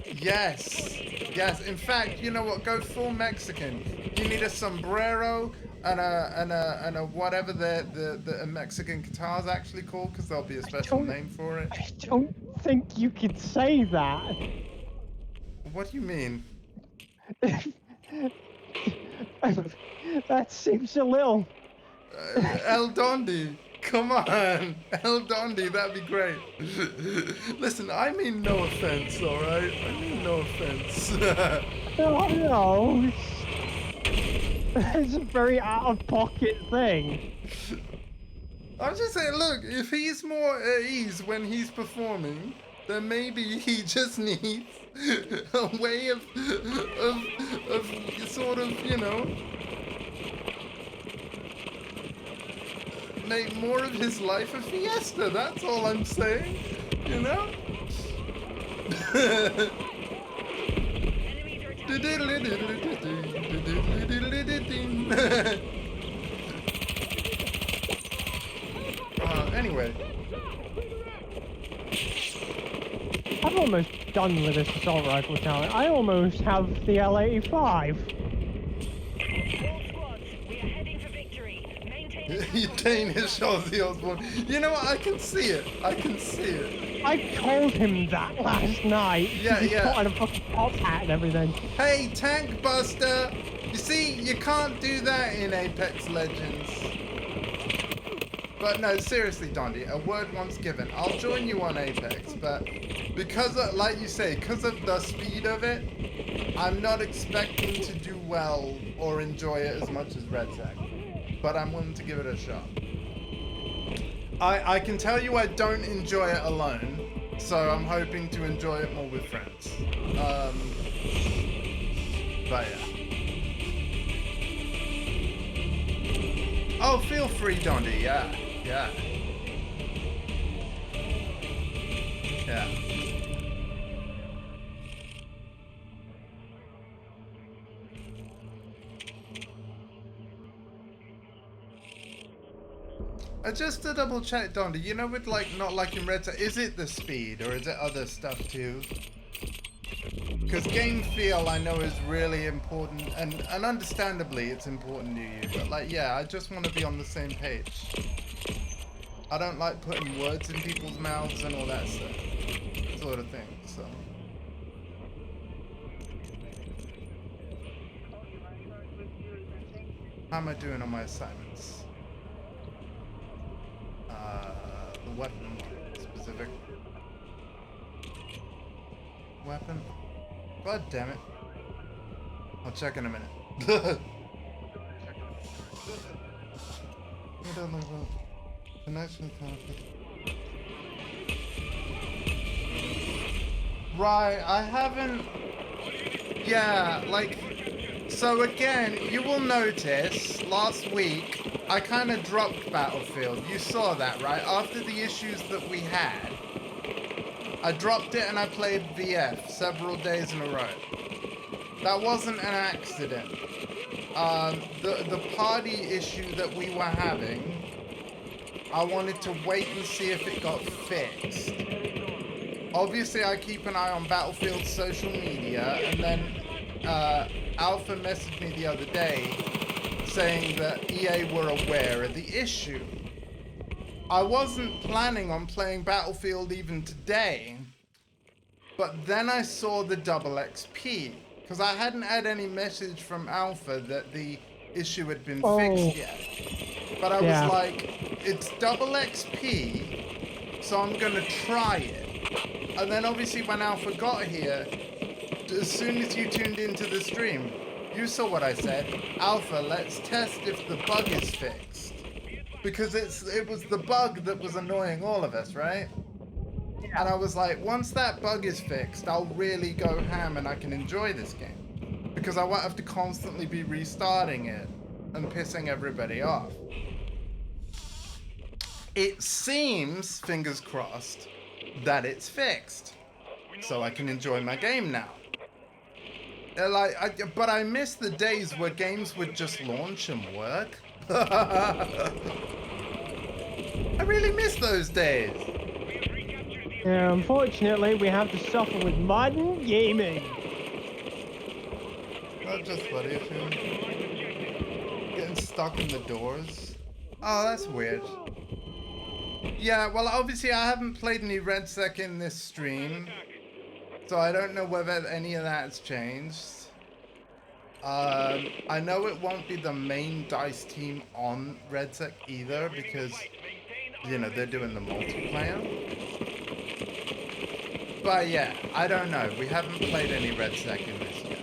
Yes. Yes. In fact, you know what? Go full Mexican. You need a sombrero and a whatever the Mexican guitar's actually called, because there'll be a special name for it. I don't think you could say that. What do you mean? That seems a little... El Dondi, come on. El Dondi, that'd be great. Listen, I mean no offense, alright? I mean no offense. Oh no. It's a very out-of-pocket thing. I'm just saying, look, if he's more at ease when he's performing, then maybe he just needs a way of sort of, you know, make more of his life a fiesta. That's all I'm saying, you know? Anyway. I'm almost done with this assault rifle challenge. I almost have the L85. All squads, we are heading for victory. Maintain attack on Danish Ozzy Osbourne. You know what? I can see it. I can see it. I told him that last night. Yeah, He's yeah. got on a fucking top hat and everything. Hey, Tank Buster. You see, you can't do that in Apex Legends. But no, seriously, Dondi, a word once given. I'll join you on Apex, but because of, like you say, because of the speed of it, I'm not expecting to do well or enjoy it as much as Red Sack. But I'm willing to give it a shot. I can tell you I don't enjoy it alone, so I'm hoping to enjoy it more with friends. But yeah. Oh, feel free, Dondi. Yeah. Yeah. Yeah. Just to double check, Dondi, you know, with like not liking Red Sack, is it the speed or is it other stuff too? Because game feel I know is really important, and understandably it's important to you, but like, yeah, I just want to be on the same page. I don't like putting words in people's mouths and all that stuff, sort of thing, so. How am I doing on my assignments? The weapon specific. Weapon? God damn it. I'll check in a minute. I don't know about connection conflict. Right, I haven't. Yeah, like. So again, you will notice last week I kind of dropped Battlefield. You saw that, right? After the issues that we had, I dropped it and I played VF several days in a row. That wasn't an accident. The party issue that we were having, I wanted to wait and see if it got fixed. Obviously, I keep an eye on Battlefield's social media, and then Alpha messaged me the other day saying that EA were aware of the issue. I wasn't planning on playing Battlefield even today, but then I saw the double XP, because I hadn't had any message from Alpha that the issue had been fixed yet. But I was like, it's double XP, so I'm gonna try it. And then obviously when Alpha got here, as soon as you tuned into the stream, you saw what I said. Alpha, let's test if the bug is fixed. Because it was the bug that was annoying all of us, right? And I was like, once that bug is fixed, I'll really go ham and I can enjoy this game. Because I won't have to constantly be restarting it and pissing everybody off. It seems, fingers crossed, that it's fixed. So I can enjoy my game now. But I miss the days where games would just launch and work. I really miss those days. Yeah, unfortunately, we have to suffer with modern gaming. Not just funny, getting stuck in the doors. Oh, that's weird. Yeah, well, obviously I haven't played any Red Sec in this stream, so I don't know whether any of that's changed. I know it won't be the main DICE team on Red Sec either, because, you know, they're doing the multiplayer. But yeah, I don't know. We haven't played any Red Sec in this yet.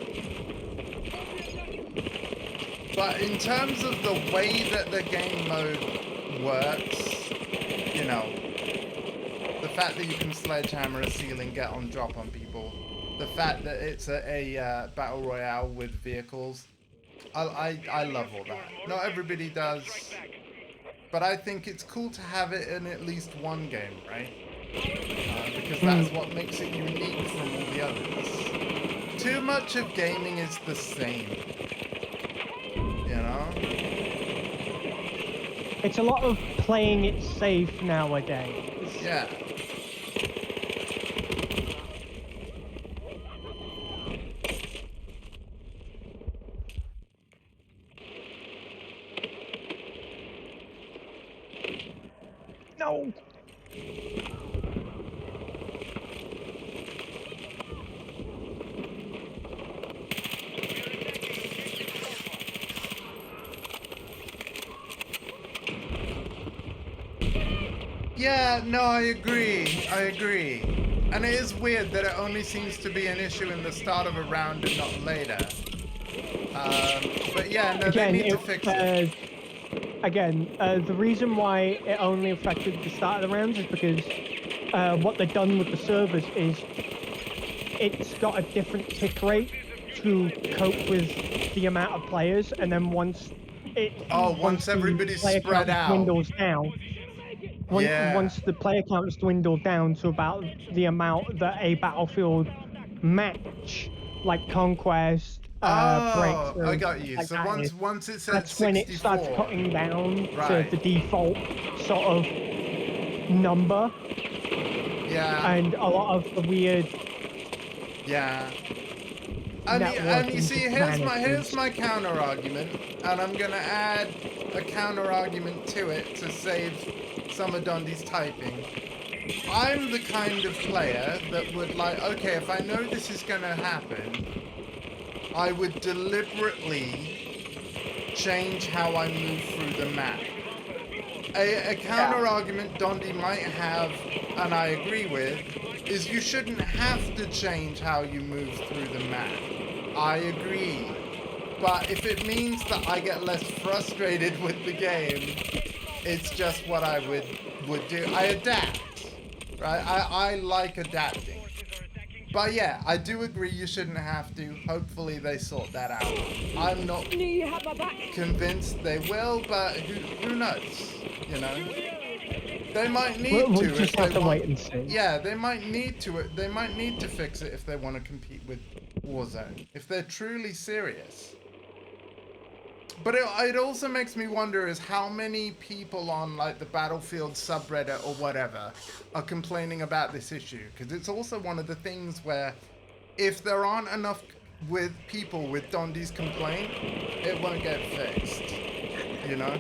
But in terms of the way that the game mode works, you know, the fact that you can sledgehammer a ceiling, get on drop on people, the fact that it's a battle royale with vehicles, I love all that. Not everybody does, but I think it's cool to have it in at least one game, right? Because that's what makes it unique from all the others. too much of gaming is the same. You know? It's a lot of playing it safe nowadays. Yeah. No. Yeah, no, I agree. I agree. And it is weird that it only seems to be an issue in the start of a round and not later. But yeah, no, they need to fix it. The reason why it only affected the start of the rounds is because what they've done with the servers is it's got a different tick rate to cope with the amount of players, and then once Once everybody's player spread count out. dwindles down, Yeah. once the player count is dwindled down to about the amount that a Battlefield match, like Conquest, Breakthrough, I got you. like So that is, once it's at that's when 64. it starts cutting down Right. to the default sort of number, Yeah. and a lot of the weird. Yeah. And you see, here's managers. my counter argument, and I'm gonna add a counter argument to it to save some of Dundee's typing. I'm the kind of player that would like, okay, if I know this is gonna happen, I would deliberately change how I move through the map. A counter argument Dundee might have, and I agree with, is you shouldn't have to change how you move through the map. I agree. But if it means that I get less frustrated with the game, it's just what I would do. I adapt, right? I like adapting. But yeah, I do agree you shouldn't have to. Hopefully they sort that out. I'm not convinced they will, but who knows, you know? They might need We'll to just if have they to want. wait and see. Yeah, they might need to. They might need to fix it if they want to compete with Warzone. If they're truly serious. But it also makes me wonder is how many people on like the Battlefield subreddit or whatever are complaining about this issue. Because it's also one of the things where if there aren't enough with people with Dundee's complaint, it won't get fixed. You know?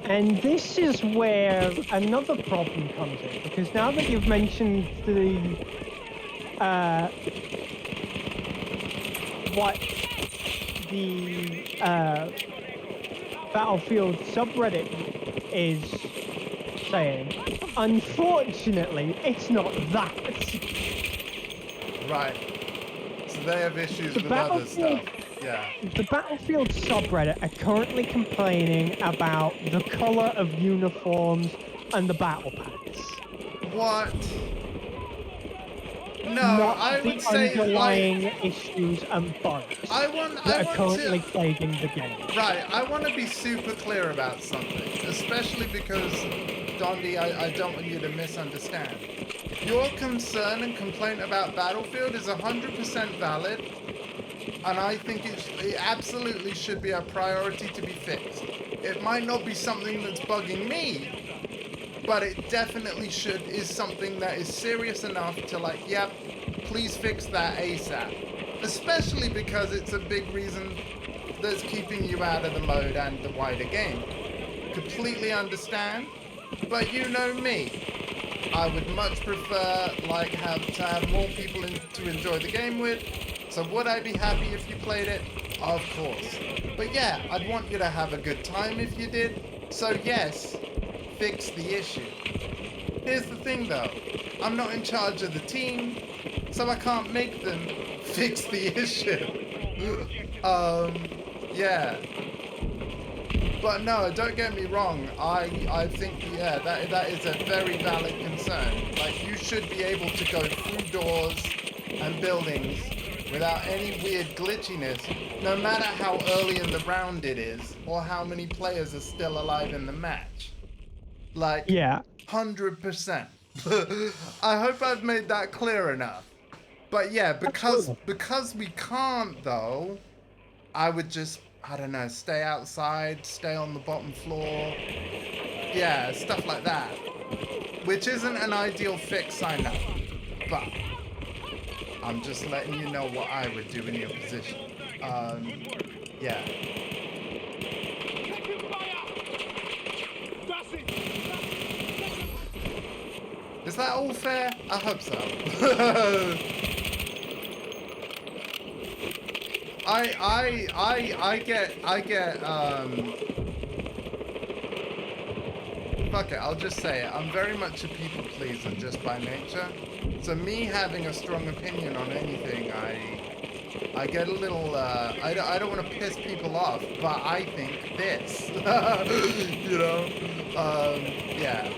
And this is where another problem comes in, because now that you've mentioned the what the Battlefield subreddit is saying, unfortunately, it's not that. Right. So they have issues with other stuff. Yeah. The Battlefield subreddit are currently complaining about the color of uniforms and the battle pass. What? No, Not I the would say underlying like, issues and bugs that are currently plaguing the game. Right, I want to be super clear about something, especially because, Dundee, I don't want you to misunderstand. Your concern and complaint about Battlefield is 100% valid, and I think it absolutely should be a priority to be fixed. It might not be something that's bugging me, but it definitely is something that is serious enough to like, yep, please fix that ASAP. Especially because it's a big reason that's keeping you out of the mode and the wider game. Completely understand, but you know me. I would much prefer like to have more people to enjoy the game with. So would I be happy if you played it? Of course. But yeah, I'd want you to have a good time if you did. So yes, fix the issue. Here's the thing though, I'm not in charge of the team, so I can't make them fix the issue. Yeah. But no, don't get me wrong, I think, yeah, that is a very valid concern. Like, you should be able to go through doors and buildings without any weird glitchiness, no matter how early in the round it is, or how many players are still alive in the match. Like, Yeah. 100%. I hope I've made that clear enough. But yeah, Absolutely. because we can't though, I would just, I don't know, stay outside, stay on the bottom floor. Yeah, stuff like that. Which isn't an ideal fix, I know. But I'm just letting you know what I would do in your position. Yeah. Is that all fair? I hope so. I get fuck it, I'll just say it. I'm very much a people pleaser just by nature. So me having a strong opinion on anything, I get a little, I don't want to piss people off, but I think this, you know, yeah.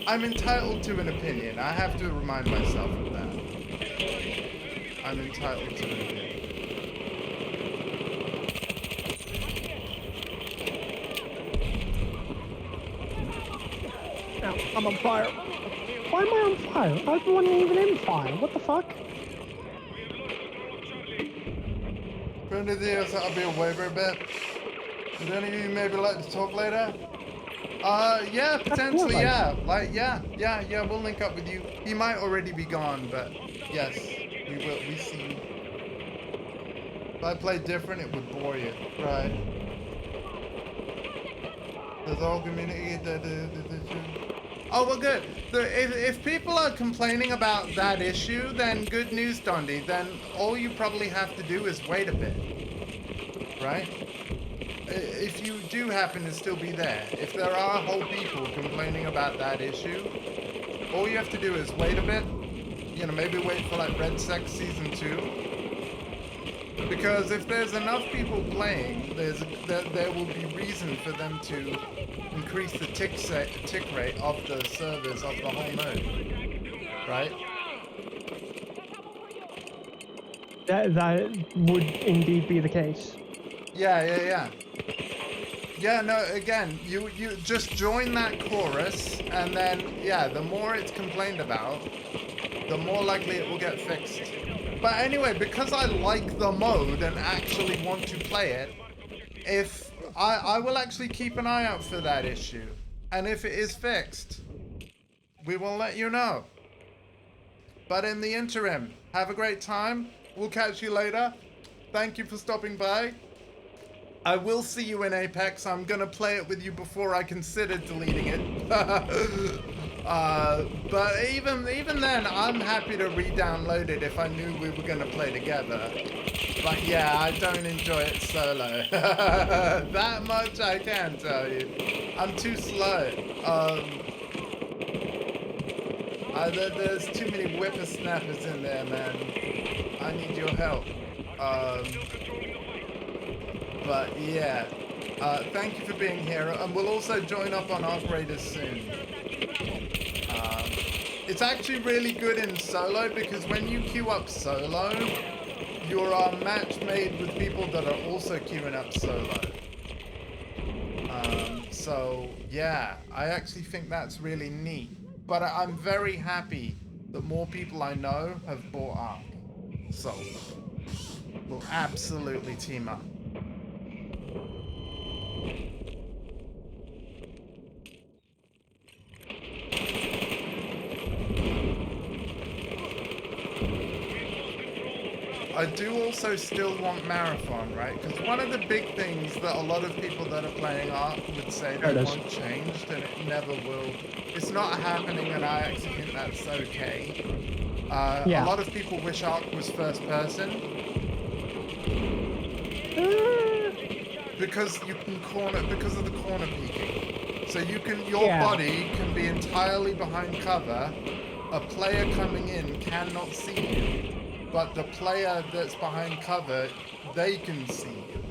I'm entitled to an opinion. I have to remind myself of that. I'm entitled to an opinion. Now, I'm on fire. Why am I on fire? I wasn't even in fire. What the fuck? Friend of the I'll be away for a bit. Would any of you maybe like to talk later? Yeah, potentially, yeah. Like, yeah, we'll link up with you. He might already be gone, but yes, we see you. If I played different, it would bore you, right? There's all community. Oh, well, good. If people are complaining about that issue, then good news, Dondi. Then all you probably have to do is wait a bit, right? If you do happen to still be there, if there are whole people complaining about that issue, all you have to do is wait a bit. You know, maybe wait for like Red Sex Season 2. Because if there's enough people playing, there will be reason for them to increase the tick rate of the servers of the whole node, right? That would indeed be the case. Yeah. Yeah, no, again, you just join that chorus, and then, yeah, the more it's complained about, the more likely it will get fixed. But anyway, because I like the mode and actually want to play it, if I will actually keep an eye out for that issue. And if it is fixed, we will let you know. But in the interim, have a great time. We'll catch you later. Thank you for stopping by. I will see you in Apex. I'm gonna play it with you before I consider deleting it. But even then, I'm happy to re-download it if I knew we were gonna play together. But yeah, I don't enjoy it solo. That much I can tell you. I'm too slow. There's too many whippersnappers in there, man. I need your help. But yeah, thank you for being here, and we'll also join up on Arc Raiders soon. It's actually really good in solo because when you queue up solo, you're match made with people that are also queuing up solo. So yeah, I actually think that's really neat. But I'm very happy that more people I know have bought Arc. So we'll absolutely team up. I do also still want Marathon, right? Because one of the big things that a lot of people that are playing Arc would say they want changed, and it never will. It's not happening, and I actually think that's okay. A lot of people wish Arc was first person. Because you can because of the corner peeking. So you can, your body can be entirely behind cover. A player coming in cannot see you. But the player that's behind cover, they can see you.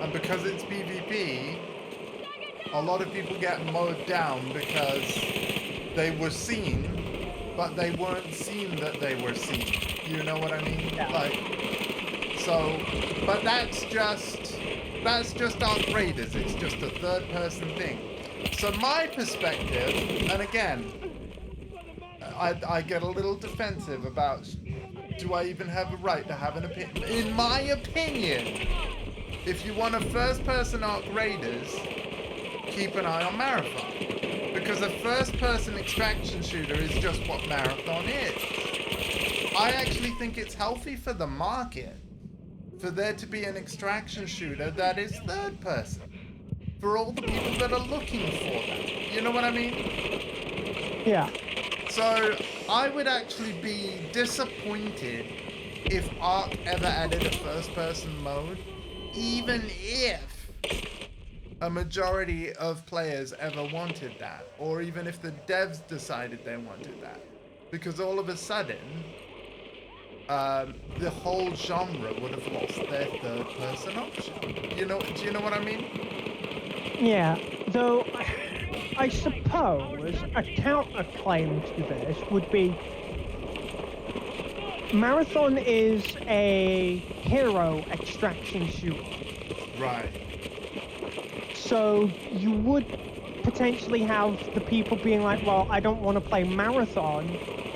And because it's PvP, a lot of people get mowed down because they were seen, but they weren't seen that they were seen. You know what I mean? Yeah. Like, so, but that's just Arc Raiders. It's just a third-person thing. So my perspective, and again, I get a little defensive about, do I even have a right to have an opinion? In my opinion, if you want a first-person Ark Raiders, keep an eye on Marathon. Because a first-person extraction shooter is just what Marathon is. I actually think it's healthy for the market for there to be an extraction shooter that is third-person. For all the people that are looking for that. You know what I mean? Yeah. So, I would actually be disappointed if Ark ever added a first-person mode, even if a majority of players ever wanted that, or even if the devs decided they wanted that. Because all of a sudden, the whole genre would have lost their third-person option. Do you know what I mean? Yeah, though I suppose a counterclaim to this would be Marathon is a hero extraction shooter. Right. So you would potentially have the people being like, well, I don't want to play Marathon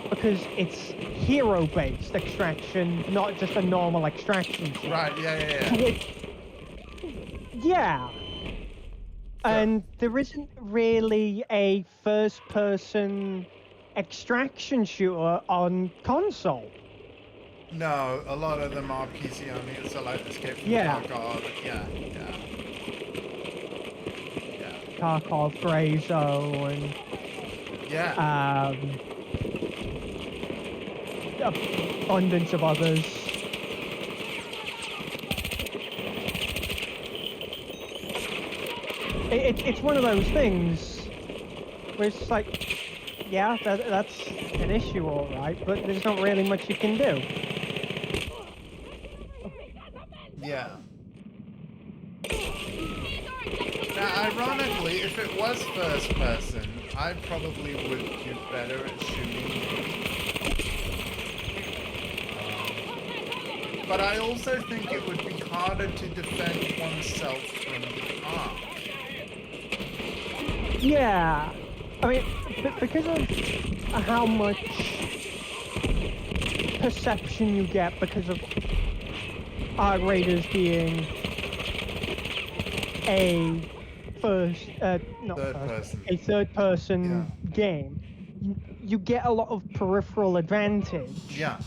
because it's hero-based extraction, not just a normal extraction shooter. Right, yeah. Yeah. And there isn't really a first-person extraction shooter on console. No, a lot of them are PC only. It's like Escape from Tarkov. Yeah. Tarkov, Grazo, and abundance of others. It's one of those things where it's like, yeah, that's an issue, all right, but there's not really much you can do. Yeah. Now, ironically, if it was first person, I probably would do better at shooting. But I also think it would be harder to defend oneself from the Ark. Yeah, I mean, because of how much perception you get because of Ark Raiders being a third-person game, you get a lot of peripheral advantage. Yeah.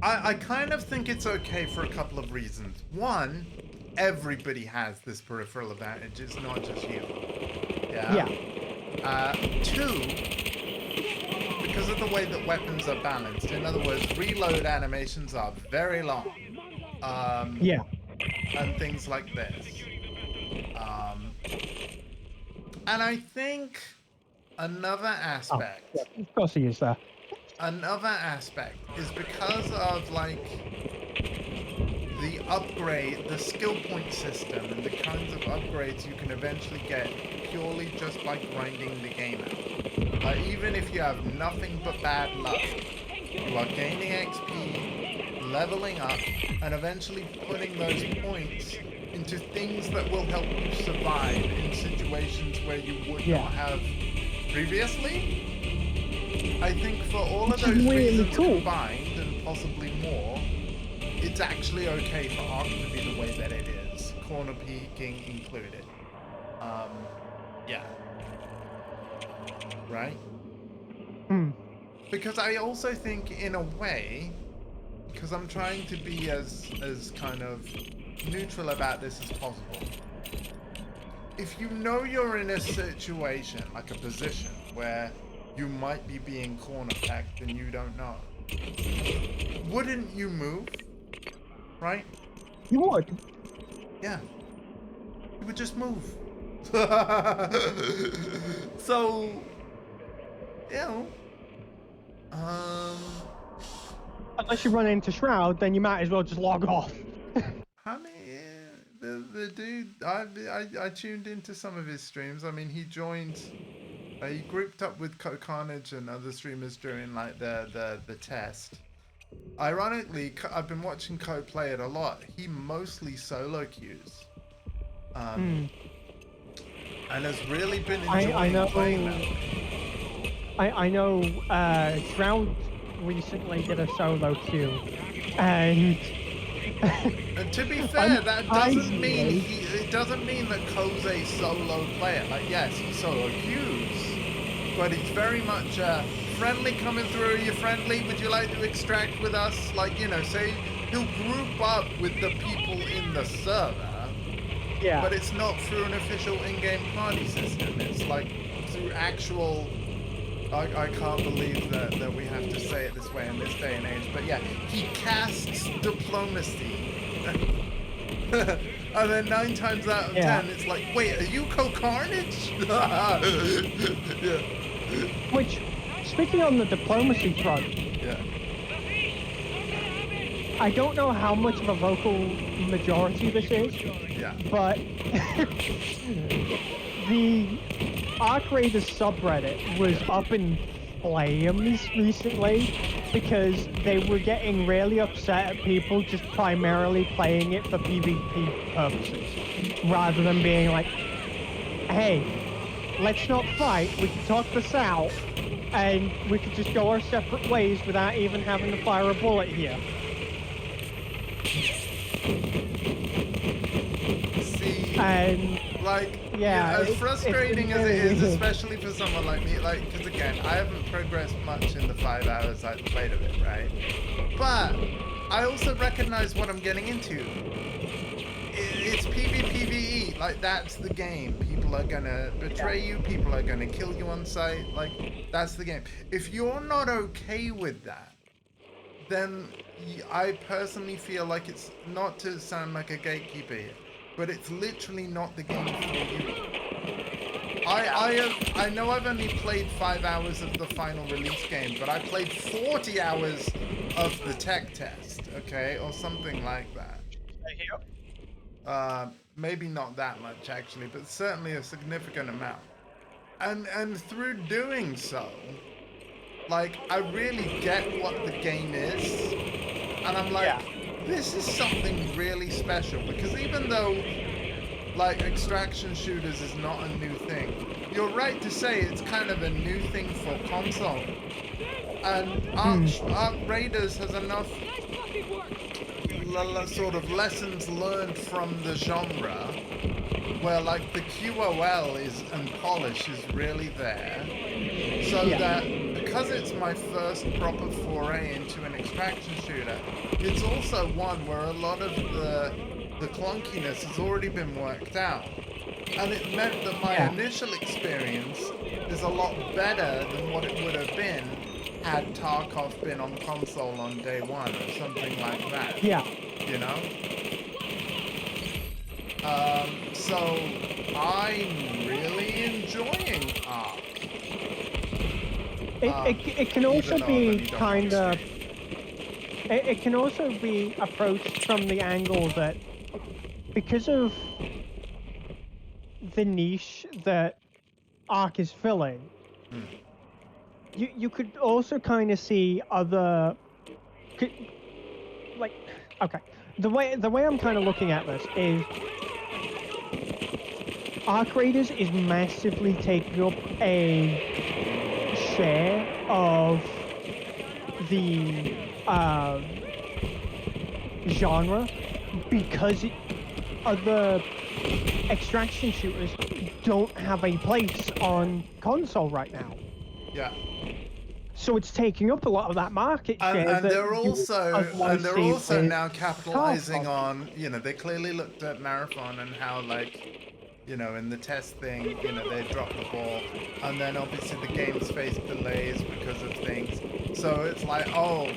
I kind of think it's okay for a couple of reasons. One, everybody has this peripheral advantage. It's not just you. Yeah. Two, because of the way that weapons are balanced. In other words, reload animations are very long. And things like this. And I think another aspect. Oh, yeah, of course he is there. Another aspect is because of like the upgrade, the skill point system, and the kinds of upgrades you can eventually get purely just by grinding the game out. Even if you have nothing but bad luck, you are gaining XP, leveling up, and eventually putting those points into things that will help you survive in situations where you would not have previously. I think for all of those reasons combined, and possibly more, it's actually okay for Ark to be the way that it is, corner peeking included. Yeah. Right? Because I also think, in a way, because I'm trying to be as kind of neutral about this as possible. If you know you're in a situation, like a position, where you might be being corner pecked and you don't know, wouldn't you move? Right? You would. Yeah. You would just move. So, you know, unless you run into Shroud, then you might as well just log off. I mean, the dude, I tuned into some of his streams. I mean, he joined, he grouped up with Carnage and other streamers during like the test. Ironically, I've been watching Co play it a lot. He mostly solo queues, and has really been enjoying playing that. I know Shroud recently did a solo queue, and And to be fair, that doesn't mean surprisingly- it doesn't mean that Ko's a solo player. Like, yes, he solo queues, but he's very much friendly coming through. You're friendly. Would you like to extract with us? Like, you know, say he'll group up with the people in the server, yeah. but it's not through an official in-game party system. It's like through actual. I can't believe that we have to say it this way in this day and age, but yeah, he casts diplomacy. And then 9 times out of 10, it's like, wait, are you Co-Carnage? Yeah. Which, speaking on the diplomacy front, Yeah. I don't know how much of a vocal majority this is, Yeah. but the Arc Raiders subreddit was up in flames recently because they were getting really upset at people just primarily playing it for PvP purposes, rather than being like, hey, let's not fight, we can talk this out, and we could just go our separate ways without even having to fire a bullet here. See, And like, yeah, as it's frustrating as it is, very- especially for someone like me, like, because again, I haven't progressed much in the 5 hours I've played of it, right? But I also recognize what I'm getting into. It's PvPvE, like, that's the game. People are gonna betray you, people are gonna kill you on sight, like, that's the game. If you're not okay with that, then I personally feel like it's, not to sound like a gatekeeper here, but it's literally not the game for you. I know I've only played 5 hours of the final release game, but I played 40 hours of the tech test, okay, or something like that. Maybe not that much actually, but certainly a significant amount. And through doing so, like, I really get what the game is, and I'm like, this is something really special, because even though, like, extraction shooters is not a new thing, you're right to say it's kind of a new thing for console. And Arc Raiders has enough sort of lessons learned from the genre, where, like, the QOL and polish is really there, so that because it's my first proper foray into an extraction shooter, it's also one where a lot of the clunkiness has already been worked out, and it meant that my initial experience is a lot better than what it would have been had Tarkov been on console on day one or something like that. Yeah. You know? So I'm really enjoying Ark. It can also be kind of... It can also be approached from the angle that because of the niche that Ark is filling, you could also kind of see other... Like, okay, the way I'm kind of looking at this is Arc Raiders is massively taking up a share of the genre because other extraction shooters don't have a place on console right now. Yeah. So it's taking up a lot of that market share. And they're also now capitalizing Tarkov. on, you know, they clearly looked at Marathon and how, like, you know, in the test thing, you know, they dropped the ball, and then obviously the games faced delays because of things. So it's like, oh,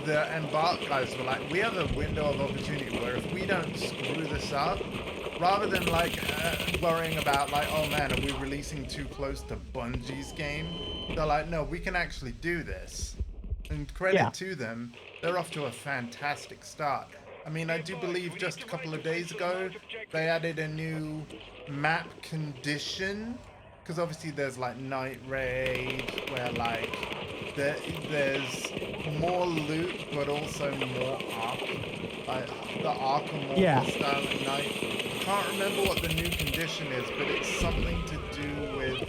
the Embark guys were like, we have a window of opportunity where if we don't screw this up, rather than like worrying about like, oh man, are we releasing too close to Bungie's game? They're like, no, we can actually do this. And credit to them, they're off to a fantastic start. I mean, I do believe just a couple of days ago, they added a new map condition. Because obviously there's like Night Raid, where like there's more loot, but also more arc. Like the arc and more style at night. I can't remember what the new condition is, but it's something to do with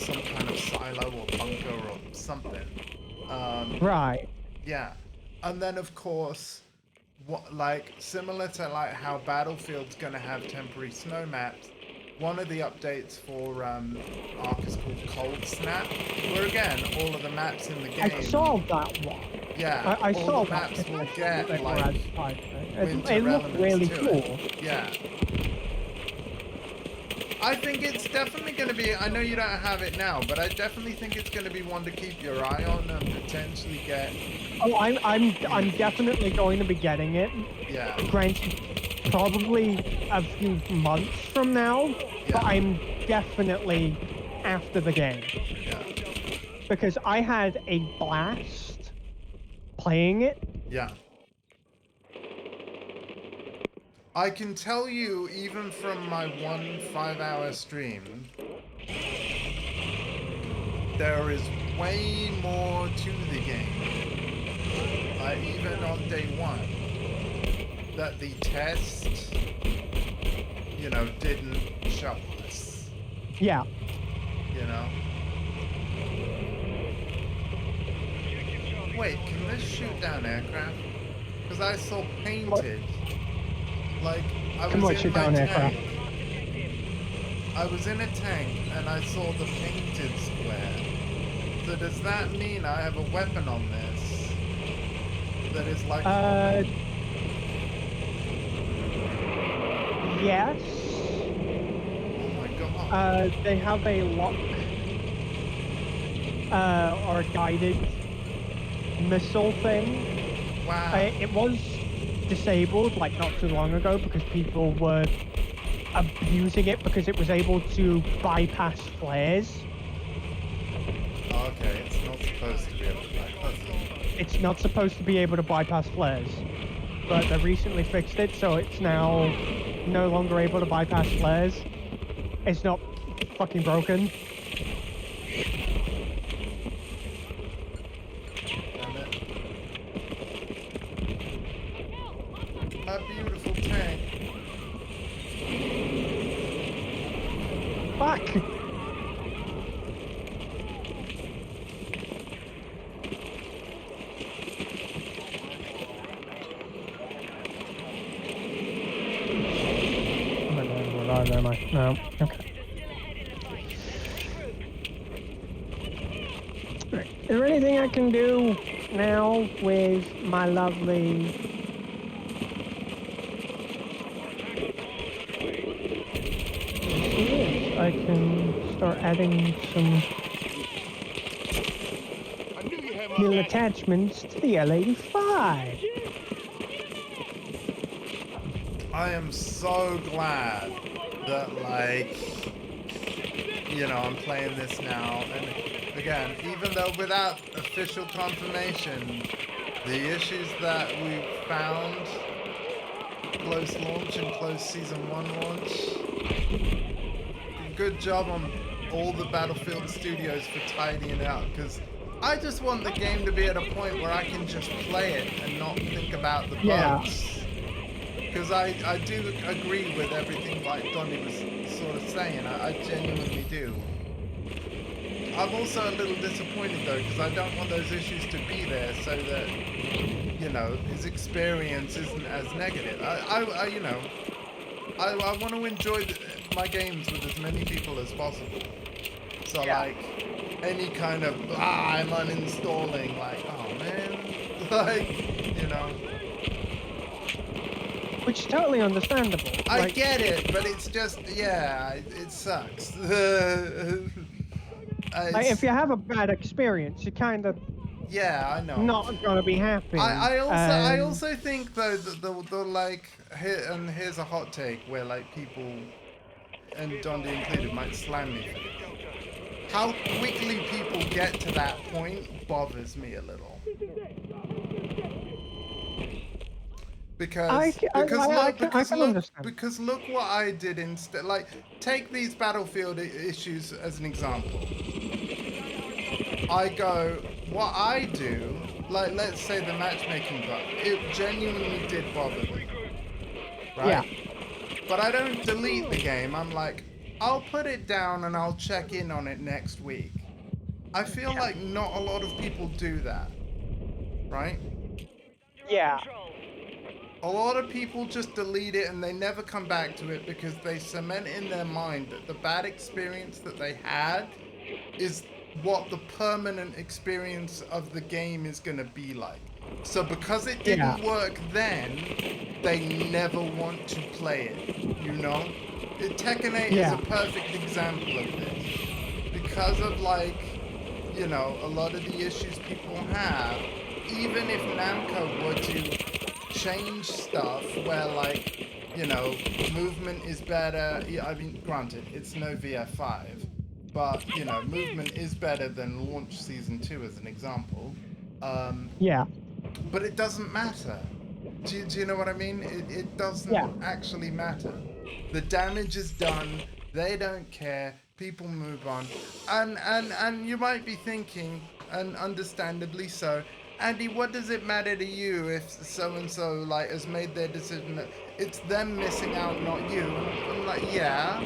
some kind of silo or bunker or something. Right. Yeah, and then of course, similar to like how Battlefield's gonna have temporary snow maps. One of the updates for Ark is called Cold Snap, where again all of the maps in the game. I saw that one. Yeah, I all saw the that maps will get that were like advertised. winter It looked elements really to cool. it. Yeah. I think it's definitely going to be, I know you don't have it now, but I definitely think it's going to be one to keep your eye on and potentially get. Oh, I'm definitely going to be getting it. Yeah. Granted, probably a few months from now, but I'm definitely after the game. Yeah. Because I had a blast playing it. Yeah. I can tell you, even from my 1 5-hour stream, there is way more to the game. Even on day 1, that the test, didn't show us. Yeah. Wait, can this shoot down aircraft? Because I saw painted. Like, I was in my tank. I was in a tank and I saw the painted square. So does that mean I have a weapon on this that is like yes. Oh my god. They have a lock or a guided missile thing. Wow. It was disabled like not too long ago because people were abusing it because it was able to bypass flares. Okay, it's not supposed to be able to bypass them. It's not supposed to be able to bypass flares, but they recently fixed it, so it's now no longer able to bypass flares. It's not fucking broken. Damn it. My beautiful tank. Fuck! Where am I? No. Okay. Right. Is there anything I can do now with my lovely... Yes, I can start adding some new attachments to the L85. I am so glad that, I'm playing this now. And again, even though without official confirmation, the issues that we found close launch and close Season 1 launch, good job on all the Battlefield studios for tidying it out, because I just want the game to be at a point where I can just play it and not think about the bugs. Because I do agree with everything like Donnie was sort of saying, I genuinely do. I'm also a little disappointed though, because I don't want those issues to be there so that, his experience isn't as negative. I want to enjoy my games with as many people as possible. So like, any kind of, I'm uninstalling, like, oh man, like, Which is totally understandable. I get it, but it's just, it sucks. If you have a bad experience, you kind of I know. not gonna be happy. I also think though that the like and here's a hot take where like people and Dondi included might slam me for this. How quickly people get to that point bothers me a little. Because look what I did instead. Like, take these Battlefield issues as an example. What I do, like, let's say the matchmaking bug, it genuinely did bother me, right? Yeah. But I don't delete the game. I'm like, I'll put it down and I'll check in on it next week. I feel like not a lot of people do that, right? Yeah. Control. A lot of people just delete it and they never come back to it because they cement in their mind that the bad experience that they had is what the permanent experience of the game is going to be like. So because it didn't work then, they never want to play it, you know? Tekken 8 is a perfect example of this. Because of, like, you know, a lot of the issues people have, even if Namco were to change stuff where, like, you know, movement is better. Yeah, I mean, granted, it's no VF5, but, you know, movement is better than Launch Season 2 as an example. Yeah. But it doesn't matter. Do you know what I mean? It doesn't actually matter. The damage is done. They don't care. People move on. And you might be thinking, and understandably so, Andy, what does it matter to you if so-and-so, like, has made their decision that it's them missing out, not you? And I'm like, yeah.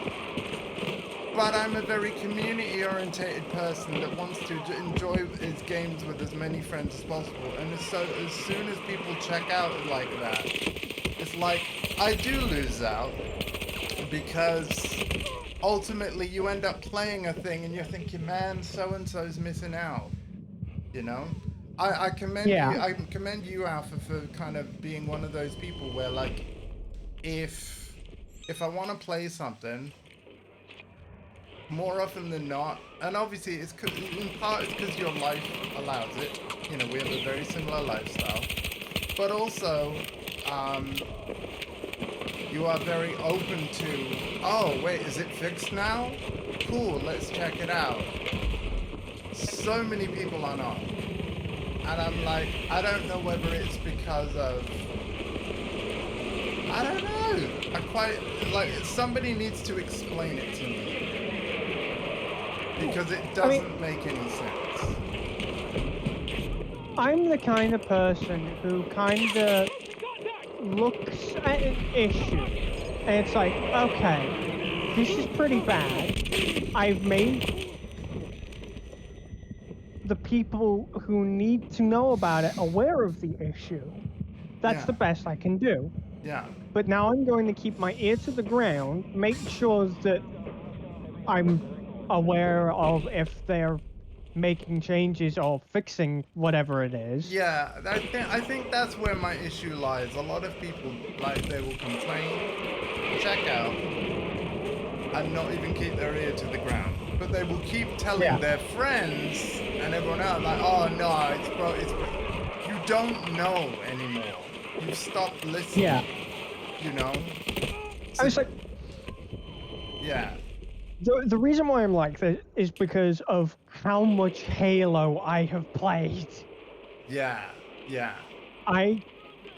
But I'm a very community-orientated person that wants to enjoy his games with as many friends as possible. And as soon as people check out like that, it's like, I do lose out. Because ultimately you end up playing a thing and you're thinking, man, so-and-so's missing out. You know? I commend you. I commend you, Alpha, for kind of being one of those people where, like, if I want to play something, more often than not, and obviously it's in part it's because your life allows it. You know, we have a very similar lifestyle, but also, you are very open to, oh wait, is it fixed now? Cool, let's check it out. So many people are not. And I'm like, I don't know whether it's because of, I don't know. I quite, like, somebody needs to explain it to me. Because it doesn't make any sense. I'm the kind of person who kind of looks at an issue and it's like, okay, this is pretty bad. I've made the people who need to know about it aware of the issue. That's the best I can do. Yeah. But now I'm going to keep my ear to the ground, make sure that I'm aware of if they're making changes or fixing whatever it is. Yeah, I think that's where my issue lies. A lot of people, like, they will complain, check out, and not even keep their ear to the ground. But they will keep telling their friends and everyone else, like, oh no, it's bro. You don't know anymore. You've stopped listening. Yeah. You know? So, I was like... Yeah. The reason why I'm like this is because of how much Halo I have played. Yeah, yeah. I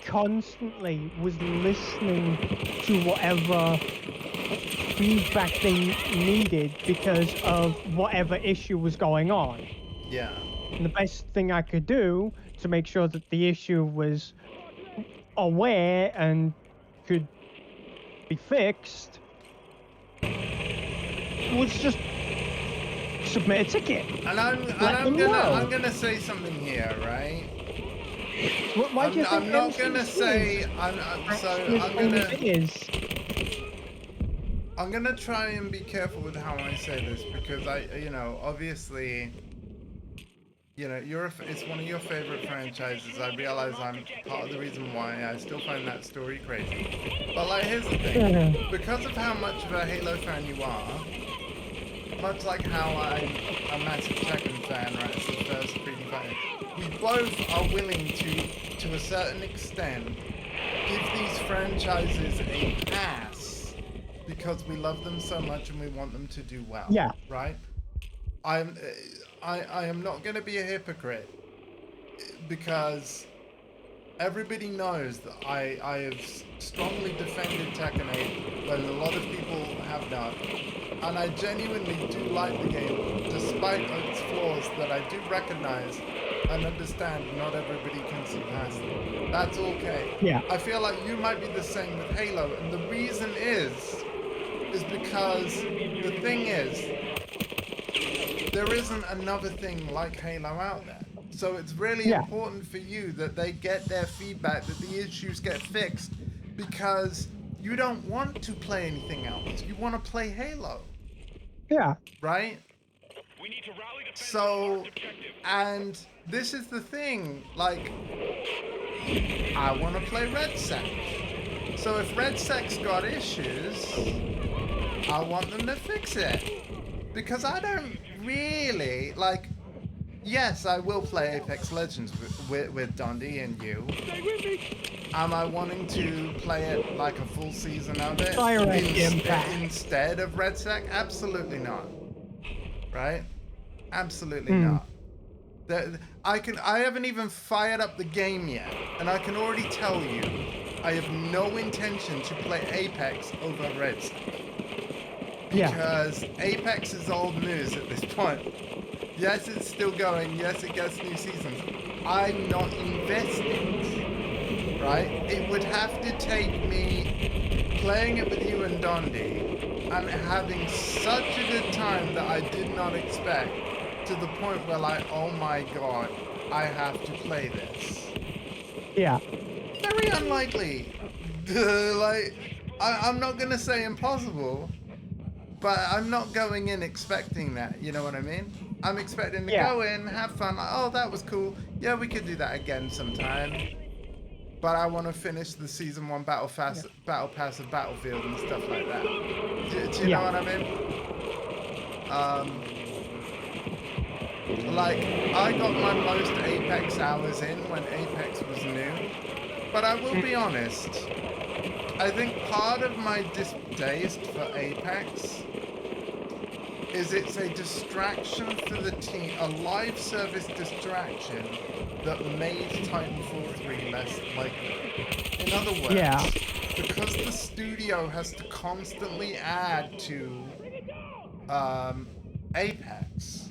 constantly was listening to whatever feedback they needed because of whatever issue was going on. Yeah. And the best thing I could do to make sure that the issue was aware and could be fixed was just submit a ticket. And I'm gonna say something here, right? Why do you think I'm not gonna say I'm gonna try and be careful with how I say this because obviously, it's one of your favorite franchises. I realize I'm part of the reason why I still find that story crazy. But like, here's the thing: because of how much of a Halo fan you are, much like how I'm a massive Tekken fan, right? It's the first 3D fighter. We both are willing to a certain extent, give these franchises a pass because we love them so much and we want them to do well. Yeah. Right? I am not going to be a hypocrite because everybody knows that I have strongly defended Tekken 8 when a lot of people have not. And I genuinely do like the game, despite its flaws that I do recognize and understand not everybody can see past them. That's okay. Yeah. I feel like you might be the same with Halo, and the reason is is because the thing is, there isn't another thing like Halo out there. So it's really important for you that they get their feedback, that the issues get fixed, because you don't want to play anything else. You want to play Halo. Yeah. Right? We need to rally the So, and this is the thing, like, I want to play Red Sec. So if Red Sec's got issues, I want them to fix it. Because I don't really, like, yes, I will play Apex Legends with Dundee and you. Am I wanting to play it like a full season of it instead of Red Sec? Absolutely not. Right? Absolutely not. I haven't even fired up the game yet, and I can already tell you, I have no intention to play Apex over Red Sec. Because Apex is old news at this point. Yes, it's still going. Yes, it gets new seasons. I'm not invested, right? It would have to take me playing it with you and Dondi and having such a good time that I did not expect, to the point where, like, oh my god, I have to play this. Yeah. Very unlikely. Like, I'm not gonna say impossible, but I'm not going in expecting that, you know what I mean? I'm expecting to go in, have fun, like, oh, that was cool. Yeah, we could do that again sometime. But I want to finish the Season 1 Battle Pass of Battlefield and stuff like that. Do you know what I mean? Like, I got my most Apex hours in when Apex was new. But I will be honest, I think part of my distaste for Apex is it's a distraction for the team, a live service distraction that made Titanfall 3 less likely. In other words, because the studio has to constantly add to Apex,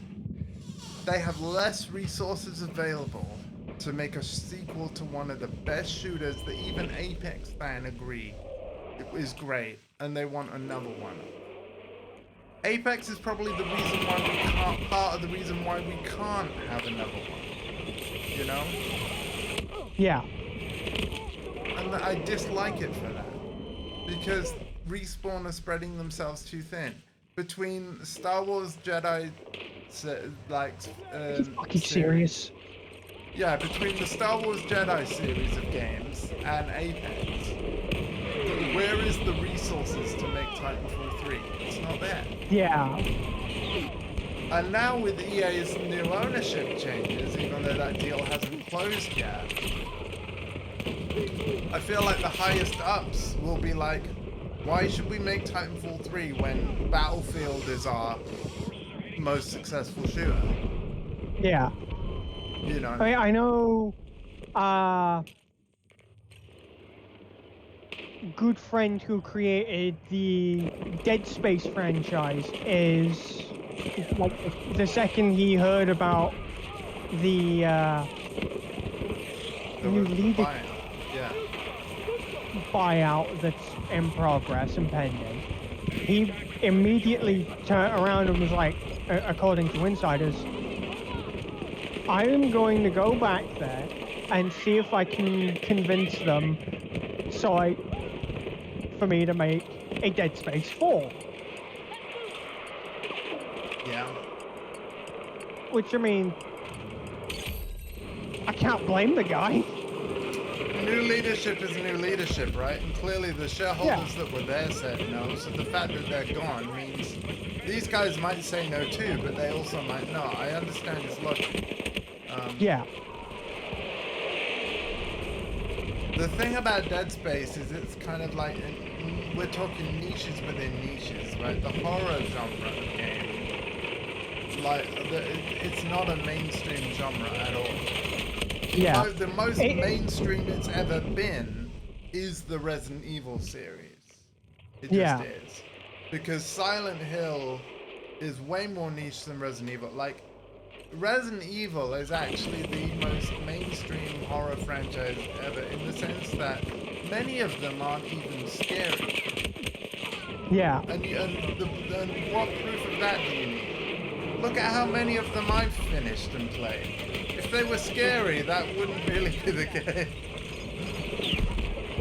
they have less resources available to make a sequel to one of the best shooters that even Apex fans agree is great, and they want another one. Apex is probably the reason why we can't, part of the reason why we can't have another one. You know? Yeah. And I dislike it for that. Because Respawn are spreading themselves too thin. Between Star Wars Jedi, like... Are you fucking serious? Yeah, between the Star Wars Jedi series of games and Apex, where is the resources to make Titanfall 3? It's not there. Yeah. And now with EA's new ownership changes, even though that deal hasn't closed yet, I feel like the highest ups will be like, why should we make Titanfall 3 when Battlefield is our most successful shooter? Yeah. You know. I know good friend who created the Dead Space franchise is like the second he heard about the new leader buyout that's in progress and pending, he immediately turned around and was like, according to insiders, I am going to go back there and see if I can convince them for me to make a Dead Space 4. Yeah. Which, I mean, I can't blame the guy. New leadership is new leadership, right? And clearly the shareholders that were there said no, so the fact that they're gone means these guys might say no too, but they also might not. I understand his logic. Yeah. The thing about Dead Space is it's kind of like, we're talking niches within niches, right? The horror genre of game, like, it's not a mainstream genre at all. Yeah. The most mainstream it's ever been is the Resident Evil series. It just is. Because Silent Hill is way more niche than Resident Evil. Like, Resident Evil is actually the most mainstream horror franchise ever, in the sense that many of them aren't even scary. Yeah. And what proof of that do you need? Look at how many of them I've finished and played. If they were scary, that wouldn't really be the case.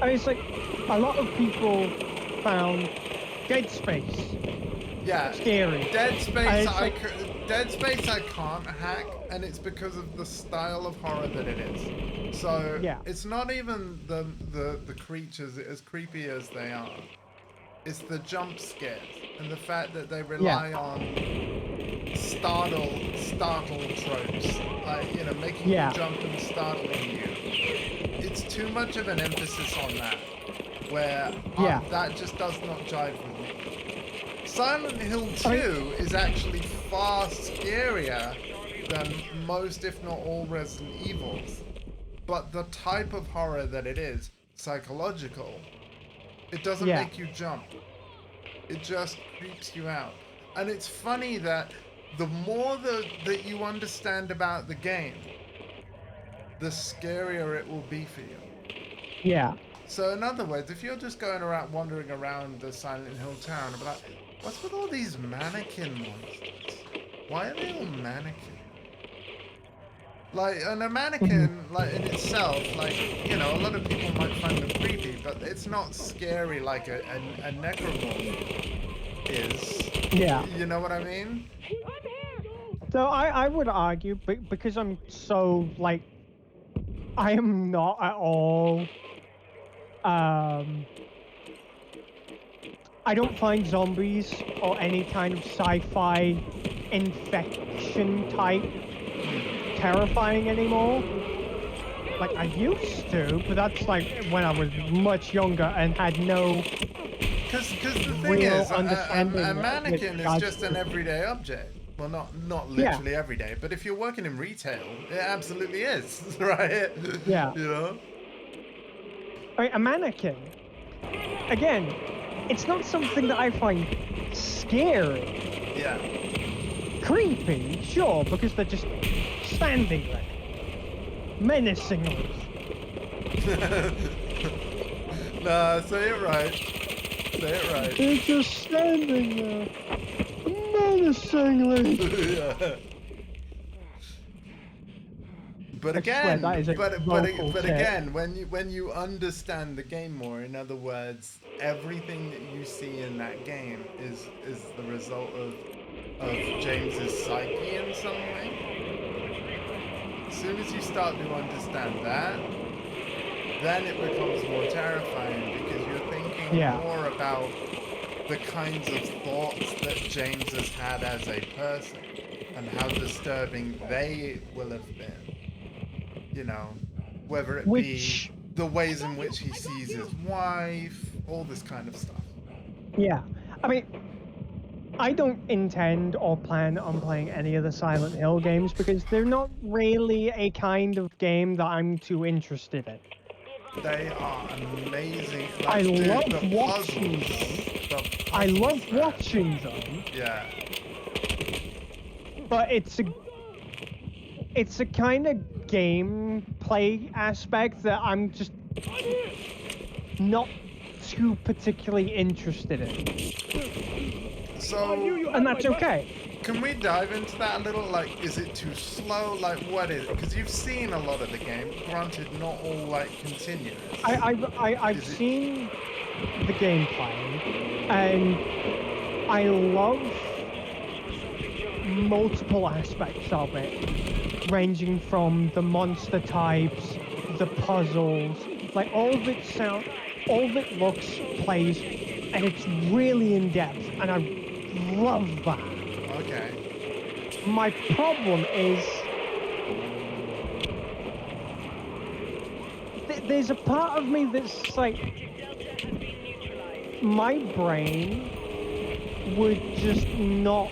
I mean, it's like a lot of people found Dead Space Yeah, scary. Dead Space, Like, Dead Space I can't hack, and it's because of the style of horror that it is. So yeah. it's not even the creatures as creepy as they are. It's the jump scares and the fact that they rely on startle tropes, like, you know, making you jump and startling you. It's too much of an emphasis on that, where that just does not jive with me. Silent Hill 2 is actually far scarier than most, if not all, Resident Evils. But the type of horror that it is, psychological, it doesn't make you jump. It just creeps you out. And it's funny that the more that you understand about the game, the scarier it will be for you. Yeah. So in other words, if you're just going around, wandering around the Silent Hill town, and be like, what's with all these mannequin monsters? Why are they all mannequin? Like, and a mannequin, like, in itself, like, you know, a lot of people might find them creepy, but it's not scary like a necromorph is. Yeah. You know what I mean? So I would argue, because I'm so, like, I am not at all, I don't find zombies or any kind of sci-fi infection type terrifying anymore. Like, I used to, but that's like when I was much younger and had no Because the thing real is, a understanding mannequin is regards just an to- everyday object. Well, not literally every day, but if you're working in retail, it absolutely is, right? Yeah. You know? I mean, a mannequin, again, it's not something that I find scary. Yeah. Creepy, sure, because they're just standing there, menacingly. Nah, say it right. Say it right. They're just standing there, menacingly. Yeah. But I swear again, that is a vocal but tip. again, when you understand the game more, in other words, everything that you see in that game is the result of James's psyche in some way. As soon as you start to understand that, then it becomes more terrifying because you're thinking more about the kinds of thoughts that James has had as a person and how disturbing they will have been. You know, whether it be the ways in which he sees his wife, all this kind of stuff. Yeah, I mean, I don't intend or plan on playing any of the Silent Hill games because they're not really a kind of game that I'm too interested in. They are amazing. Like, I dude, love the watching puzzles, them. the I love puzzles, man. watching them, Yeah. but it's a kind of gameplay aspect that I'm just not too particularly interested in. So, And that's okay. can we dive into that a little? Like, is it too slow? Like, what is it? Because you've seen a lot of the game. Granted, not all, like, continuous. I've seen the gameplay, and I love multiple aspects of it, ranging from the monster types, the puzzles, like all of it looks, plays, and it's really in depth, and I love that. Okay. My problem is there's a part of me that's like, my brain would just not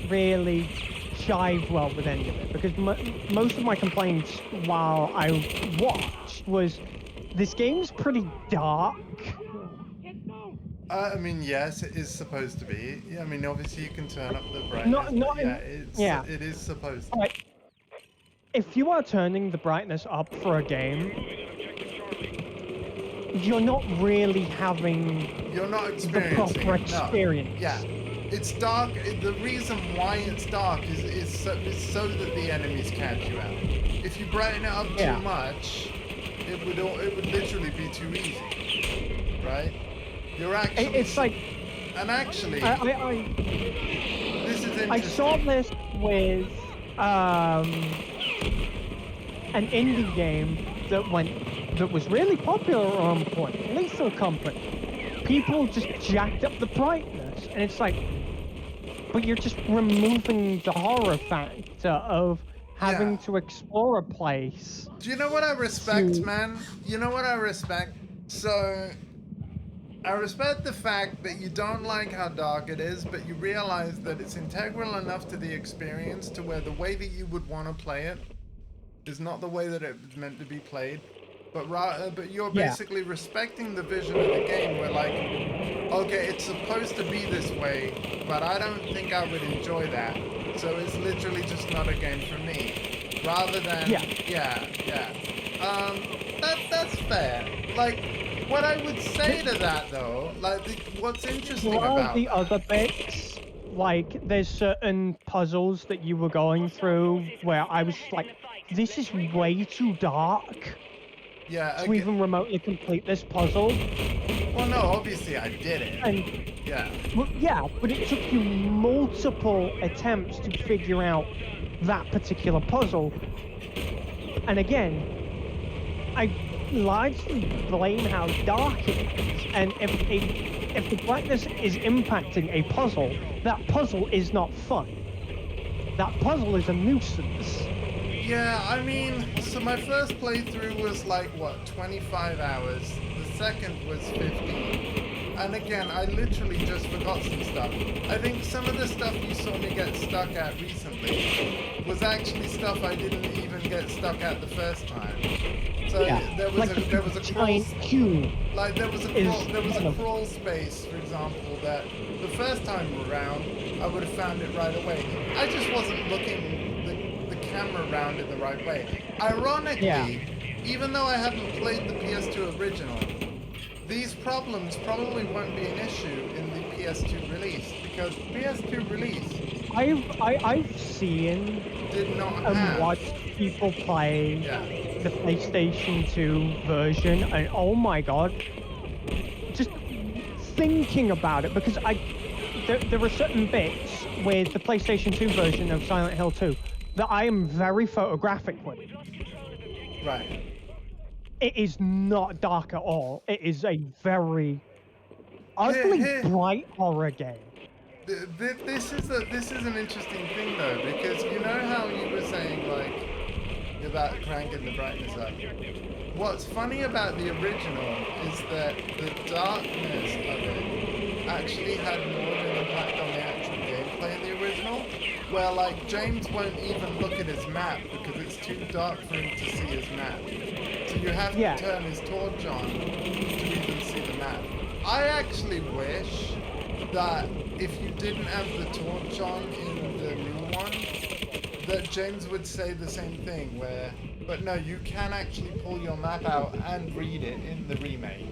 really jive well with any of it, because most of my complaints while I watched was, this game's pretty dark. I mean, yes, it is supposed to be. Yeah, I mean, obviously you can turn up the brightness. It is supposed to. Like, if you are turning the brightness up for a game, you're not really having You're not the experiencing proper it. No. experience. Yeah. It's dark. The reason why it's dark is so that the enemies catch you out. If you brighten it up Yeah. too much, it would literally be too easy, right? You're actually. It's like And actually, this is interesting. I saw this with an indie game that was really popular at one point, Lethal Company. People just jacked up the brightness, and it's like, but you're just removing the horror factor of having to explore a place. Do you know what I respect, man? You know what I respect? So, I respect the fact that you don't like how dark it is, but you realize that it's integral enough to the experience to where the way that you would want to play it is not the way that it's meant to be played. But you're basically respecting the vision of the game where, like, okay, it's supposed to be this way, but I don't think I would enjoy that. So it's literally just not a game for me. Rather than, that's fair. Like, what I would say to that, though, like, what's interesting about the other bits, like, there's certain puzzles that you were going through where I was like, this is way too dark. To even remotely complete this puzzle. Well, no, obviously I did it. And well, yeah, but it took you multiple attempts to figure out that particular puzzle. And again, I largely blame how dark it is. And if the brightness is impacting a puzzle, that puzzle is not fun. That puzzle is a nuisance. Yeah, I mean, so my first playthrough was like, what, 25 hours? The second was 15. And again, I literally just forgot some stuff. I think some of the stuff you saw me get stuck at recently was actually stuff I didn't even get stuck at the first time. So there was a crawl crawl space, for example, that the first time around I would have found it right away. I just wasn't looking camera around in the right way. Ironically, even though I haven't played the PS2 original, these problems probably won't be an issue in the PS2 release, because PS2 release I've seen did not and watched people play the PlayStation 2 version, and oh my god, just thinking about it, because there are certain bits with the PlayStation 2 version of Silent Hill 2 that I am very photographic with. Right. It is not dark at all. It is a very ugly, bright horror game. This is an interesting thing, though, because you know how you were saying, like, about cranking the brightness up. What's funny about the original is that the darkness of it actually had more of an impact on the actual gameplay in the original. Where, like, James won't even look at his map because it's too dark for him to see his map. So you have to turn his torch on to even see the map. I actually wish that if you didn't have the torch on in the new one, that James would say the same thing, but no, you can actually pull your map out and read it in the remake.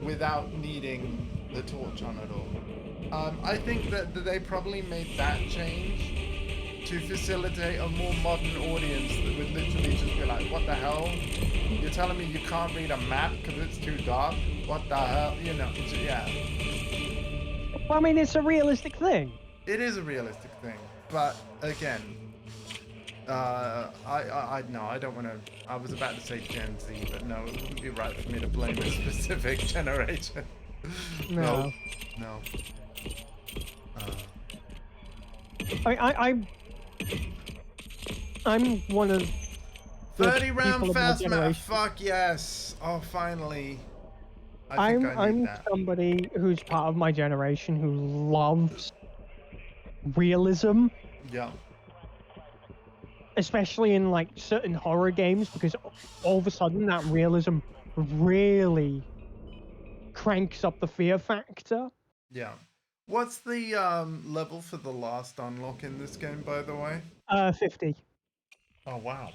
Without needing the torch on at all. I think that they probably made that change to facilitate a more modern audience that would literally just be like, what the hell? You're telling me you can't read a map because it's too dark? What the hell? You know, Well, I mean, it's a realistic thing. It is a realistic thing, but again, I don't want to. I was about to say Gen Z, but no, it wouldn't be right for me to blame a specific generation. No. I'm one of 30 round fast map. Fuck yes! Oh, finally. I'm somebody who's part of my generation who loves realism. Yeah. Especially in like certain horror games, because all of a sudden that realism really cranks up the fear factor. Yeah. What's the level for the last unlock in this game, by the way? 50. Oh wow.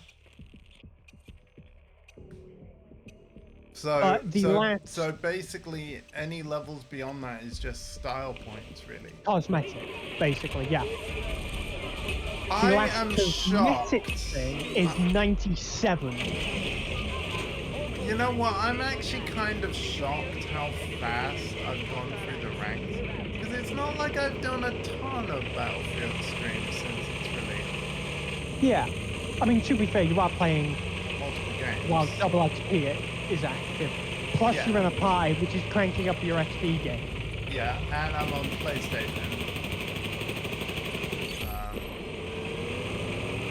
So, the last so basically, any levels beyond that is just style points, really. cosmetic, basically, yeah. The I last am cosmetic shocked. thing is 97. You know what? I'm actually kind of shocked how fast I've gone through the ranks. Because it's not like I've done a ton of Battlefield streams since it's released. Yeah. I mean, to be fair, you are playing Multiple games. while double XP is active. Plus, Yeah. you're in a party, which is cranking up your XP game. Yeah, and I'm on PlayStation.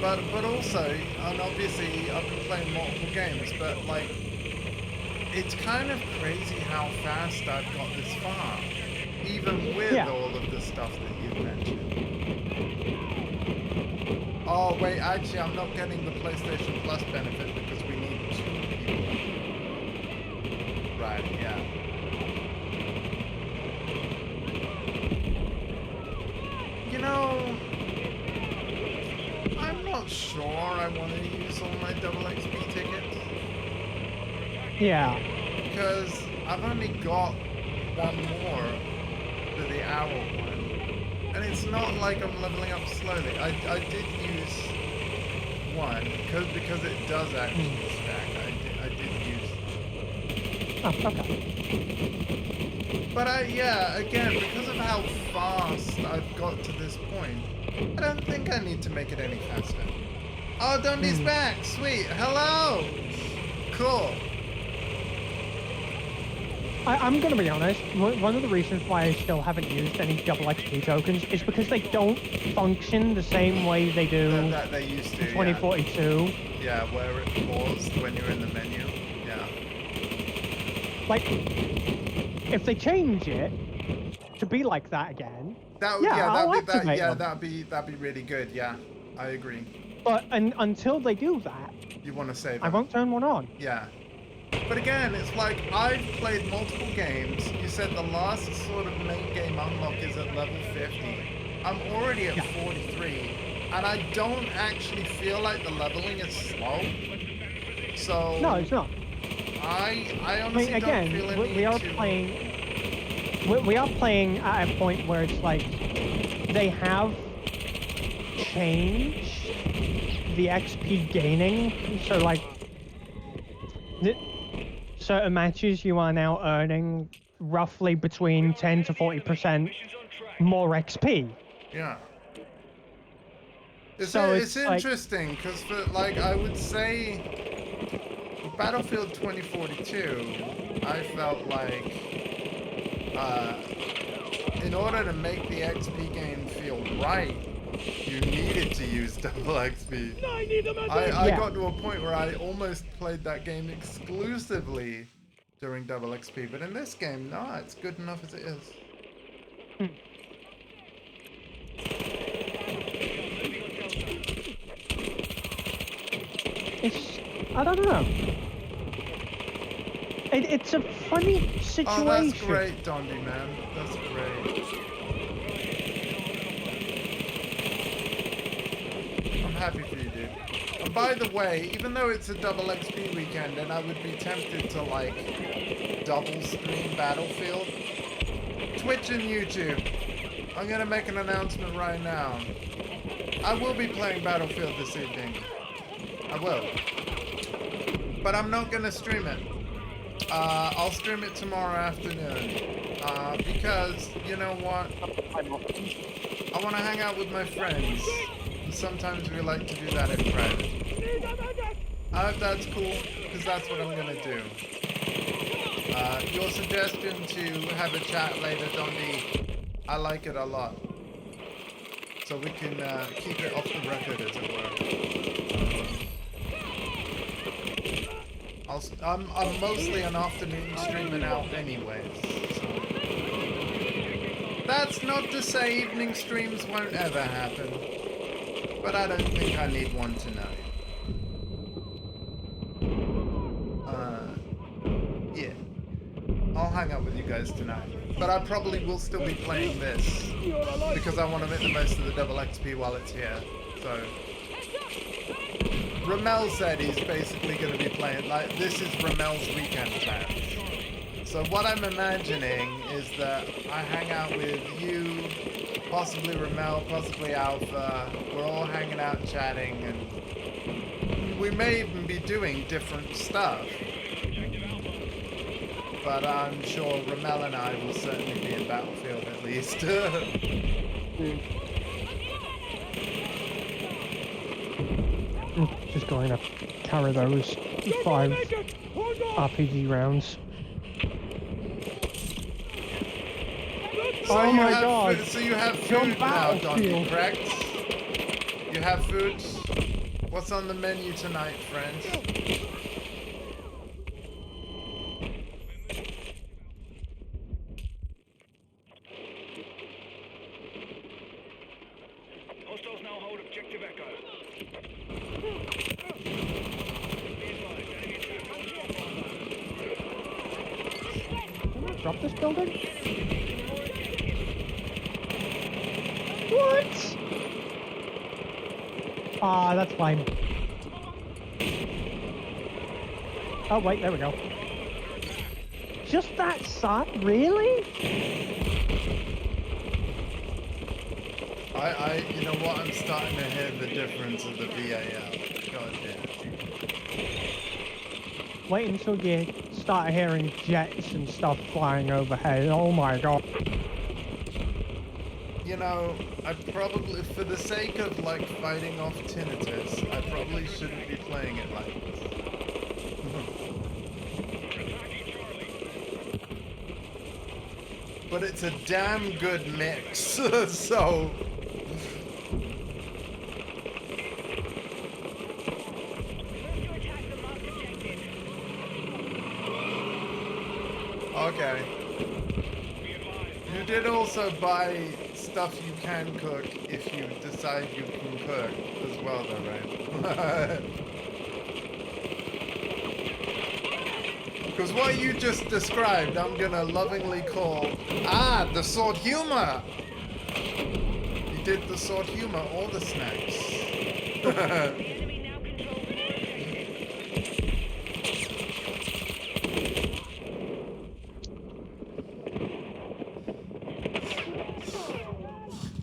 But also, and obviously I've been playing multiple games, but like, it's kind of crazy how fast I've got this far, even with all of the stuff that you've mentioned. Oh wait, actually I'm not getting the PlayStation Plus benefit because we need 2 people. Right, yeah. You know, I'm not sure I want to use all my double XP tickets. Yeah. Because I've only got 1 more for the hour one. And it's not like I'm leveling up slowly. I did use 1, because it does actually stack. I did use. Oh, okay. But yeah, again, because of how fast I've got to this point, I don't think I need to make it any faster. Oh, Dundee's back! Sweet! Hello! Cool. I'm gonna be honest, one of the reasons why I still haven't used any double XP tokens is because they don't function the same way they do That they used to, in 2042. Yeah, where it paused when you're in the menu. Yeah. Like, if they change it to be like that again, That would, yeah, I'll activate them. that'd be really good. Yeah, I agree. But until they do that, You want to save I them. won't turn one on. Yeah. But again, it's like I've played multiple games. You said the last sort of main game unlock is at level 50. I'm already at 43, and I don't actually feel like the leveling is slow. So No, it's not. I I honestly mean, again, don't feel a need we are to... playing. We are playing at a point where it's like they have changed the XP gaining. So like, certain matches you are now earning roughly between 10 to 40% more XP. Yeah. It's So it's it's like- interesting because for like I would say for Battlefield 2042, I felt like in order to make the XP gain feel right, you needed to use double XP. I got to a point where I almost played that game exclusively during double XP, but in this game, no, it's good enough as it is. It's, I don't know. It's a funny situation. Oh, that's great, Dondi, man. That's great. I'm happy for you, dude. And by the way, even though it's a double XP weekend and I would be tempted to, like, double stream Battlefield, Twitch and YouTube, I'm gonna make an announcement right now. I will be playing Battlefield this evening. I will. But I'm not gonna stream it. I'll stream it tomorrow afternoon. Because, you know what? I want to hang out with my friends. And sometimes we like to do that in private. I hope that's cool, because that's what I'm going to do. Your suggestion to have a chat later, Dondi, I like it a lot. So we can keep it off the record, as it were. I'm mostly an afternoon streamer now anyways. So. That's not to say evening streams won't ever happen. But I don't think I need one tonight. Yeah. I'll hang out with you guys tonight. But I probably will still be playing this. Because I want to make the most of the double XP while it's here. So... Ramel said he's basically going to be playing, like, this is Ramel's weekend plans. So what I'm imagining is that I hang out with you, possibly Ramel, possibly Alpha. We're all hanging out chatting, and we may even be doing different stuff. But I'm sure Ramel and I will certainly be in Battlefield at least. Just going to carry those 5 RPG rounds. So oh you my have god! So you have Jump food now, Donkey, Battlefield. correct? You have food? What's on the menu tonight, friends? Hostiles now hold objective Echo. Can I drop this building? What? Ah, that's fine. Oh wait, there we go. Just that side, really? You know what? I'm starting to hear the difference of the VAL. God damn. Wait until you start hearing jets and stuff flying overhead. Oh my god. You know, I probably, for the sake of like fighting off tinnitus, I probably shouldn't be playing it like this. But it's a damn good mix, so. Okay. You did also buy stuff you can cook if you decide you can cook as well, though, right? Because what you just described, I'm gonna lovingly call, the sword humor! You did the sword humor, all the snacks. The enemy now controls the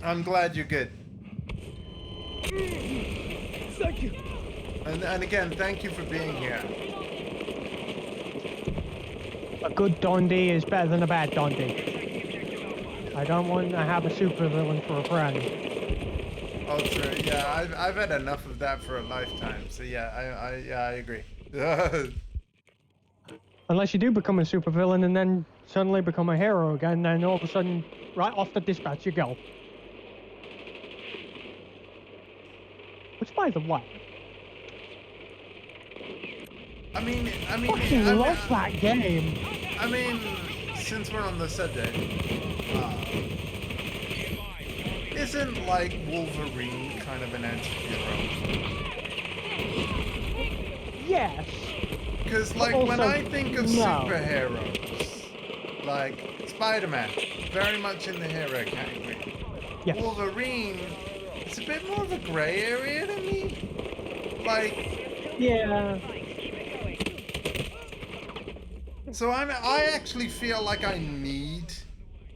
I'm glad you're good. Thank you. And again, thank you for being here. A good Dondi is better than a bad Dondi. I don't want to have a supervillain for a friend. Oh, true. Yeah, I've had enough of that for a lifetime. So yeah, I agree. Unless you do become a supervillain and then suddenly become a hero again, then all of a sudden, right off the dispatch you go. Which, by the way, I mean, fucking love that game. I mean, since we're on the subject, isn't like Wolverine kind of an anti-hero? Yes. Because like when also, I think of no. superheroes, like Spider-Man, very much in the hero category. Yes. Wolverine, it's a bit more of a gray area to me. Like, Yeah. so I actually feel like I need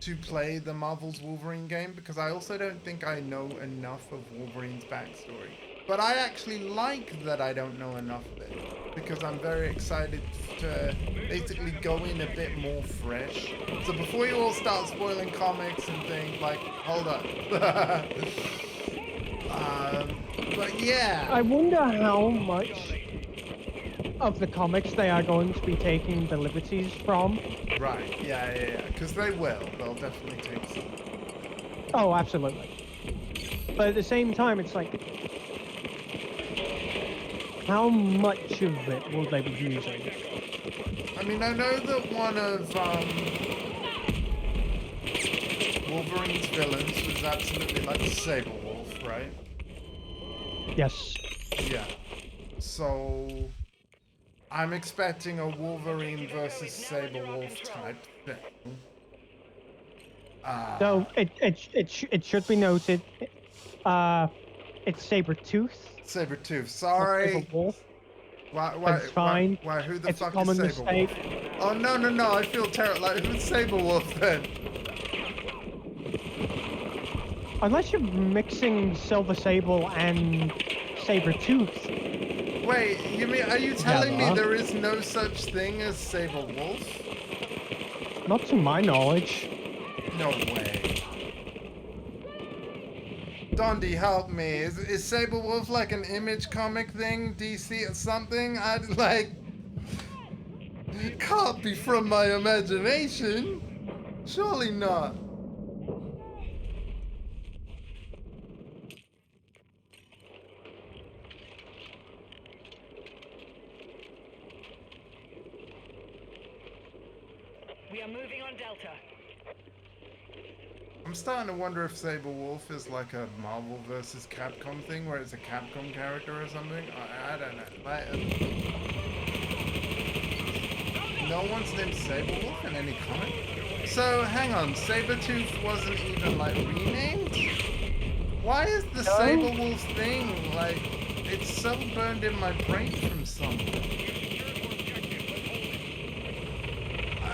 to play the Marvel's Wolverine game because I also don't think I know enough of Wolverine's backstory. But I actually like that I don't know enough of it because I'm very excited to basically go in a bit more fresh. So before you all start spoiling comics and things, like, hold up. But yeah. I wonder how much of the comics they are going to be taking the liberties from. Right, yeah. Because they will. They'll definitely take some. Oh, absolutely. But at the same time, it's like, how much of it will they be using? I mean, I know that one of Wolverine's villains was absolutely like Saberwolf, right? Yes. Yeah. So I'm expecting a Wolverine versus Saberwolf type thing. So it should be noted, It's Sabertooth. Sabertooth. Not Sorry. Saberwolf. Why, It's fine. who the It's a fuck common is Saberwolf? mistake. Oh, no, I feel terrible. Like, who's Saberwolf then? Unless you're mixing Silver Sable and Sabertooth. Wait, are you telling me Never. there is no such thing as Saberwolf? Not to my knowledge. No way. Dondi, help me. Is Saberwolf like an Image comic thing? DC or something? I'd like... Can't be from my imagination. Surely not. We are moving on Delta. I'm starting to wonder if Saberwolf is like a Marvel versus Capcom thing, where it's a Capcom character or something. I don't know. Like, no one's named Saberwolf in any comic? So, hang on, Sabertooth wasn't even, like, renamed? Why is the No. Saberwolf thing, like, it's so burned in my brain from somewhere?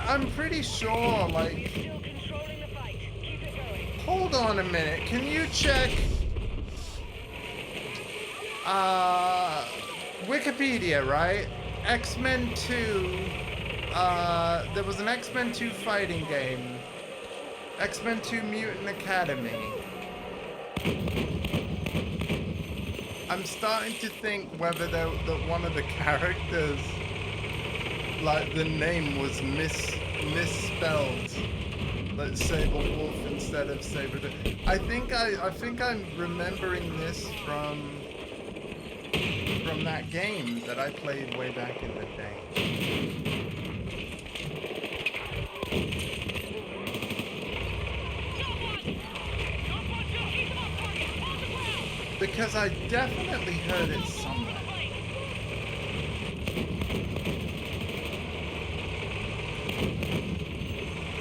I'm pretty sure, like... Still controlling the fight. Keep it going. Hold on a minute, can you check... Wikipedia, right? X-Men 2... there was an X-Men 2 fighting game. X-Men 2 Mutant Academy. I'm starting to think whether that one of the characters, like the name was misspelled, like Saberwolf instead of Sabertooth. I think I'm remembering this from that game that I played way back in the day. Because I definitely heard it somewhere.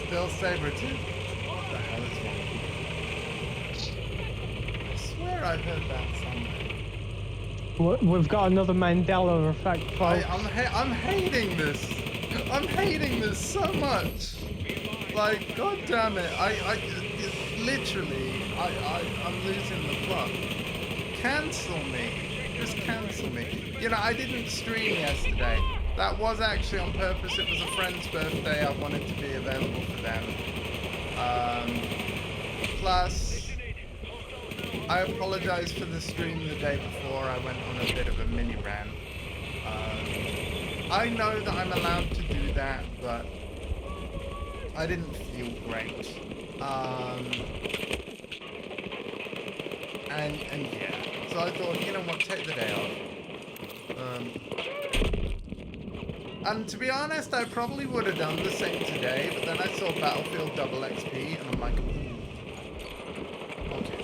Still Sabertooth? What the hell is wrong? I swear I heard that somewhere. We've got another Mandela effect, folks. I'm hating this. I'm hating this so much. Like, god damn it. Literally, I'm losing the plot. Cancel me. Just cancel me. You know, I didn't stream yesterday. That was actually on purpose. It was a friend's birthday. I wanted to be available for them. Plus, I apologize for the stream the day before. I went on a bit of a mini rant. I know that I'm allowed to do that, but I didn't feel great. And yeah. So I thought, you know what, take the day off. And to be honest, I probably would have done the same today, but then I saw Battlefield Double XP, and I'm like, okay.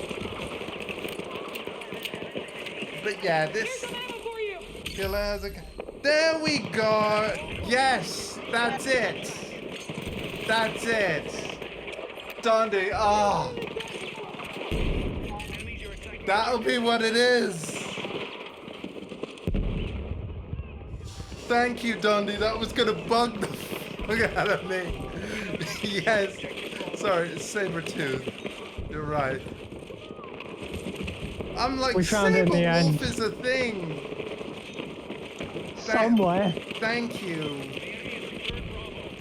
But yeah, this killer has a... There we go! Yes! That's it! That's it! Dondi, ah! That'll be what it is! Thank you, Dondi. That was gonna bug the fuck out of me. Yes. Sorry, it's Sabertooth. You're right. I'm like, We found it in the end. Saberwolf is a thing. Somewhere. Thank you.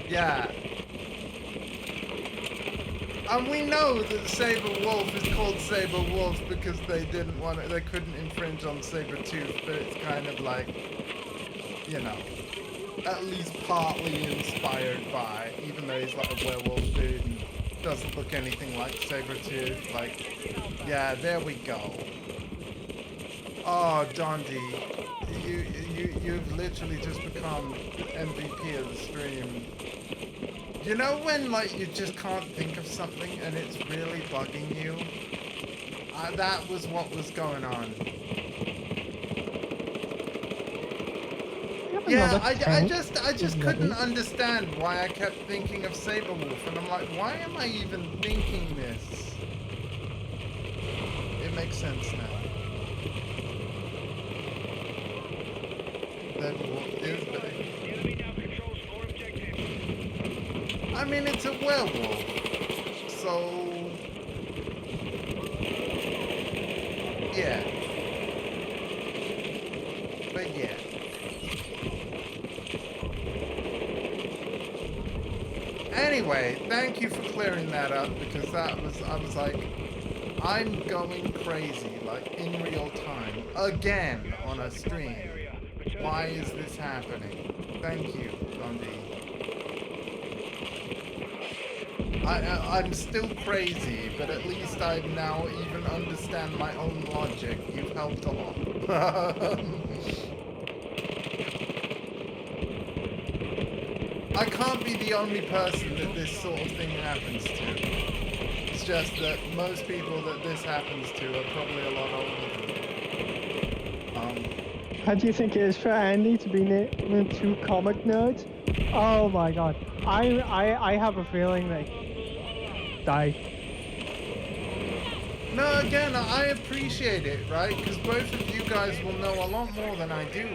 Yeah. And we know that Saberwolf is called Saberwolf because they didn't want it, they couldn't infringe on Sabertooth, but it's kind of like, you know, at least partly inspired by, even though he's like a werewolf dude and doesn't look anything like Sabertooth. Like, yeah, there we go. Oh, Dondi, you've literally just become MVP of the stream. You know when, like, you just can't think of something and it's really bugging you? That was what was going on. Yeah, I just couldn't understand why I kept thinking of Saberwolf, and I'm like, why am I even thinking this? It makes sense now. What is they? The enemy now controls more objectives. I mean, it's a werewolf, so yeah. But yeah. Anyway, thank you for clearing that up because I was like, I'm going crazy, like in real time, again on a stream. Why is this happening? Thank you, Gandhi. I'm still crazy, but at least I now even understand my own logic. You've helped a lot. I can't be the only person that this sort of thing happens to. It's just that most people that this happens to are probably a lot older than me. How do you think it is for Andy to be near two comic nerds? Oh my god. I have a feeling that die. No, again, I appreciate it, right? Because both of you guys will know a lot more than I do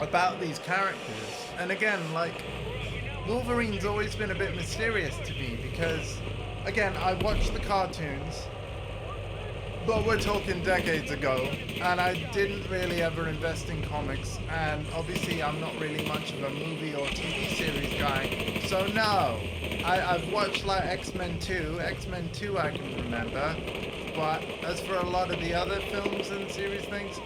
about these characters. And again, like, Wolverine's always been a bit mysterious to me because, again, I watched the cartoons, but we're talking decades ago, and I didn't really ever invest in comics, and obviously I'm not really much of a movie or TV series guy, so no. I've watched like X-Men 2 I can remember, but as for a lot of the other films and series things,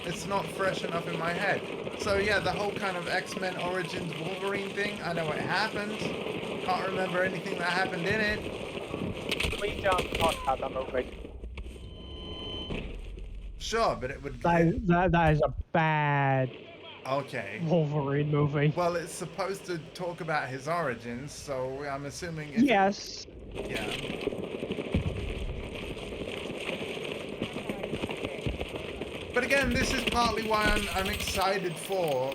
it's not fresh enough in my head. So yeah, the whole kind of X-Men Origins Wolverine thing, I know it happened, can't remember anything that happened in it. We don't talk about that movie. Sure, but it would... That is a bad Okay. Wolverine movie. Well, it's supposed to talk about his origins, so I'm assuming... Yes. Yeah. But again, this is partly why I'm excited for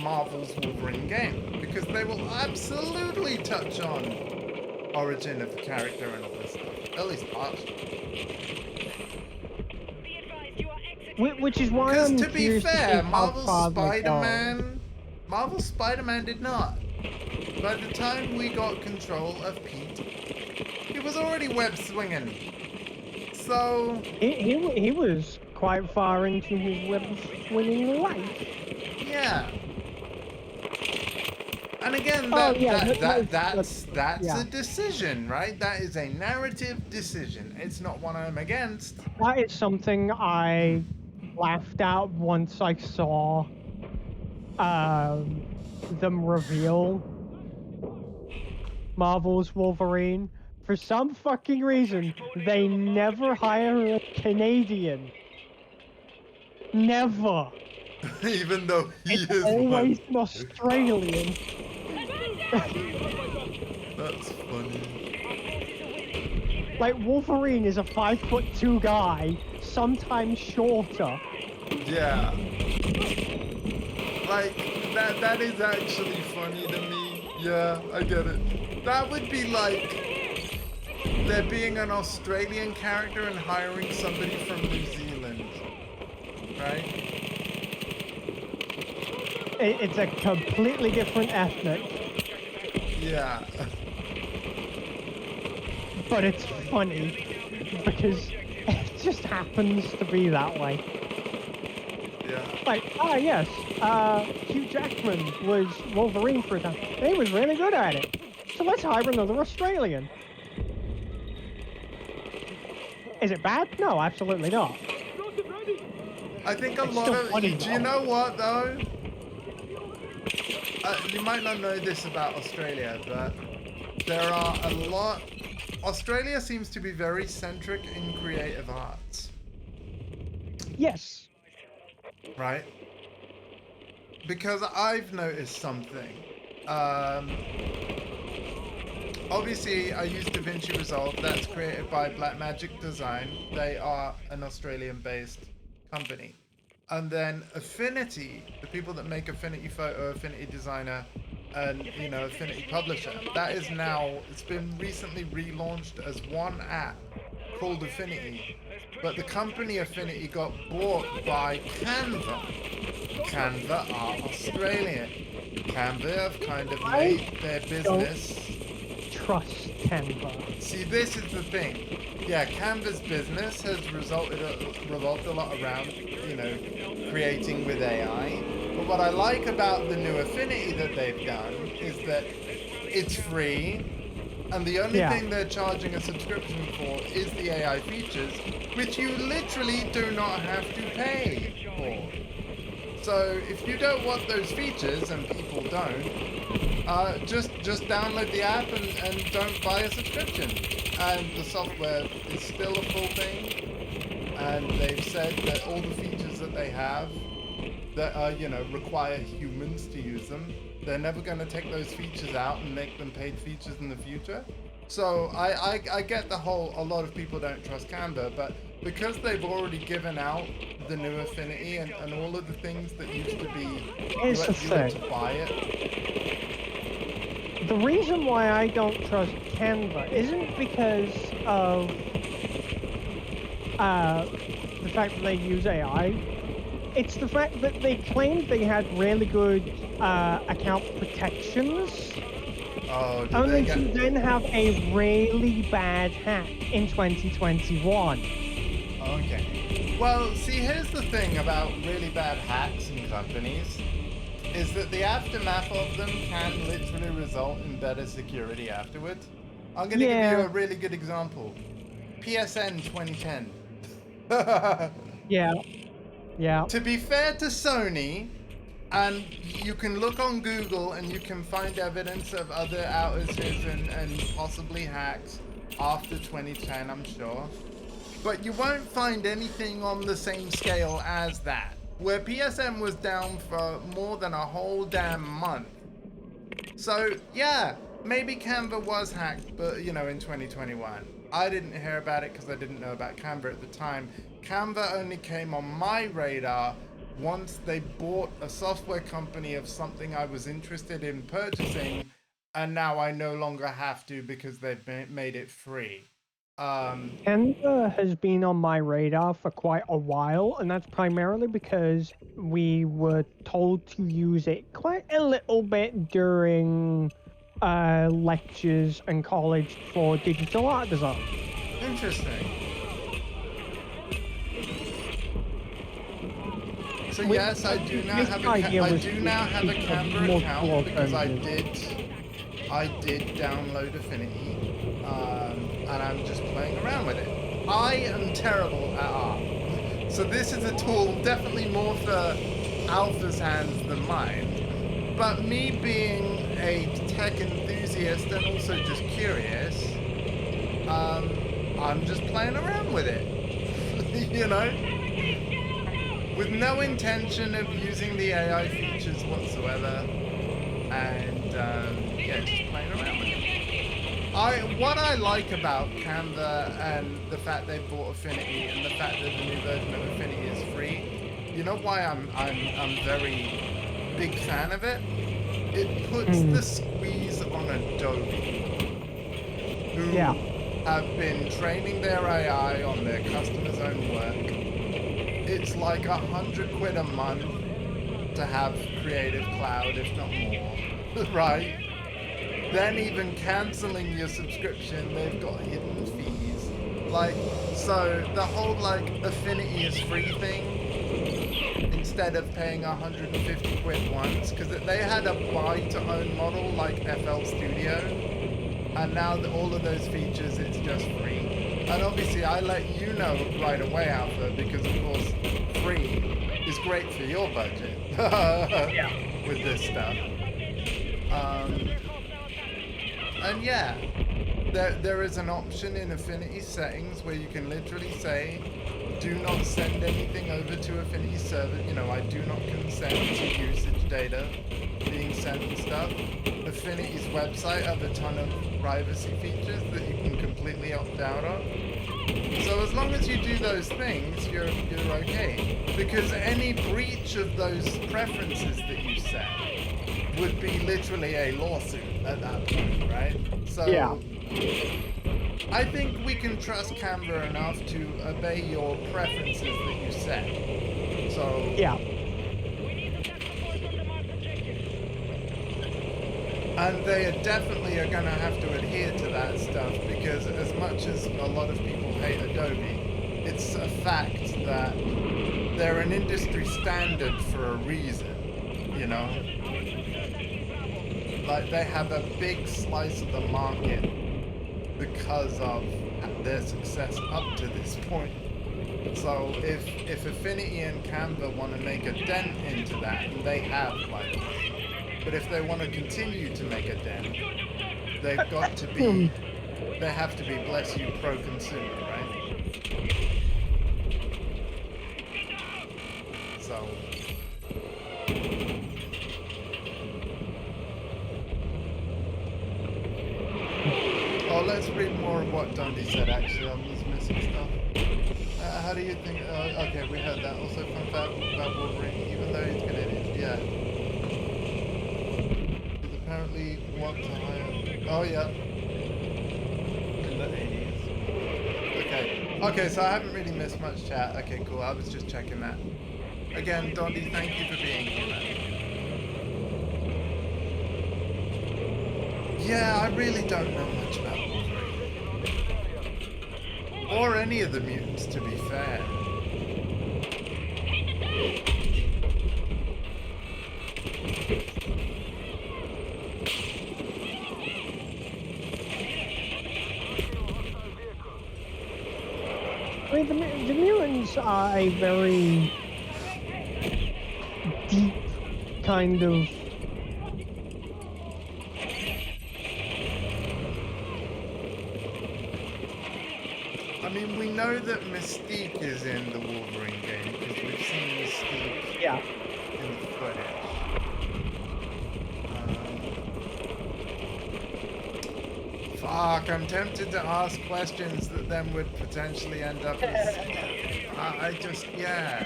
Marvel's Wolverine game, because they will absolutely touch on origin of the character and all this stuff, at least partially. Which is why Because I'm to be curious to fair, see how Marvel's far they go. Spider-Man did not. By the time we got control of Pete, he was already web swinging. So He was quite far into his web swinging life. yeah. And again, that's yeah. a decision, right? That is a narrative decision. It's not one I'm against. That is something I laughed at once I saw them reveal Marvel's Wolverine. For some fucking reason, they never hire a Canadian. Never. Even though he It's is always one. an Australian. That's funny. Like, Wolverine is a 5'2" guy, sometimes shorter. Yeah. Like, that is actually funny to me. Yeah, I get it. That would be like there being an Australian character and hiring somebody from New Zealand. Right? It's a completely different ethnic, Yeah. but it's funny because it just happens to be that way. Yeah. Like, yes, Hugh Jackman was Wolverine for a time. He was really good at it. So let's hire another Australian. Is it bad? No, absolutely not. I think a It's lot still of... funny, Do you though. know what, though? You might not know this about Australia, but there are a lot... Australia seems to be very centric in creative arts. Yes. Right? Because I've noticed something. Obviously, I use DaVinci Resolve. That's created by Blackmagic Design. They are an Australian-based company. And then Affinity, the people that make Affinity Photo, Affinity Designer, and, you know, Affinity Publisher, that is now, it's been recently relaunched as one app called Affinity. but the company Affinity got bought by Canva. Canva are Australian. Canva have kind of made their business. Trust Canva. See, this is the thing. Yeah, Canva's business has revolved a lot around, you know, creating with AI. But what I like about the new Affinity that they've done is that it's free, and the only thing they're charging a subscription for is the AI features, which you literally do not have to pay for. So if you don't want those features, and people don't, just download the app and don't buy a subscription. And the software is still a full thing, and they've said that all the features that they have that you know, require humans to use them, they're never going to take those features out and make them paid features in the future. So I get the whole, a lot of people don't trust Canva, but because they've already given out the new Affinity and all of the things that used to be, you had to buy it. The reason why I don't trust Canva isn't because of the fact that they use AI. It's the fact that they claimed they had really good account protections. Oh, only to then have a really bad hack in 2021. Okay. Well, see, here's the thing about really bad hacks in companies, is that the aftermath of them can literally result in better security afterwards. I'm going to give you a really good example. PSN 2010. Yeah. To be fair to Sony, and you can look on Google and you can find evidence of other outages and possibly hacks after 2010, I'm sure. But you won't find anything on the same scale as that, where PSN was down for more than a whole damn month. So yeah, maybe Canva was hacked, but you know, in 2021. I didn't hear about it because I didn't know about Canva at the time. Canva only came on my radar once they bought a software company of something I was interested in purchasing, and now I no longer have to because they've made it free. Canva has been on my radar for quite a while, and that's primarily because we were told to use it quite a little bit during lectures and college for digital art design. Interesting. So yes, I do now have a Canva account because I did download Affinity, and I'm just playing around with it. I am terrible at art, so this is a tool definitely more for Alpha's hands than mine. But me being a tech enthusiast and also just curious, I'm just playing around with it, you know? With no intention of using the AI features whatsoever, and yeah, just playing around with it. What I like about Canva and the fact they bought Affinity and the fact that the new version of Affinity is free, you know why I'm very big fan of it? It puts the squeeze on Adobe, who have been training their AI on their customers' own work. It's like £100 a month to have Creative Cloud, if not more, right? Then even canceling your subscription, they've got hidden fees. Like, so the whole like Affinity is free thing, instead of paying £150 once, because they had a buy to own model like FL Studio, and now all of those features, it's just free. And obviously I let you know right away, Alpha, because of course free is great for your budget with this stuff. And yeah, there is an option in Affinity settings where you can literally say, do not send anything over to Affinity server. You know, I do not consent to usage data being sent and stuff. Affinity's website have a ton of privacy features that you can completely opt out of. So as long as you do those things, you're okay. Because any breach of those preferences that you set would be literally a lawsuit at that point, right? So I think we can trust Canva enough to obey your preferences that you set. So Yeah. We need attack support on the marked objective. and they definitely are going to have to adhere to that stuff, because as much as a lot of people hate Adobe, it's a fact that they're an industry standard for a reason, you know? Our troops are attacking Bravo. Like, they have a big slice of the market because of their success up to this point. So if Affinity and Canva want to make a dent into that, and they have, by the way, but if they want to continue to make a dent, they've got to be, they have to be, bless you, pro-consumer, right? So... Oh, let's read more of what Dundee said, actually. I was missing stuff. How do you think... okay, we heard that. Also, fun fact about Wolverine, even though he's gonna... Yeah. He's apparently want to hire... Oh, yeah. In the 80s. Okay. Okay, so I haven't really missed much chat. Okay, cool. I was just checking that. Again, Dundee, thank you for being here, man. Yeah, I really don't know much about Wolverine. Or any of the mutants, to be fair. I mean, the mutants are a very deep kind of. I mean, we know that Mystique is in the Wolverine game because we've seen Mystique Yeah. in the footage. Fuck, I'm tempted to ask questions that then would potentially end up as... I just, yeah.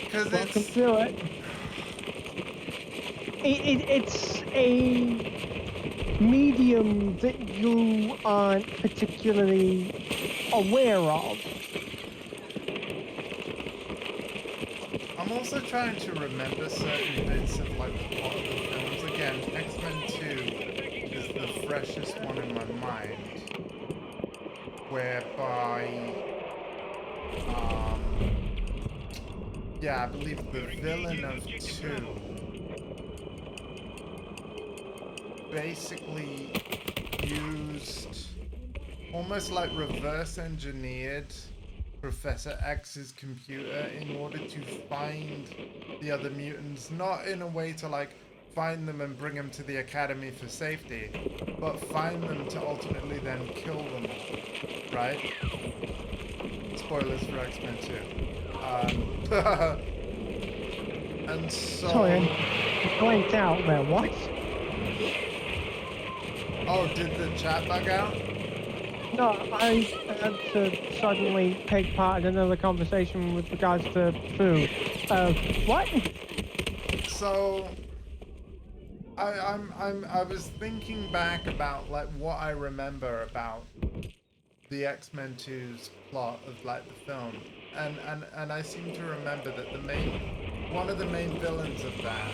Because Welcome it's... to it. It's a medium that you aren't particularly aware of. I'm also trying to remember certain bits of like the plot of the films. Again, X-Men 2 is the freshest one in my mind, whereby, yeah, I believe the villain of 2 basically used, almost like reverse engineered Professor X's computer in order to find the other mutants, not in a way to like find them and bring them to the academy for safety, but find them to ultimately then kill them all, right? Spoilers for X-Men 2. And so... Sorry, I blanked out there. What? Oh, did the chat bug out? No, I had to suddenly take part in another conversation with regards to food. What? So, I was thinking back about like what I remember about the X-Men 2's plot of like the film, and I seem to remember that one of the main villains of that,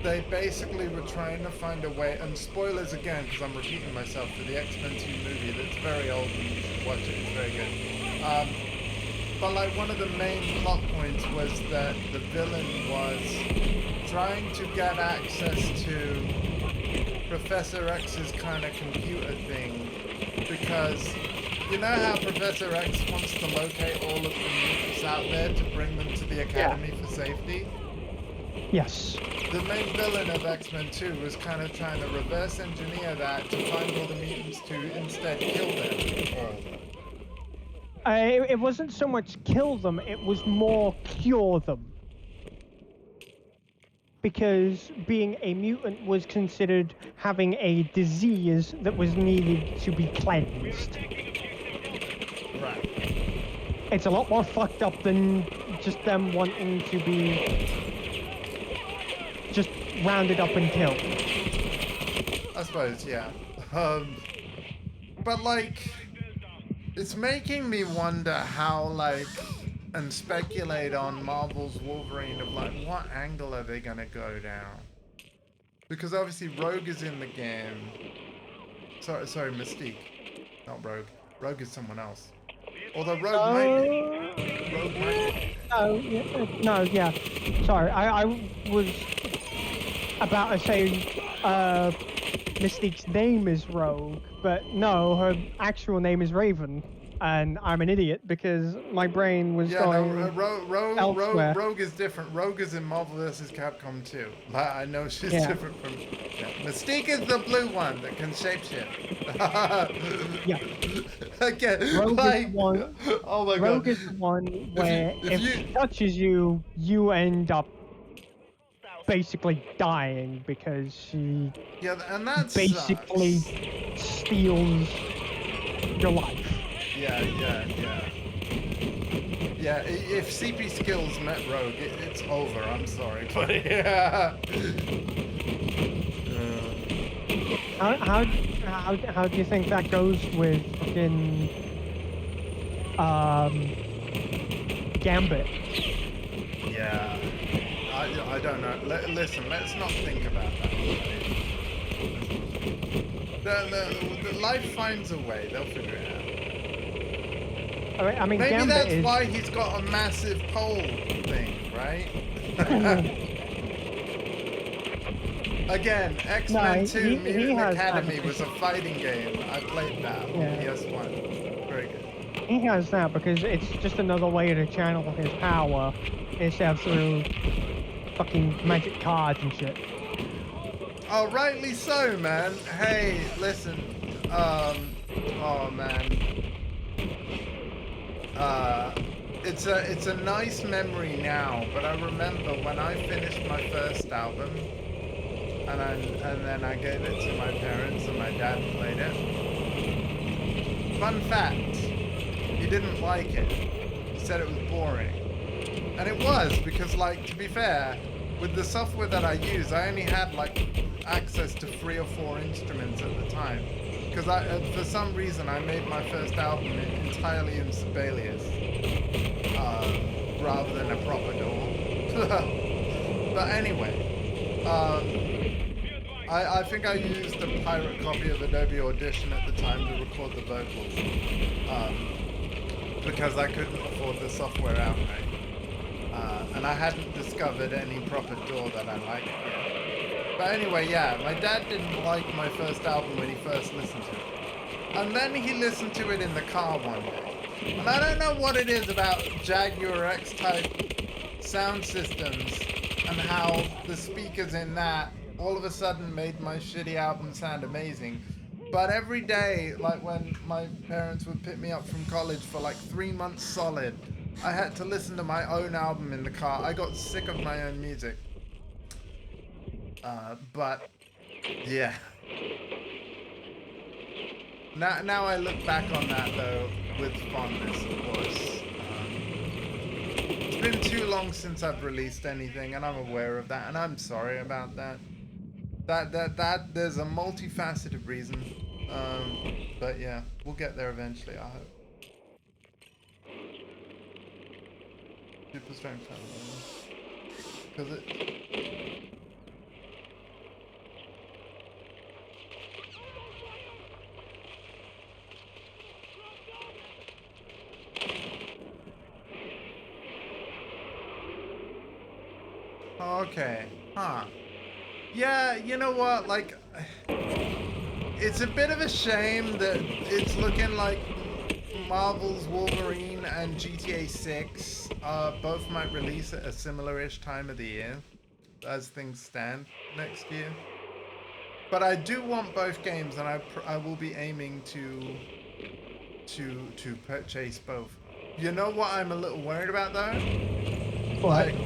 they basically were trying to find a way, and spoilers again because I'm repeating myself, for the X-Men 2 movie that's very old and you should watch it, it's very good. But like one of the main plot points was that the villain was trying to get access to Professor X's kind of computer thing, because you know how Professor X wants to locate all of the mutants out there to bring them to the academy for safety? Yes. The main villain of X-Men 2 was kind of trying to reverse engineer that to find all the mutants to instead kill them all. It wasn't so much kill them, it was more cure them. Because being a mutant was considered having a disease that was needed to be cleansed. Right. It's a lot more fucked up than just them wanting to be just rounded up and killed. I suppose, yeah. But like, it's making me wonder how like, and speculate on Marvel's Wolverine of like, what angle are they gonna go down? Because obviously Rogue is in the game. Sorry, Mystique, not Rogue. Rogue is someone else. Although Rogue might be. Rogue might be. Oh, yeah, no, yeah. Sorry, I was about to say Mystique's name is Rogue, but no, her actual name is Raven, and I'm an idiot because my brain was going elsewhere. Rogue is different. Rogue is in Marvel vs. Capcom 2. Like, I know she's different from. Yeah. Mystique is the blue one that can shapeshift. Yeah. Again, Rogue like, is one. oh my Rogue god. is the one where if you- she touches you, you end up basically dying because she Yeah, and that's basically steals your life. Yeah. Yeah, if CP skills met Rogue, it's over. I'm sorry, but yeah. How do you think that goes with fucking Gambit? Yeah. I don't know. Listen, let's not think about that. The life finds a way. They'll figure it out. I mean, Maybe Gambit that's is... why he's got a massive pole thing, right? Again, X-Men 2 Mutant Academy was a fighting game. I played that on PS1. Very good. He has that because it's just another way to channel his power instead of through fucking magic cards and shit. Oh, rightly so, man. Hey, listen. Oh man. It's a nice memory now, but I remember when I finished my first album, and then I gave it to my parents, and my dad played it. Fun fact: he didn't like it. He said it was boring, and it was because, like, to be fair, with the software that I use, I only had like access to 3 or 4 instruments at the time. Because for some reason, I made my first album entirely in Sibelius, rather than a proper DAW. But anyway, I think I used a pirate copy of Adobe Audition at the time to record the vocals, because I couldn't afford the software outright. And I hadn't discovered any proper DAW that I liked yet. But anyway, yeah, my dad didn't like my first album when he first listened to it. And then he listened to it in the car one day. And I don't know what it is about Jaguar X-type sound systems and how the speakers in that all of a sudden made my shitty album sound amazing. But every day, like when my parents would pick me up from college for like 3 months solid, I had to listen to my own album in the car. I got sick of my own music. But yeah. Now I look back on that though with fondness, of course. It's been too long since I've released anything, and I'm aware of that, and I'm sorry about that. That there's a multifaceted reason. But yeah, we'll get there eventually, I hope. Super strength because it. Okay. Huh. Yeah, you know what? Like, it's a bit of a shame that it's looking like Marvel's Wolverine and GTA 6 both might release at a similar-ish time of the year as things stand next year. But I do want both games, and I will be aiming to purchase both. You know what I'm a little worried about though? What? Like,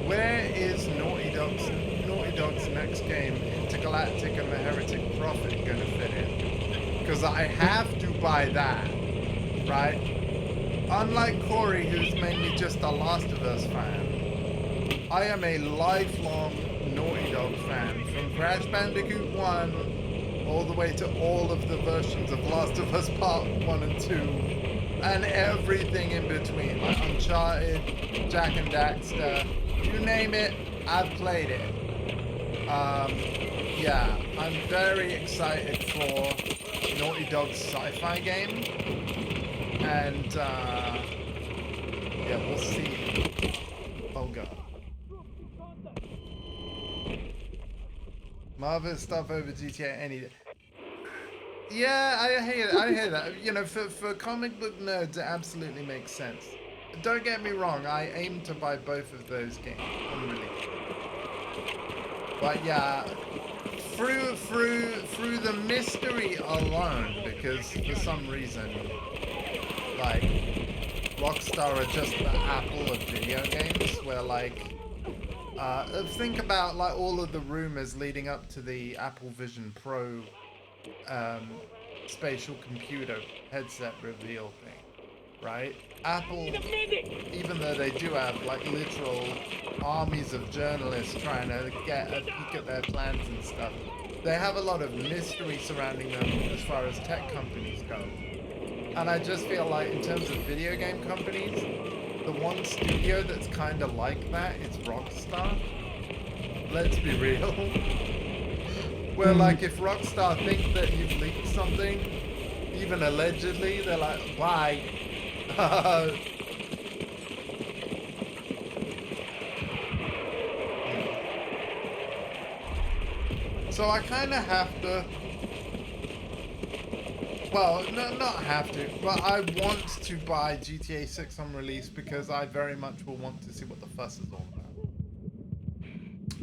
where is Naughty Dog's next game, Intergalactic and the Heretic Prophet, gonna fit in? Because I have to buy that, right? Unlike Corey, who's mainly just a Last of Us fan, I am a lifelong Naughty Dog fan, from Crash Bandicoot 1 all the way to all of the versions of Last of Us Part 1 and 2, and everything in between, like Uncharted, Jak and Daxter, you name it, I've played it. Yeah, I'm very excited for Naughty Dog's sci-fi game, and yeah, we'll see. Oh god. Marvel stuff over GTA any day. Yeah, I hear that. You know, for comic book nerds, it absolutely makes sense. Don't get me wrong, I aim to buy both of those games on release. But yeah, through the mystery alone, because for some reason, like, Rockstar are just the Apple of video games, where like, think about like all of the rumors leading up to the Apple Vision Pro spatial computer headset reveal thing, right? Apple, even though they do have like literal armies of journalists trying to get a peek at their plans and stuff, they have a lot of mystery surrounding them as far as tech companies go. And I just feel like in terms of video game companies, the one studio that's kind of like that is Rockstar. Let's be real. Where like if Rockstar think that you've leaked something, even allegedly, they're like, why? So I kind of have to, well, no, not have to, but I want to buy GTA 6 on release because I very much will want to see what the fuss is all about.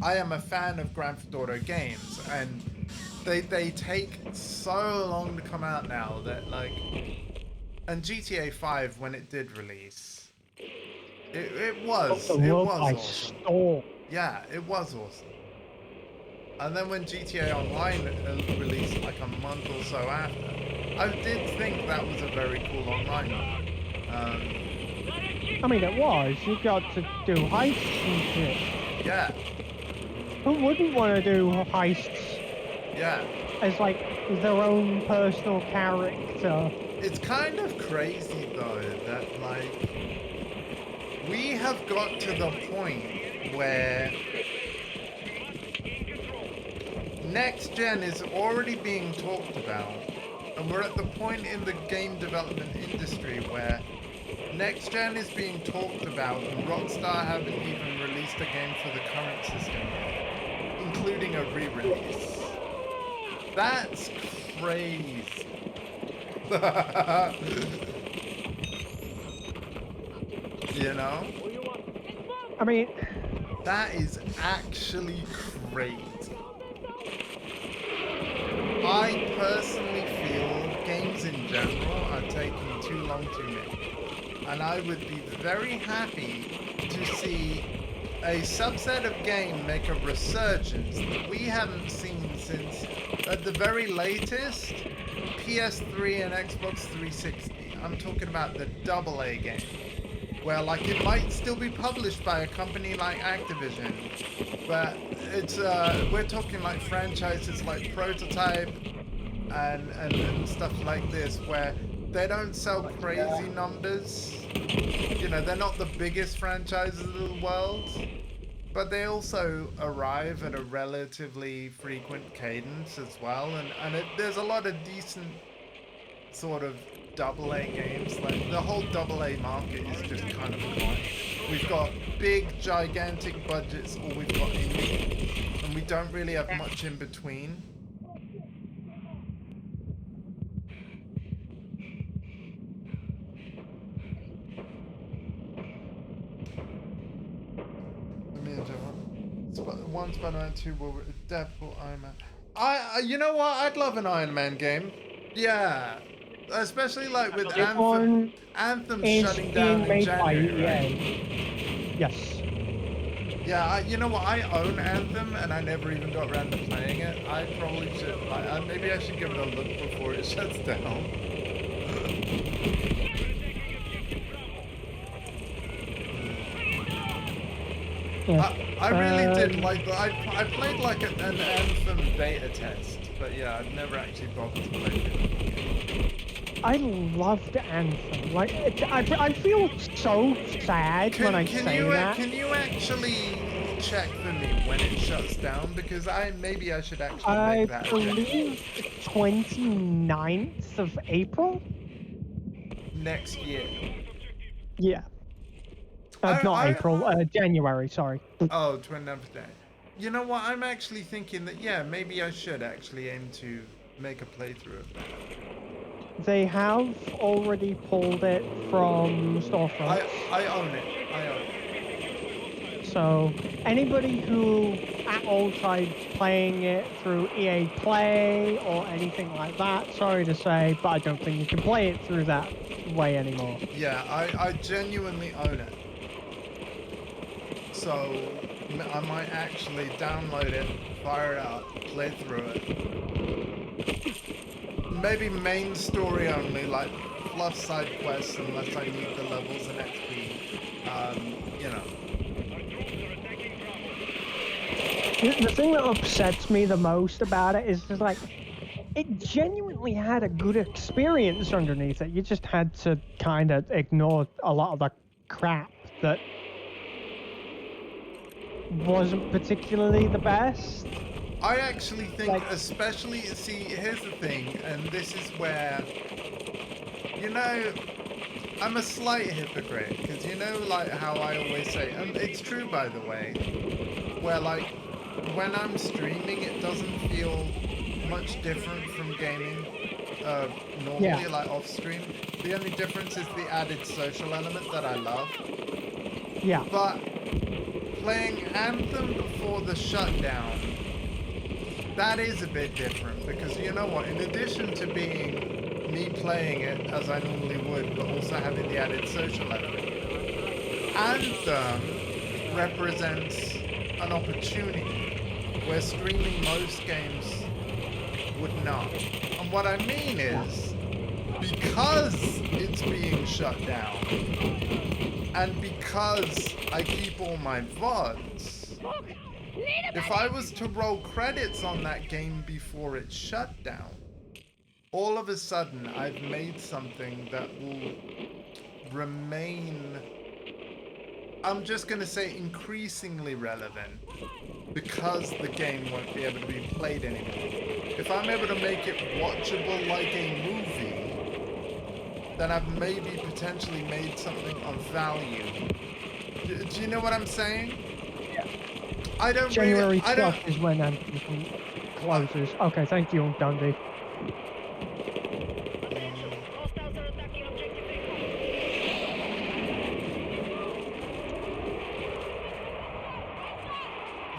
I am a fan of Grand Theft Auto games, and they take so long to come out now that like, and GTA 5 when it did release, it was awesome. Yeah, it was awesome. And then when GTA Online released like a month or so after, I did think that was a very cool online mode. I mean, it was. You got to do heists and shit. Yeah. Who wouldn't want to do heists? Yeah. As like their own personal character. It's kind of crazy though that like we have got to the point where next gen is already being talked about, and we're at the point in the game development industry where next gen is being talked about and Rockstar haven't even released a game for the current system yet, including a re-release. That's crazy. You know? I mean, that is actually crazy. I personally feel games in general are taking too long to make, and I would be very happy to see a subset of game make a resurgence that we haven't seen since, at the very latest, PS3 and Xbox 360. I'm talking about the AA game, where like it might still be published by a company like Activision, but it's we're talking like franchises like Prototype and stuff like this, where they don't sell crazy numbers. You know, they're not the biggest franchises in the world, but they also arrive at a relatively frequent cadence as well, and there's a lot of decent sort of AA games. Like the whole AA market is just kind of gone. We've got big gigantic budgets, or we've got indie, and we don't really have much in between. One Spider-Man, 2 Wolverine, Deadpool, Iron Man. You know what? I'd love an Iron Man game. Yeah. Especially like with Anthem shutting down in January. Right? Yes. Yeah, you know what? I own Anthem and I never even got around to playing it. I probably should, like, maybe I should give it a look before it shuts down. Yeah. I really did like that. I played like an Anthem beta test, but yeah, I've never actually bothered to play it. I loved Anthem. Like, I feel so sad when I say that. Can you actually check for me when it shuts down? Because maybe I should actually I make that. believe 29th of April? Next year. Yeah. Not I- April, January, sorry. Oh, 29th day. You know what? I'm actually thinking that, yeah, maybe I should actually aim to make a playthrough of that. They have already pulled it from storefronts. I own it. I own it. So anybody who at all tried playing it through EA Play or anything like that, sorry to say, but I don't think you can play it through that way anymore. Yeah, I genuinely own it. So I might actually download it, fire it up, play through it. Maybe main story only, like fluff side quests, unless I need the levels and XP. You know. The thing that upsets me the most about it is just like, it genuinely had a good experience underneath it. You just had to kind of ignore a lot of the crap that wasn't particularly the best. I actually think, especially, see, here's the thing, and this is where, you know, I'm a slight hypocrite, because you know, like, how I always say, and it's true, by the way, where, like, when I'm streaming, it doesn't feel much different from gaming normally, like, off-stream. The only difference is the added social element that I love. Yeah. But playing Anthem before the shutdown, that is a bit different, because you know what, in addition to being me playing it as I normally would, but also having the added social element, Anthem represents an opportunity where streaming most games would not. And what I mean is, because it's being shut down, and because I keep all my VODs, if I was to roll credits on that game before it shut down, all of a sudden I've made something that will remain, I'm just going to say, increasingly relevant, because the game won't be able to be played anymore. If I'm able to make it watchable like a movie, then I've maybe potentially made something of value. Do you know what I'm saying? I don't January 12th really, is when Anthem closes. Okay, thank you, Dundee. Hostiles are attacking objective Echo.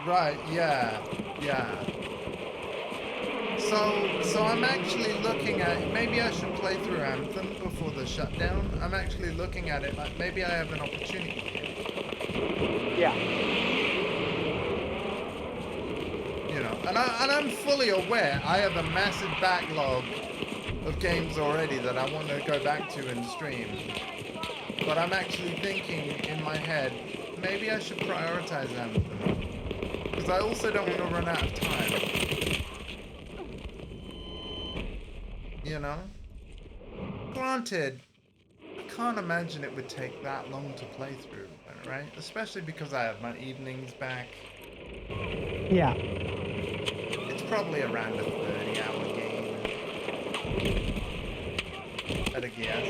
Right, yeah. So I'm actually looking at, maybe I should play through Anthem before the shutdown. I'm actually looking at it like maybe I have an opportunity here. Yeah. You know, and I'm fully aware I have a massive backlog of games already that I want to go back to and stream. But I'm actually thinking in my head, maybe I should prioritize Anthem. Because I also don't want to run out of time. You know? Granted, I can't imagine it would take that long to play through, right? Especially because I have my evenings back. Yeah. It's probably around a 30-hour game. At a guess.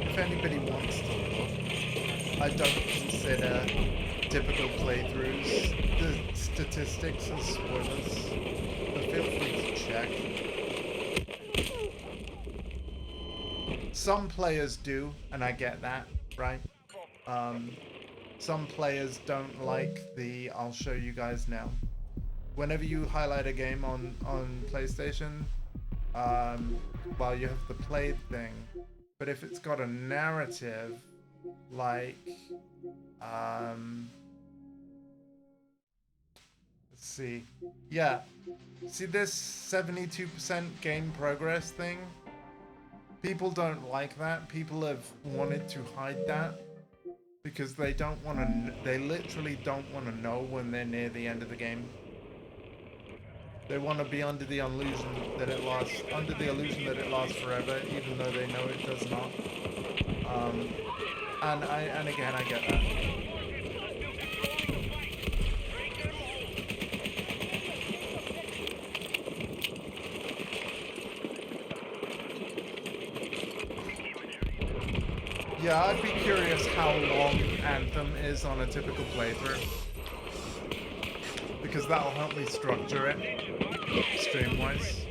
If anybody wants to look, I don't consider typical playthroughs the statistics as spoilers. But feel free to check. Some players do, and I get that, right? Some players don't like the I'll show you guys now. Whenever you highlight a game on PlayStation, well, you have the played thing. But if it's got a narrative, like, let's see. Yeah. See this 72% game progress thing? People don't like that. People have wanted to hide that. because they don't want to. They literally don't want to know when they're near the end of the game. They want to be under the illusion that it lasts, forever, even though they know it does not. And again, I get that. Yeah, I'd be curious how long Anthem is on a typical playthrough, because that'll help me structure it stream-wise.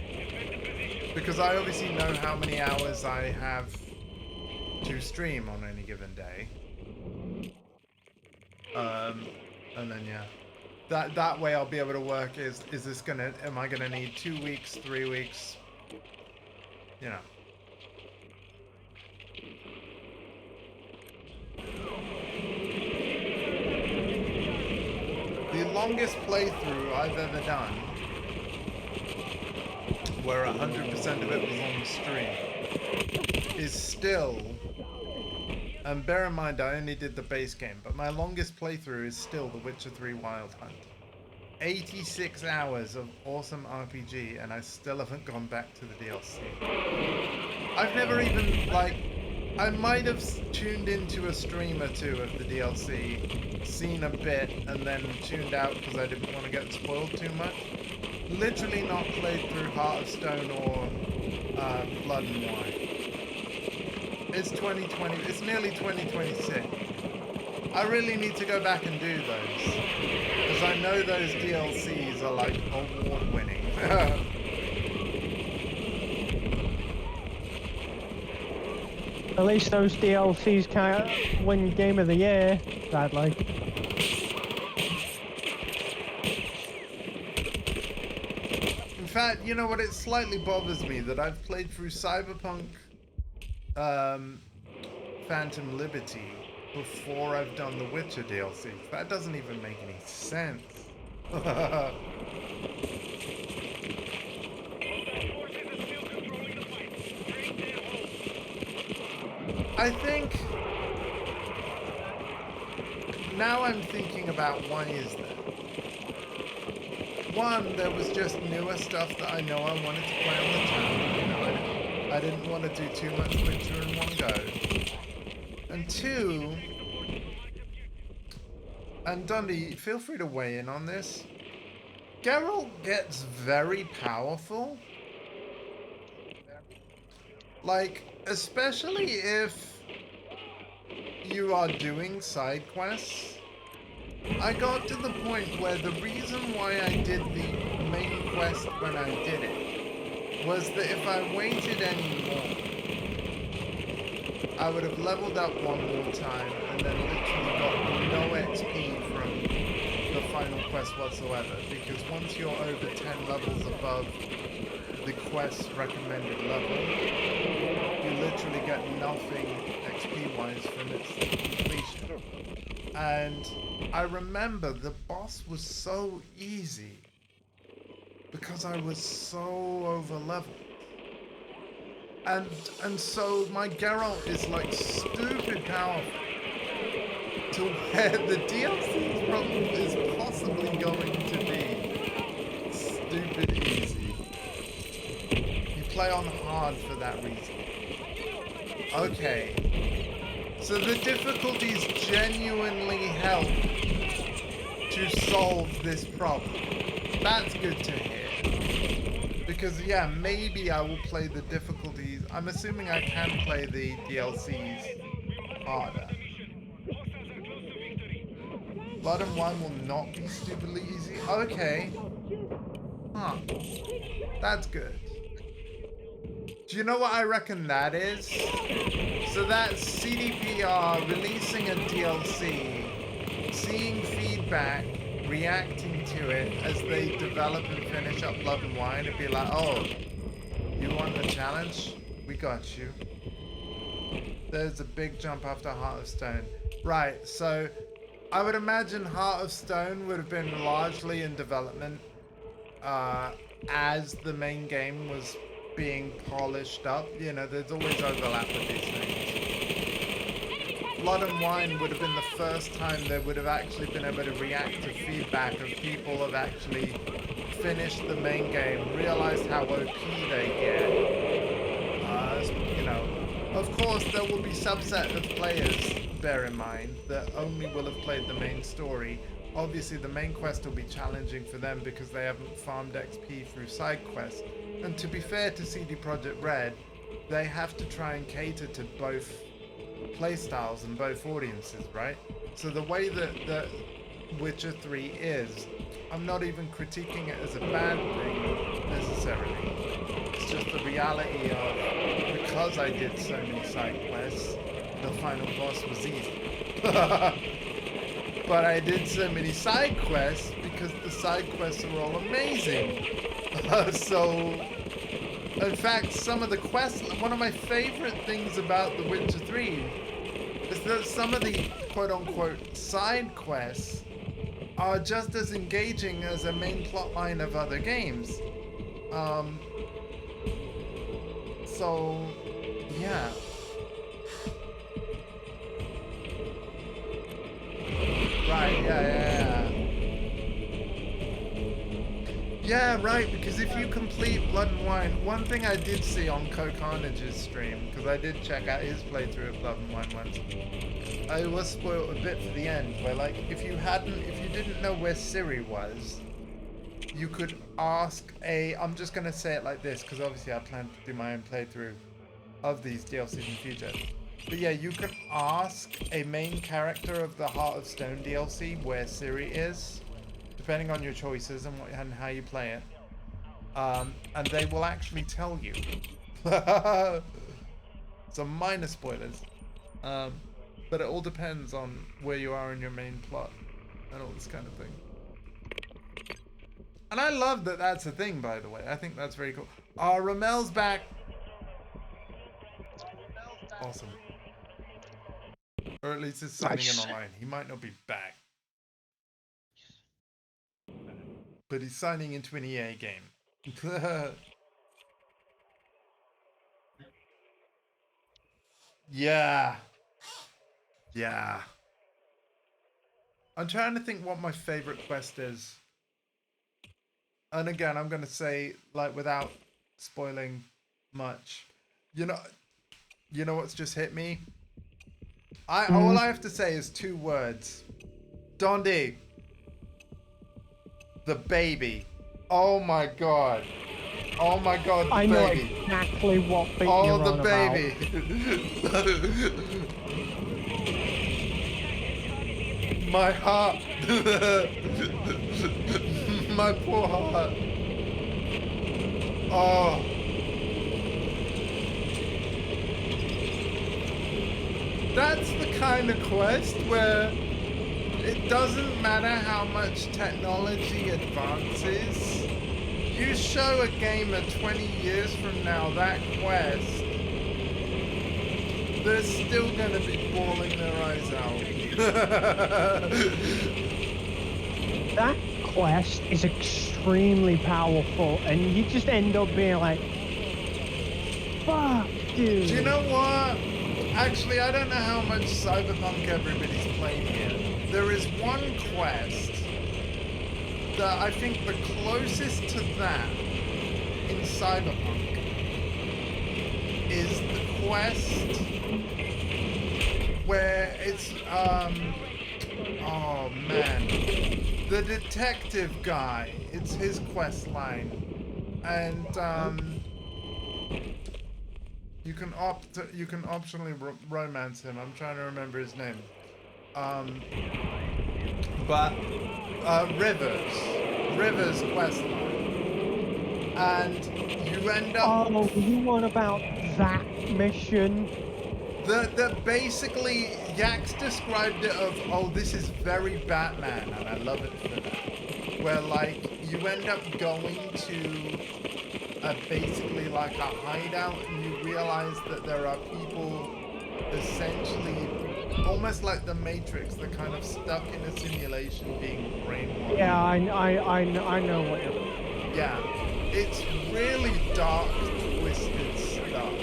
Because I obviously know how many hours I have to stream on any given day. And then yeah, that way I'll be able to work. Is this gonna? Am I gonna need 2 weeks, 3 weeks? You know. The longest playthrough I've ever done, where 100% of it was on stream, is still, and bear in mind I only did the base game, but my longest playthrough is still The Witcher 3 Wild Hunt. 86 hours of awesome RPG, and I still haven't gone back to the DLC. I've never even, like, I might have tuned into a stream or two of the DLC, seen a bit, and then tuned out because I didn't want to get spoiled too much. Literally not played through Heart of Stone or Blood and Wine. It's 2020, it's nearly 2026. I really need to go back and do those, because I know those DLCs are like award-winning. At least those DLCs can't win Game of the Year, sadly. In fact, you know what? It slightly bothers me that I've played through Cyberpunk Phantom Liberty before I've done the Witcher DLC. That doesn't even make any sense. I think now I'm thinking about why is that. One, there was just newer stuff that I know I wanted to play on the channel. You know, I didn't want to do too much Witcher in one go. And two, and Dundee, feel free to weigh in on this. Geralt gets very powerful. Like, especially if you are doing side quests. I got to the point where the reason why I did the main quest when I did it was that if I waited anymore, I would have leveled up one more time and then literally got no XP from the final quest whatsoever, because once you're over 10 levels above the quest's recommended level, you literally get nothing XP-wise from its completion. And I remember the boss was so easy because I was so over-leveled. And so my Geralt is like stupid powerful to where the DLC is possibly going to be stupid easy. You play on hard for that reason. Okay. So the difficulties genuinely help to solve this problem. That's good to hear. Because yeah, maybe I will play the difficulties. I'm assuming I can play the DLCs harder. Blood and Wine will not be stupidly easy. Okay. Huh. That's good. Do you know what I reckon that is? So that's CDPR releasing a DLC, seeing feedback, reacting to it as they develop and finish up Blood and Wine, and be like, oh, you want a challenge? We got you. There's a big jump after Heart of Stone. Right, so I would imagine Heart of Stone would have been largely in development as the main game was being polished up. You know, there's always overlap with these things. Blood and Wine would have been the first time they would have actually been able to react to feedback of people have actually finished the main game, realized how OP they get. You know, of course there will be subset of players, bear in mind, that only will have played the main story. Obviously the main quest will be challenging for them because they haven't farmed XP through side quests. And to be fair to CD Projekt Red, they have to try and cater to both playstyles and both audiences, right? So the way that Witcher 3 is, I'm not even critiquing it as a bad thing necessarily. It's just the reality of, because I did so many side quests, the final boss was easy. But I did so many side quests because the side quests are all amazing. So, in fact, some of the quests, one of my favorite things about The Witcher 3 is that some of the quote-unquote side quests are just as engaging as a main plotline of other games. So, yeah. Right, yeah. Yeah, right, because if you complete Blood and Wine, one thing I did see on Carnage's stream, because I did check out his playthrough of Blood and Wine once, I was spoiled a bit for the end, where like, if you didn't know where Ciri was, you could ask I'm just going to say it like this, because obviously I plan to do my own playthrough of these DLCs in the future. But yeah, you can ask a main character of the Heart of Stone DLC where Ciri is, depending on your choices and how you play it. And they will actually tell you. Some minor spoilers. But it all depends on where you are in your main plot and all this kind of thing. And I love that that's a thing, by the way. I think that's very cool. Ramel's back. Awesome. Or at least he's signing in online. He might not be back. But he's signing into an EA game. Yeah. Yeah. I'm trying to think what my favorite quest is. And again, I'm going to say, like, without spoiling much, you know what's just hit me? All I have to say is 2 words. Dondi. The baby. Oh my god. Oh my god, the I baby. know exactly what bit you're on the baby. My heart. My poor heart. Oh. That's the kind of quest where it doesn't matter how much technology advances. You show a gamer 20 years from now that quest, they're still gonna be bawling their eyes out. That quest is extremely powerful, and you just end up being like, fuck, dude. Do you know what? Actually, I don't know how much Cyberpunk everybody's played here. There is one quest that I think the closest to that in Cyberpunk is the quest where it's, oh man, the detective guy, it's his quest line, and you can optionally romance him. I'm trying to remember his name. But Rivers quest line, and you end up. Oh, you want about that mission? That basically Yax described it of, oh, this is very Batman, and I love it for that. Where like you end up going to basically like a hideout, and you realize that there are people essentially almost like the Matrix, they're kind of stuck in a simulation being brainwashed. Yeah, I know what you're... Yeah, it's really dark, twisted stuff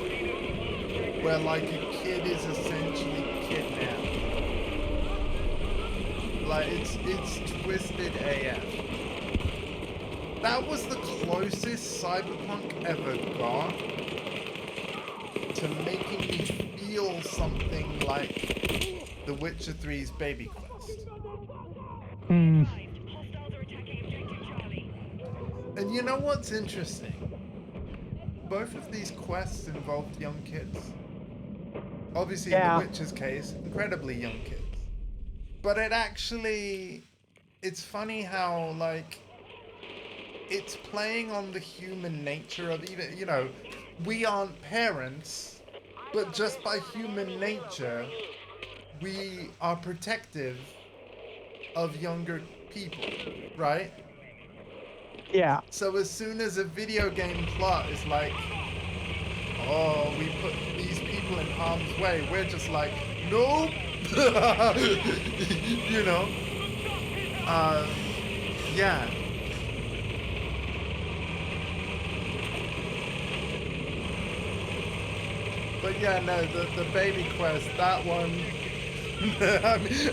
where like a kid is essentially kidnapped Like, it's twisted AF. That was the closest Cyberpunk ever got to making me feel something like The Witcher 3's Baby Quest. Mm. Hostiles are attacking objective Charlie. And you know what's interesting? Both of these quests involved young kids. Obviously, in Yeah. The Witcher's case, incredibly young kids. But it's funny how, like, it's playing on the human nature of even, you know, we aren't parents, but just by human nature, we are protective of younger people, right? Yeah. So as soon as a video game plot is like, oh, we put these people in harm's way, we're just like, nope. You know? Yeah. But yeah, no, the baby quest, that one.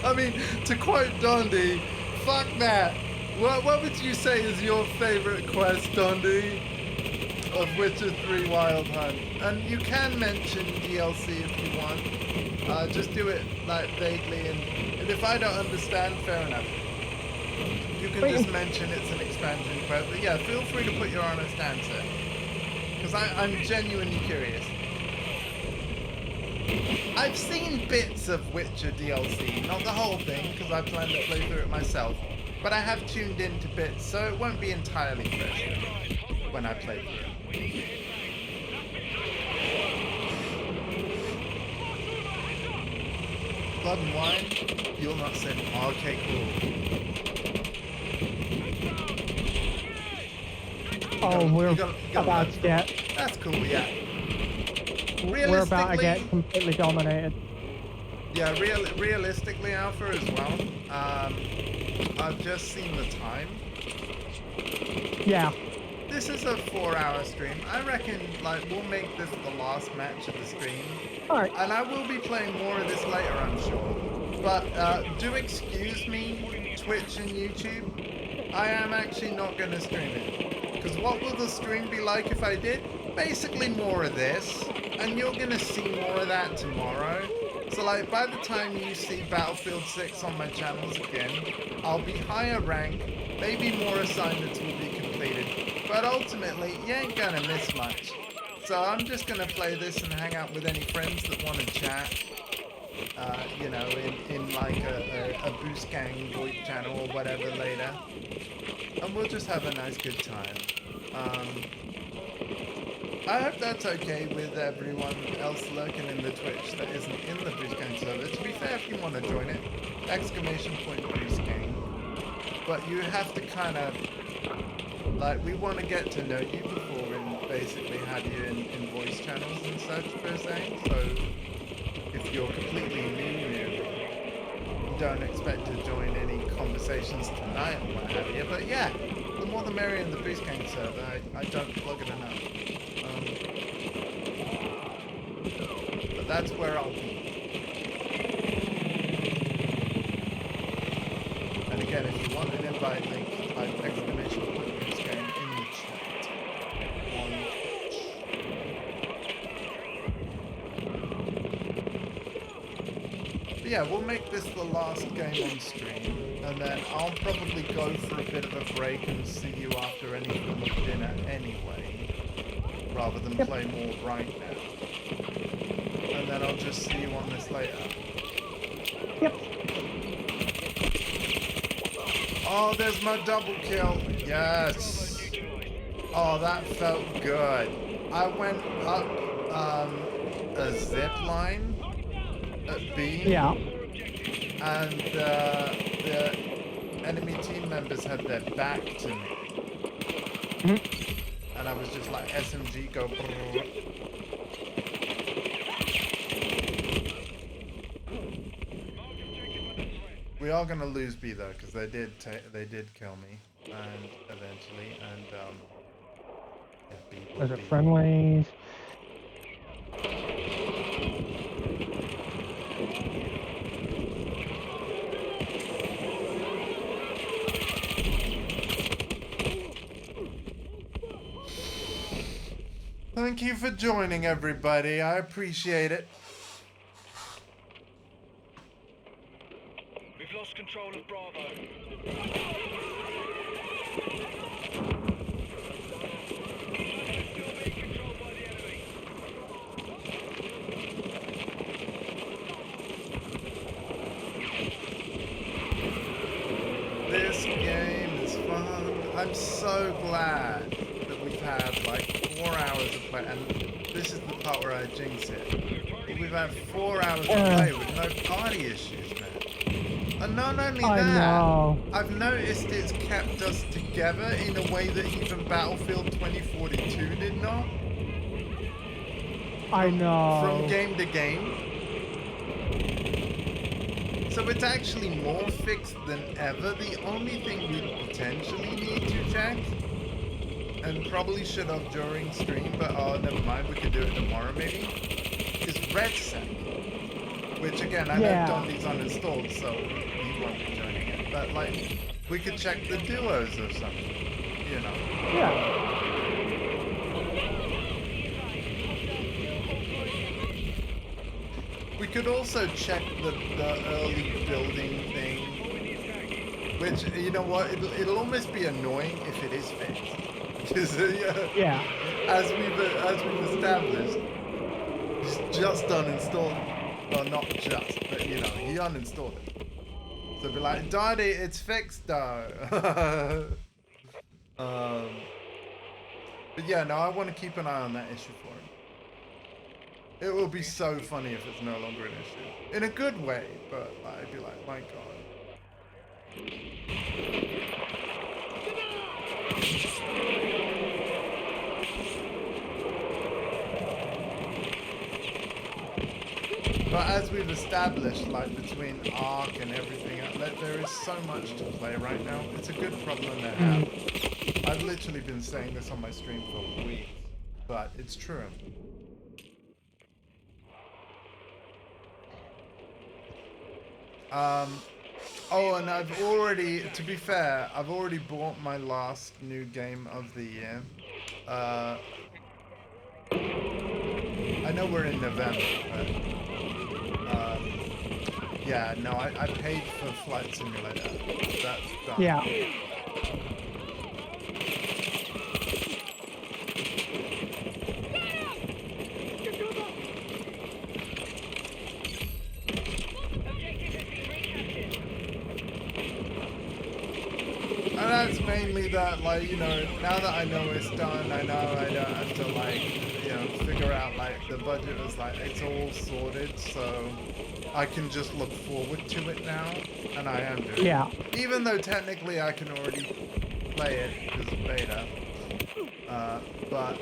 I mean, to quote Dondi, fuck that. What would you say is your favorite quest, Dondi, of Witcher 3 Wild Hunt? And you can mention DLC if you want. Just do it like vaguely, and if I don't understand, fair enough. You can just mention it's an expansion quest. But yeah, feel free to put your honest answer, because I'm genuinely curious. I've seen bits of Witcher DLC, not the whole thing, because I plan to play through it myself. But I have tuned into bits, so it won't be entirely fresh when I play through it. Blood and Wine? You'll not sin. Okay, cool. Oh, we're you gotta about let- to get. That's cool, yeah. We're about to get Realistically, completely dominated. yeah, realistically, Alpha as well. I've just seen the time. Yeah. This is a 4-hour stream. I reckon, like, we'll make this the last match of the stream. Alright. And I will be playing more of this later, I'm sure. But do excuse me, Twitch and YouTube. I am actually not going to stream it. Because what will the stream be like if I did? Basically more of this. And you're going to see more of that tomorrow. So, like, by the time you see Battlefield 6 on my channels again, I'll be higher rank. Maybe more assignments will be completed. But ultimately, you ain't going to miss much. So I'm just going to play this and hang out with any friends that want to chat. You know, in like a Boost Gang VoIP channel or whatever later. And we'll just have a nice good time. I hope that's okay with everyone else lurking in the Twitch that isn't in the Boost Gang server. To be fair, if you want to join it, !Boost Gang. But you have to kind of, like, we want to get to know you before we basically have you in voice channels and such, per se. So if you're completely new, don't expect to join any conversations tonight or what have you. But yeah, the more the merrier in the Boost Gang server. I don't plug it enough. But that's where I'll be. And again, if you want an invite link, type !Boost Gang in the chat. On Twitch. But yeah, we'll make this the last game on stream, and then I'll probably go for a bit of a break and see you after anything with dinner anyway, rather than play more right now. And then I'll just see you on this later. Yep. Oh, there's my double kill. Yes. Oh, that felt good. I went up a zip line at B. Yeah. And the enemy team members had their back to me. And I was just like, SMG, go. We are gonna lose B though, because they did kill me, and eventually, and yeah, B will Those are be- friendlies. Thank you for joining, everybody. I appreciate it. We've lost control of Bravo. Still being controlled by the enemy. This game is fun. I'm so glad that we've had like 4 hours of play, and this is the part where I jinx it. But we've had 4 hours of play with no party issues, man. And not only I that, know. I've noticed it's kept us together in a way that even Battlefield 2042 did not. I know. From game to game. So it's actually more fixed than ever. The only thing we potentially need to check, and probably should have during stream, but oh, never mind, we could do it tomorrow maybe, is RedSec. Which again, I know Dondi's uninstalled, so he won't be joining it. But like, we could check the duos or something, you know. Yeah. We could also check the early building thing, which, you know what, it'll almost be annoying if it is fixed. Because, as we've established, he's just uninstalled. Well, not just, but you know, he uninstalled it. So be like, Daddy, it's fixed though. But yeah, no, I want to keep an eye on that issue for him. It will be so funny if it's no longer an issue. In a good way, but I'd be like, my god. But as we've established, like between Ark and everything, there is so much to play right now. It's a good problem to have. I've literally been saying this on my stream for weeks, but it's true. Oh, and I've already, to be fair, I've already bought my last new game of the year. I know we're in November, but yeah, no, I paid for Flight Simulator. That's done. Yeah. And that's mainly that, like, you know, now that I know it's done, I know I don't have to, like, you know, figure out, like, the budget is, like, it's all sorted, so I can just look forward to it now, and I am doing it. Even though technically I can already play it as beta, but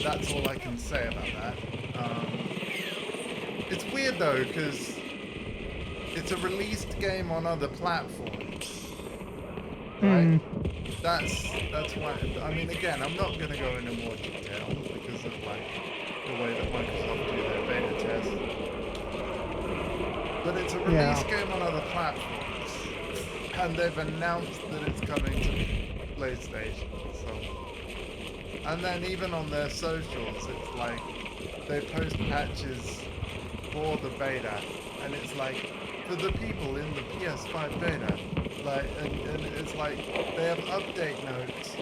that's all I can say about that. It's weird, though, because it's a released game on other platforms. Right? That's why, I mean, again, I'm not going to go into more detail because of, like, the way that Microsoft do their beta tests. But it's a release game on other platforms. And they've announced that it's coming to PlayStation, so. And then even on their socials, it's like, they post patches for the beta, and it's like, for the people in the PS5 beta, like, and it's like, they have update notes,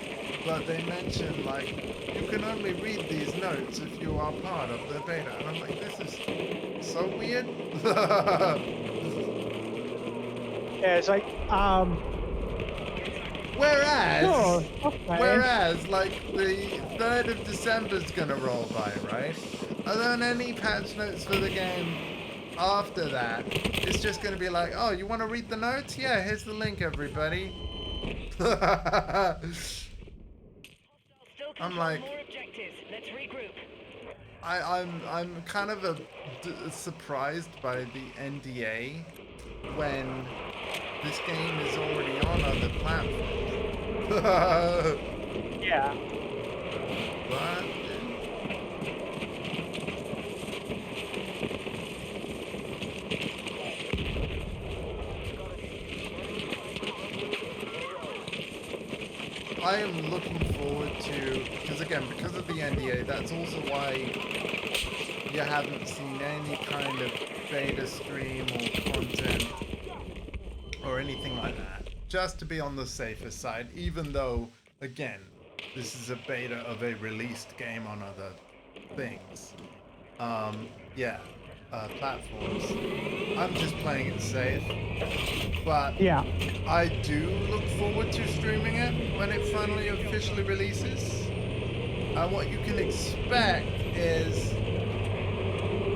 but they mention, like, you can only read these notes if you are part of the beta, and I'm like, this is so weird. Yeah, it's like, Whereas, like, the 3rd of December's gonna roll by, right? Are there any patch notes for the game after that? It's just gonna be like, oh, you want to read the notes? Yeah, here's the link, everybody. I'm like, I'm kind of surprised by the NDA when this game is already on other platforms. Yeah. But I am looking forward forward to, because again, because of the NDA, that's also why you haven't seen any kind of beta stream or content or anything like that. Just to be on the safer side, even though, again, this is a beta of a released game on other things. Platforms. I'm just playing it safe. But Yeah. I do look forward to streaming it when it finally officially releases. What you can expect is,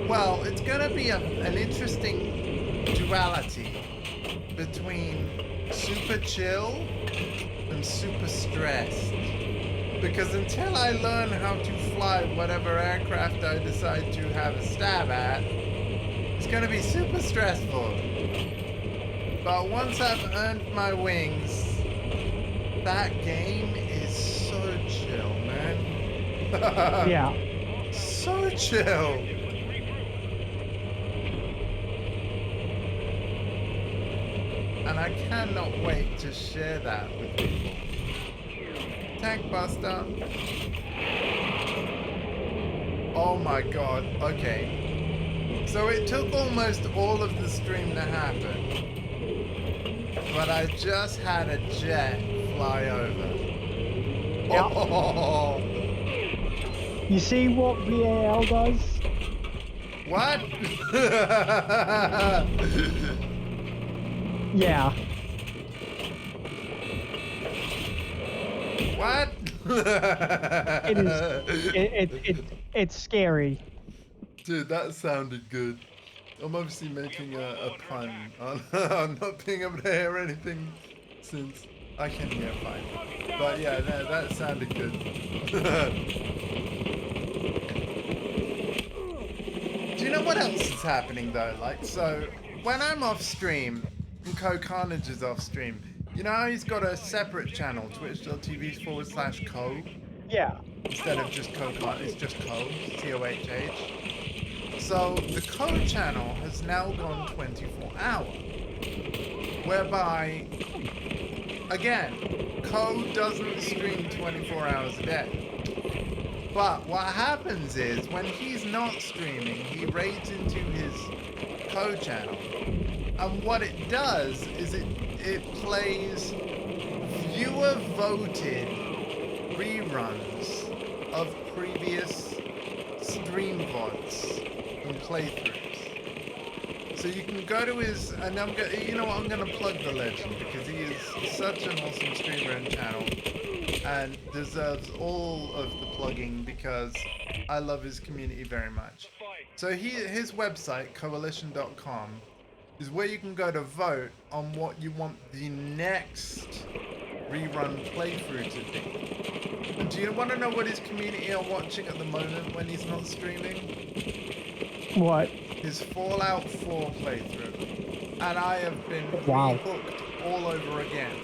well, it's gonna be an interesting duality between super chill and super stressed. Because until I learn how to fly whatever aircraft I decide to have a stab at, it's gonna be super stressful. But once I've earned my wings, that game is so chill, man. Yeah. So chill. And I cannot wait to share that with people. Tank Buster. Oh my god, okay. So it took almost all of the stream to happen. But I just had a jet fly over. Yep. Oh. You see what VAL does? What? Yeah. What? It is. It's scary. Dude, that sounded good. I'm obviously making a pun on not being able to hear anything since I can hear fine. But yeah, no, that sounded good. Do you know what else is happening though? Like, so when I'm off stream and Co Carnage is off stream, you know how he's got a separate channel, twitch.tv/Co, Yeah. instead of just Co Carnage, it's just Co, COHH. So the Co channel has now gone 24-hour, whereby, again, Co doesn't stream 24 hours a day. But what happens is, when he's not streaming, he raids into his Co channel. And what it does is it plays viewer-voted reruns of previous stream VODs and playthroughs. So you can go to his, and you know what, I'm gonna plug the legend because he is such an awesome streamer and channel, and deserves all of the plugging because I love his community very much. So his website, coalition.com, is where you can go to vote on what you want the next rerun playthrough to be. And do you want to know what his community are watching at the moment when he's not streaming? What? His Fallout 4 playthrough. And I have been Wow. hooked all over again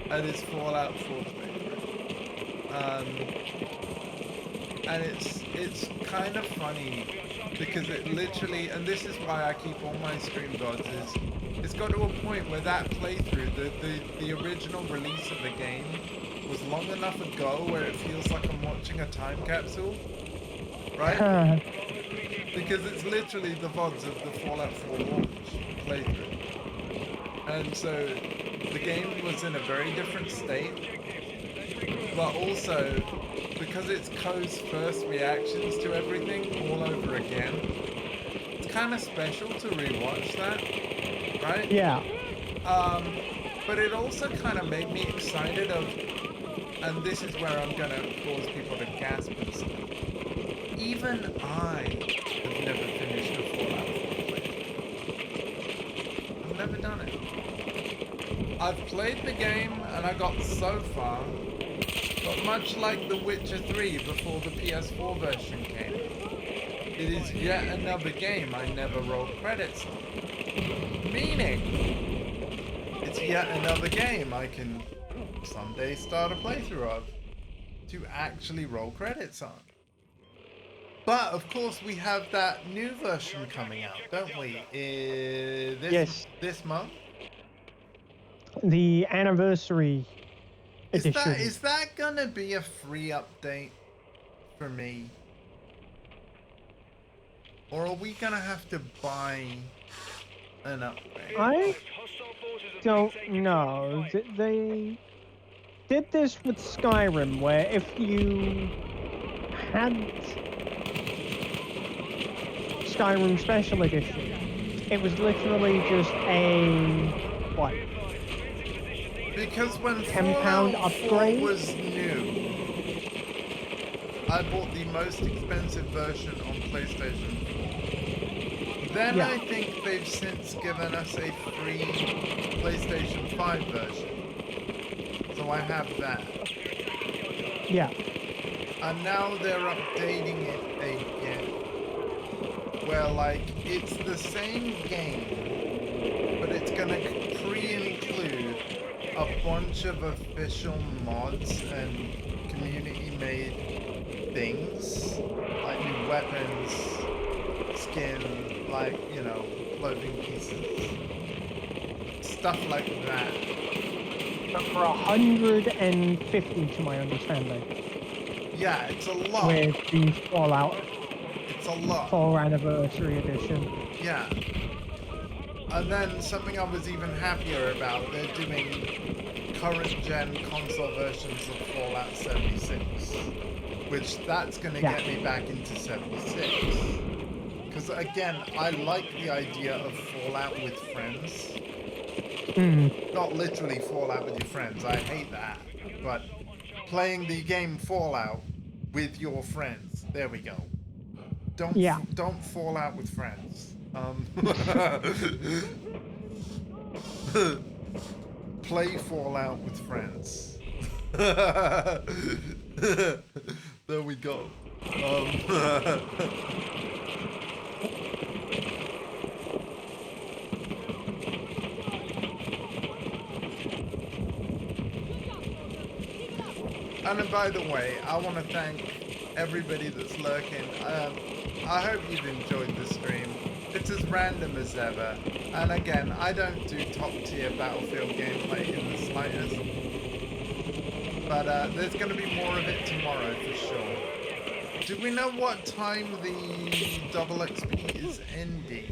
at his Fallout 4 playthrough. And it's kind of funny because it literally, and this is why I keep all my stream VODs, is it's got to a point where that playthrough, the original release of the game was long enough ago where it feels like I'm watching a time capsule, right? Because it's literally the VODs of the Fallout 4 launch playthrough. And so the game was in a very different state, but also because it's Co's first reactions to everything all over again, it's kind of special to rewatch that, right? Yeah. But it also kind of made me excited of, and this is where I'm gonna cause people to gasp and stuff. Even I have never finished a Fallout 4 playthrough. I've never done it. I've played the game and I got so far, but much like The Witcher 3 before the PS4 version came, it is yet another game I never roll credits on. Meaning, it's yet another game I can someday start a playthrough of to actually roll credits on. But of course we have that new version coming out, don't we? Yes. This month? The anniversary edition. Is that gonna be a free update for me? Or are we gonna have to buy an upgrade? I Hostile forces have don't maintained know. control of the They did this with Skyrim, where if you had Skyrim Special Edition, it was literally just a what? Because when £10 Fallout 4 upgrade? was new, I bought the most expensive version on PlayStation 4. Then Yeah. I think they've since given us a free PlayStation 5 version. So I have that. Yeah. And now they're updating it again. Where like it's the same game, but it's gonna pre-include a bunch of official mods and community-made things, like new weapons, skin, like, you know, clothing pieces, stuff like that. But for 150, to my understanding, Yeah, it's a lot. with the Fallout It's a lot. 4 Anniversary Edition. Yeah. And then something I was even happier about, they're doing current gen console versions of Fallout 76. Which that's gonna Yeah. get me back into 76. Because again, I like the idea of Fallout with friends. Not literally Fallout with your friends, I hate that. But playing the game Fallout with your friends. There we go. Don't fall out with friends. Play Fallout with friends. There we go. And then, by the way, I want to thank everybody that's lurking. I hope you've enjoyed the stream. It's as random as ever. And again, I don't do top tier Battlefield gameplay in the slightest. But there's going to be more of it tomorrow for sure. Do we know what time the double XP is ending?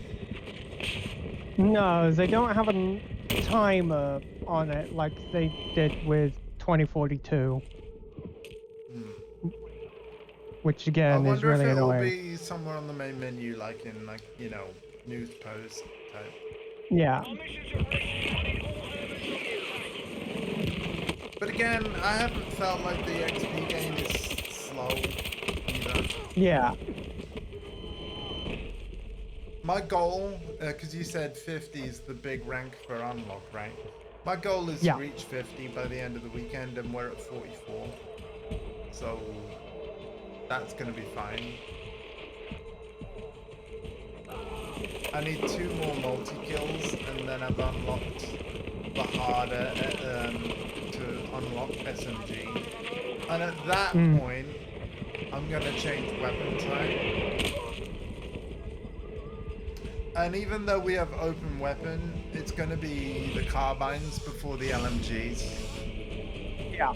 No, they don't have a timer on it like they did with 2042. Which I again is wonder really if it will annoying. be somewhere on the main menu, like in, like, you know, news post type. Yeah. Our missions are ready. All elements on the attack. But again, I haven't felt like the XP game is slow either. Yeah. My goal, because you said 50 is the big rank for unlock, right? My goal is Yeah. to reach 50 by the end of the weekend, and we're at 44. So that's going to be fine. I need 2 more multi-kills, and then I've unlocked the harder to unlock SMG. And at that point, I'm going to change weapon type. And even though we have open weapon, it's going to be the carbines before the LMGs. Yeah.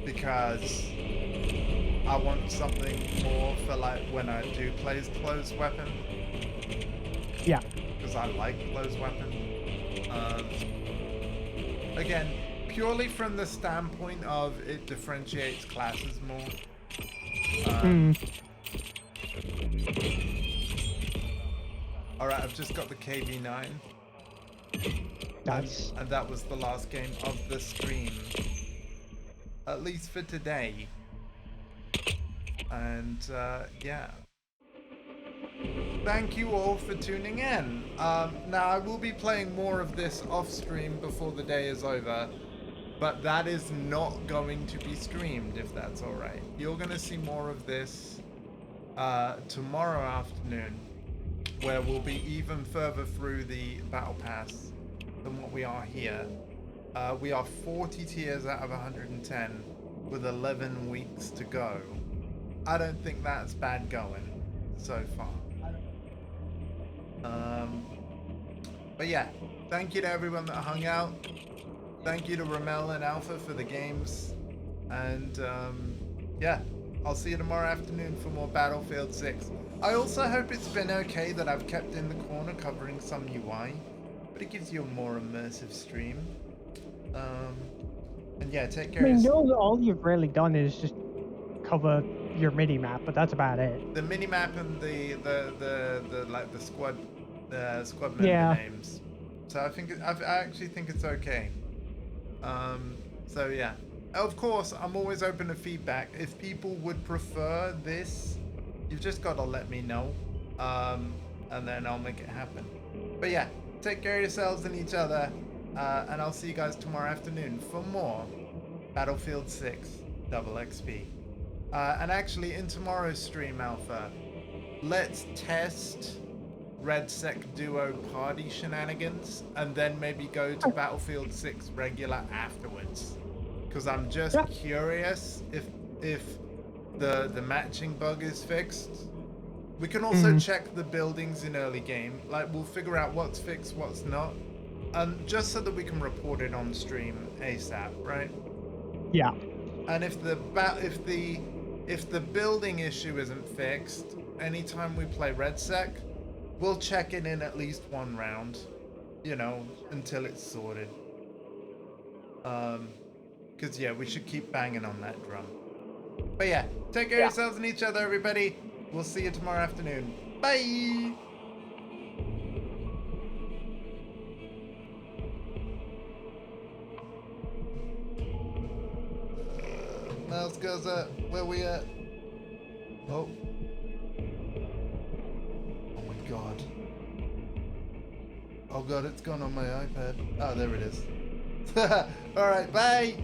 Because I want something more for like when I do play closed weapon. Yeah. Because I like closed weapon. Again, purely from the standpoint of it differentiates classes more. Alright, I've just got the KV9. Nice. And that was the last game of the stream. At least for today. And yeah. Thank you all for tuning in. Now I will be playing more of this off stream before the day is over. But that is not going to be streamed, if that's alright. You're going to see more of this tomorrow afternoon, where we'll be even further through the battle pass than what we are here. We are 40 tiers out of 110 with 11 weeks to go. I don't think that's bad going so far. But yeah, thank you to everyone that hung out. Thank you to Ramel and Alpha for the games. And yeah, I'll see you tomorrow afternoon for more Battlefield 6. I also hope it's been okay that I've kept in the corner covering some UI, but it gives you a more immersive stream. And yeah, take care. I mean, all you've really done is just cover your mini map, but that's about it. The mini map and the like the squad member names. So I actually think it's okay. So yeah. Of course, I'm always open to feedback. If people would prefer this, you've just got to let me know, and then I'll make it happen. But yeah, take care of yourselves and each other, and I'll see you guys tomorrow afternoon for more Battlefield 6 Double XP. And actually, in tomorrow's stream, Alpha, let's test RedSec Duo party shenanigans, and then maybe go to Battlefield 6 regular afterwards. Because I'm just curious if the matching bug is fixed. We can also check the buildings in early game. Like, we'll figure out what's fixed, what's not, and just so that we can report it on stream ASAP, right? Yeah. And if the building issue isn't fixed, anytime we play RedSec, we'll check it in at least one round, you know, until it's sorted. Because, yeah, we should keep banging on that drum. But, yeah, take care of yourselves and each other, everybody. We'll see you tomorrow afternoon. Bye! Mouse goes up. Where we at? Oh. Oh, my God. Oh, God, it's gone on my iPad. Oh, there it is. All right, bye!